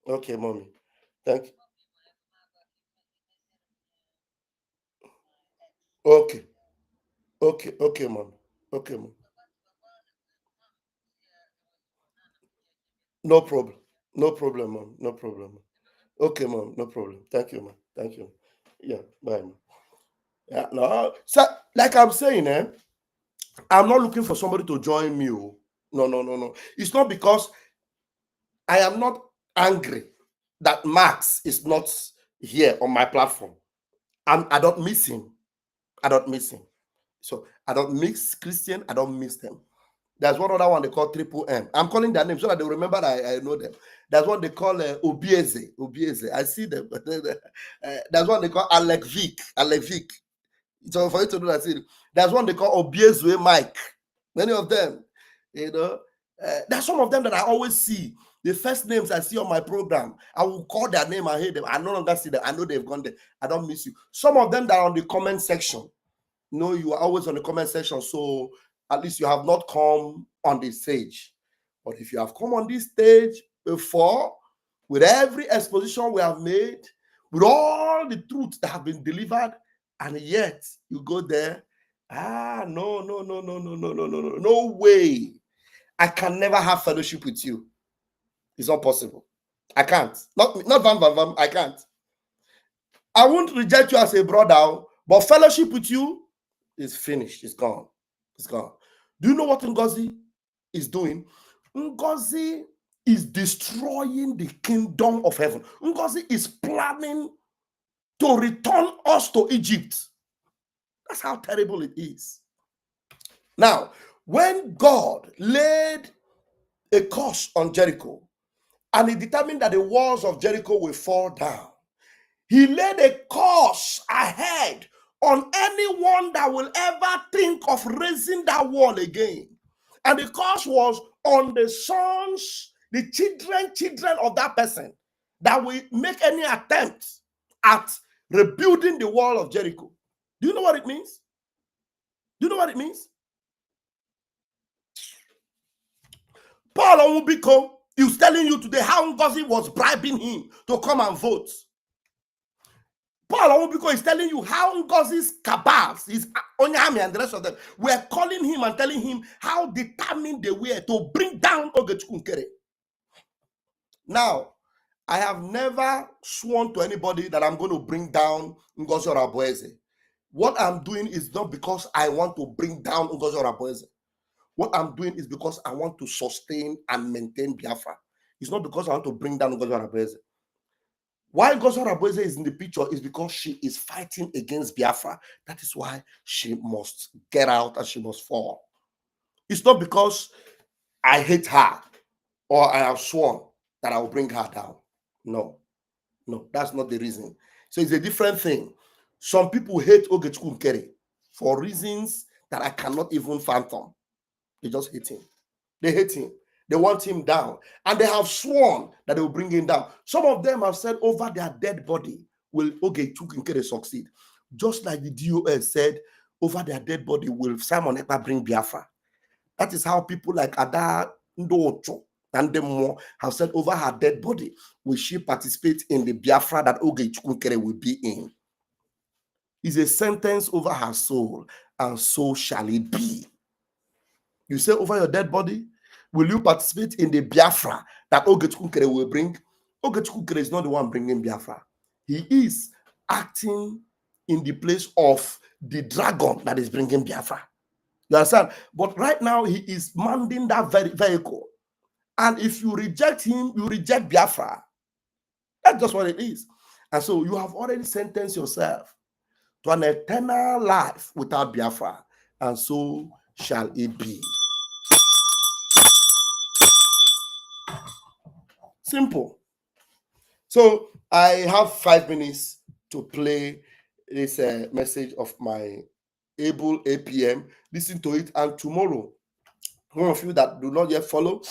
Okay, mommy. Thank you. Okay, mom. Okay, mom. No problem. No problem, mom. No problem. Okay, mom. No problem. Thank you, mom. Thank you. Yeah, bye, mom. Yeah, no. So, like I'm saying, I'm not looking for somebody to join me. Oh. No. It's not because I am not angry that Max is not here on my platform. I don't miss him. I don't miss him. So I don't mix Christian. I don't miss them. There's one other one they call Triple M. I'm calling their name so that they remember that I know them. There's one they call Obieze. Obieze. I see them. There's one they call Alec Vic. So for you to know that, there's one they call Obiezwe Mike. Many of them, there's some of them that I always see. The first names I see on my program, I will call their name and hate them. I no longer see them. I know they've gone there. I don't miss you. Some of them that are on the comment section. No, you are always on the comment section, so at least you have not come on the stage. But if you have come on this stage before, with every exposition we have made, with all the truths that have been delivered, and yet you go there, no way. I can never have fellowship with you. It's not possible. I can't. Not Vam. I can't. I won't reject you as a brother, but fellowship with you is finished. It's gone. It's gone. Do you know what Ngozi is doing? Ngozi is destroying the kingdom of heaven. Ngozi is planning to return us to Egypt. That's how terrible it is. Now, when God laid a curse on Jericho and he determined that the walls of Jericho will fall down, he laid a curse ahead on anyone that will ever think of raising that wall again. And the curse was on the sons, the children of that person that will make any attempt at rebuilding the wall of Jericho. Do you know what it means? Do you know what it means? Paul Onwubiko is telling you today how Ngozi was bribing him to come and vote. Paul Onwubiko is telling you how Ngozi's cabals, his Onyami and the rest of them, were calling him and telling him how determined they were to bring down Ogechukwu Nkere. Now, I have never sworn to anybody that I'm going to bring down Ngozi Orabueze. What I'm doing is not because I want to bring down Ngozi Orabueze. What I'm doing is because I want to sustain and maintain Biafra. It's not because I want to bring down Ngozi Orabueze. Why Ngozi Orabueze is in the picture is because she is fighting against Biafra. That is why she must get out and she must fall. It's not because I hate her or I have sworn that I will bring her down. No, that's not the reason. So it's a different thing. Some people hate Ogechukwu Nkere for reasons that I cannot even fathom. They just hate him. They hate him. They want him down. And they have sworn that they will bring him down. Some of them have said over their dead body will Ogechukwu Nkere succeed. Just like the DOS said over their dead body will Simon Ekpa bring Biafra. That is how people like Ada Ndocho and them more have said over her dead body will she participate in the Biafra that Ogechukwu Nkere will be in. Is a sentence over her soul, and so shall it be. You say over your dead body, will you participate in the Biafra that Ogechukwu Nkere will bring? Ogechukwu Nkere is not the one bringing Biafra. He is acting in the place of the dragon that is bringing Biafra. You understand? But right now, he is manding that very vehicle. And if you reject him, you reject Biafra. That's just what it is. And so you have already sentenced yourself to an eternal life without Biafra. And so shall it be. Simple. So I have 5 minutes to play this message of my able APM. Listen to it, and tomorrow, one of you that do not yet follow,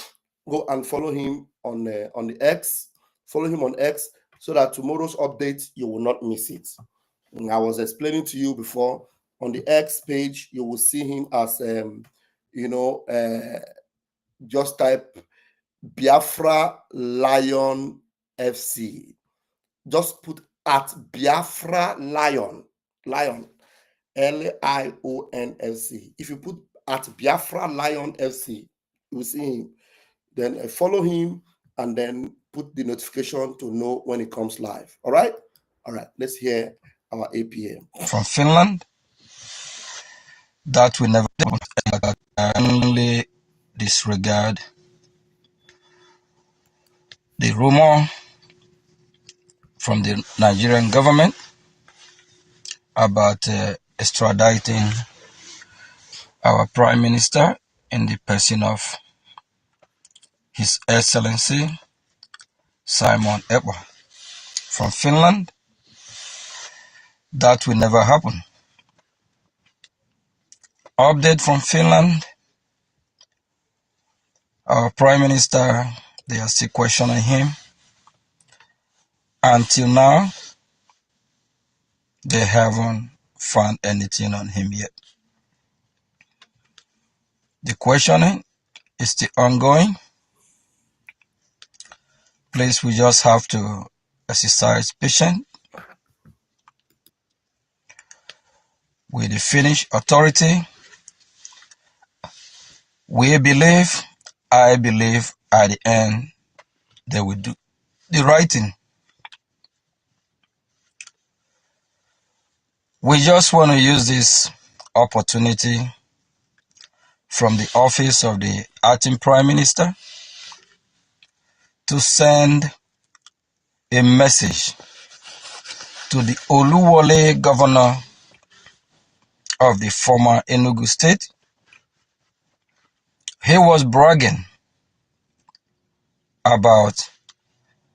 Go and follow him on the X. Follow him on X so that tomorrow's update you will not miss it. And I was explaining to you before, on the X page you will see him as just type Biafra Lion FC. Just put at Biafra Lion LIONFC. If you put at Biafra Lion FC, you will see him. Then follow him and then put the notification to know when it comes live. All right? All right. Let's hear our APM. From Finland, that will never only disregard the rumor from the Nigerian government about extraditing our Prime Minister in the person of His Excellency Simon Ekpa. From Finland, that will never happen. Update from Finland, our Prime Minister, they are still questioning him. Until now, they haven't found anything on him yet. The questioning is still ongoing. Please, we just have to exercise patience with the Finnish authority. I believe, at the end, they will do the right thing. We just want to use this opportunity from the office of the acting Prime Minister to send a message to the Oluwole governor of the former Enugu state. He was bragging about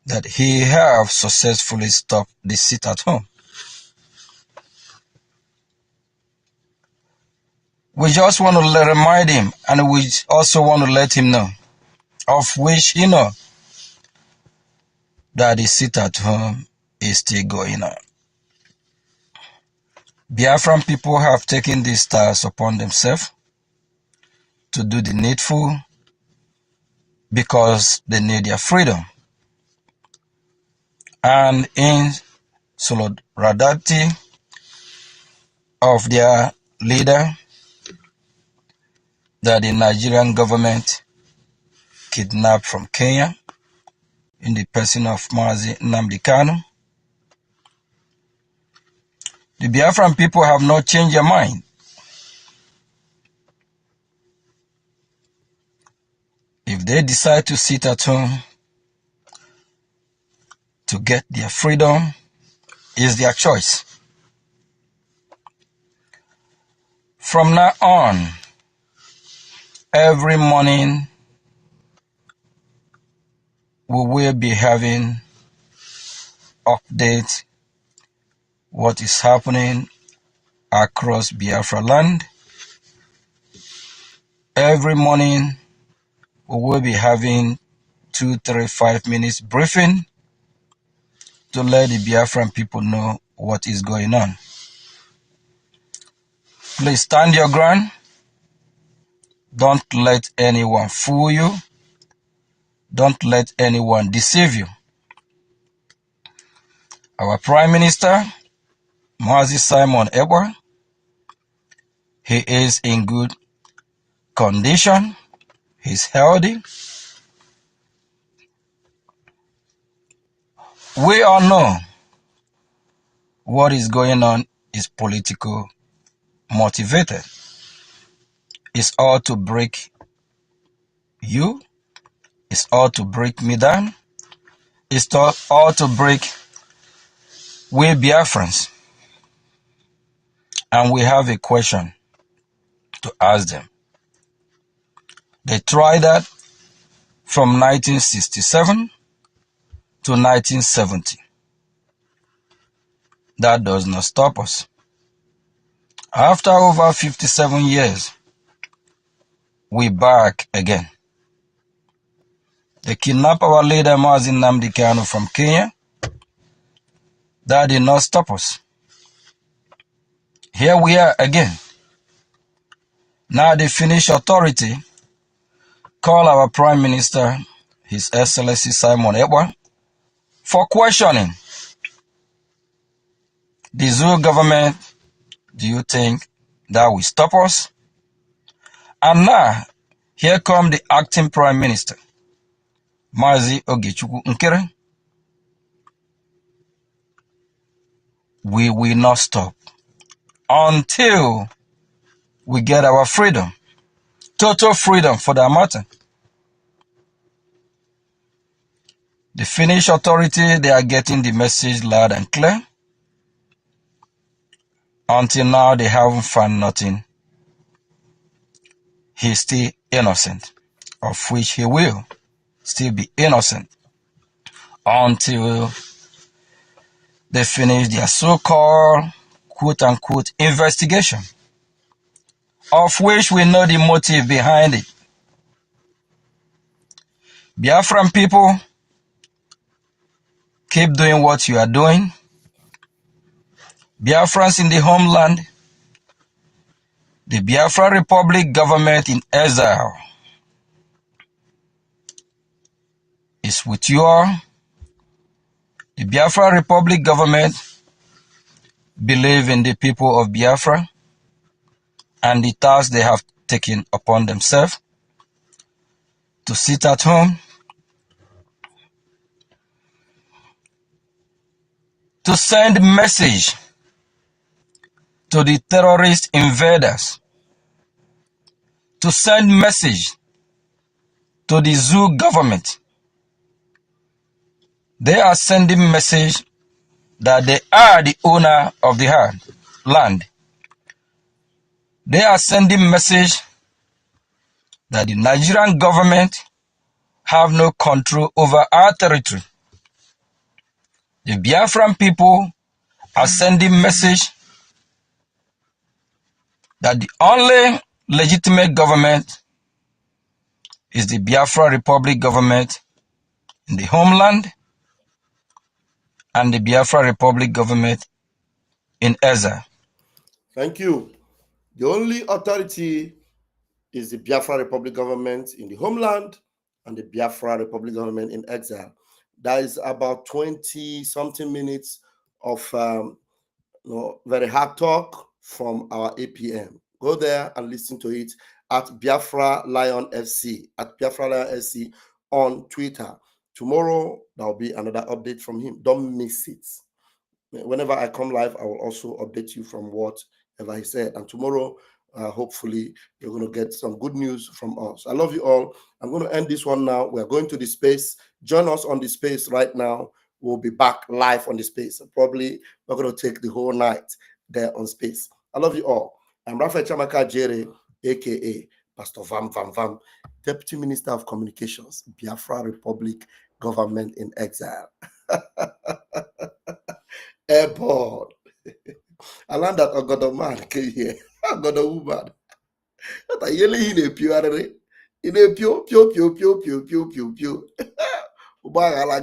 that he have successfully stopped the sit at home. We just want to remind him, and we also want to let him know, of which he know, that the sit at home is still going on. Biafran people have taken this task upon themselves to do the needful because they need their freedom. And in solidarity of their leader that the Nigerian government kidnapped from Kenya in the person of Mazi Nnamdi Kanu, the Biafran people have not changed their mind. If they decide to sit at home to get their freedom, is their choice. From now on, every morning we will be having updates what is happening across Biafra land. Every morning we will be having 2, 3, 5 minutes briefing to let the Biafran people know what is going on. Please stand your ground. Don't let anyone fool you. Don't let anyone deceive you. Our Prime Minister, Mazi Simon Ekpa, he is in good condition. He's healthy. We all know what is going on is political motivated. It's all to break you. It's all to break me down. It's all to break we Biafrans. And we have a question to ask them. They tried that from 1967 to 1970. That does not stop us. After over 57 years, we back again. They kidnapped our leader Mazi Nnamdi Kanu from Kenya. That did not stop us. Here we are again. Now the Finnish authority call our Prime Minister, His Excellency Simon Ekpa, for questioning. The Zulu government, do you think that will stop us? And now, here come the acting Prime Minister, Mazi Ogechukwu Nkere. We will not stop until we get our freedom, total freedom for that matter. The Finnish authority, they are getting the message loud and clear. Until now, they haven't found nothing. He's still innocent, of which he will still be innocent until they finish their so-called quote-unquote investigation, of which we know the motive behind it. Biafran people, keep doing what you are doing. Biafrans in the homeland, the Biafra Republic government in exile is with you all. The Biafra Republic government believe in the people of Biafra and the task they have taken upon themselves to sit at home, to send message to the terrorist invaders, to send message to the zoo government. They are sending message that they are the owner of the land. They are sending message that the Nigerian government have no control over our territory. The Biafran people are sending message that the only legitimate government is the Biafra Republic government in the homeland and the Biafra Republic government in exile. Thank you. The only authority is the Biafra Republic government in the homeland and the Biafra Republic government in exile. That is about 20-something minutes of very hard talk from our APM. Go there and listen to it at Biafra Lion FC, at Biafra Lion FC on Twitter. Tomorrow, there will be another update from him. Don't miss it. Whenever I come live, I will also update you from whatever he said. And tomorrow, hopefully, you're going to get some good news from us. I love you all. I'm going to end this one now. We're going to the space. Join us on the space right now. We'll be back live on the space. Probably we're going to take the whole night there on space. I love you all. I'm Raphael Chamaka Jere, a.k.a. Pastor Vam Vam Vam, Deputy Minister of Communications, Biafra Republic Government in Exile. Airport. I learned that I got a man came here. I got a woman. That I yelling in a pure, in a pure.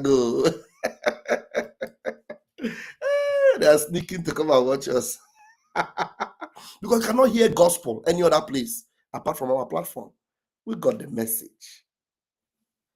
Go. They are sneaking to come and watch us. Because you cannot hear gospel any other place apart from our platform. We got the message.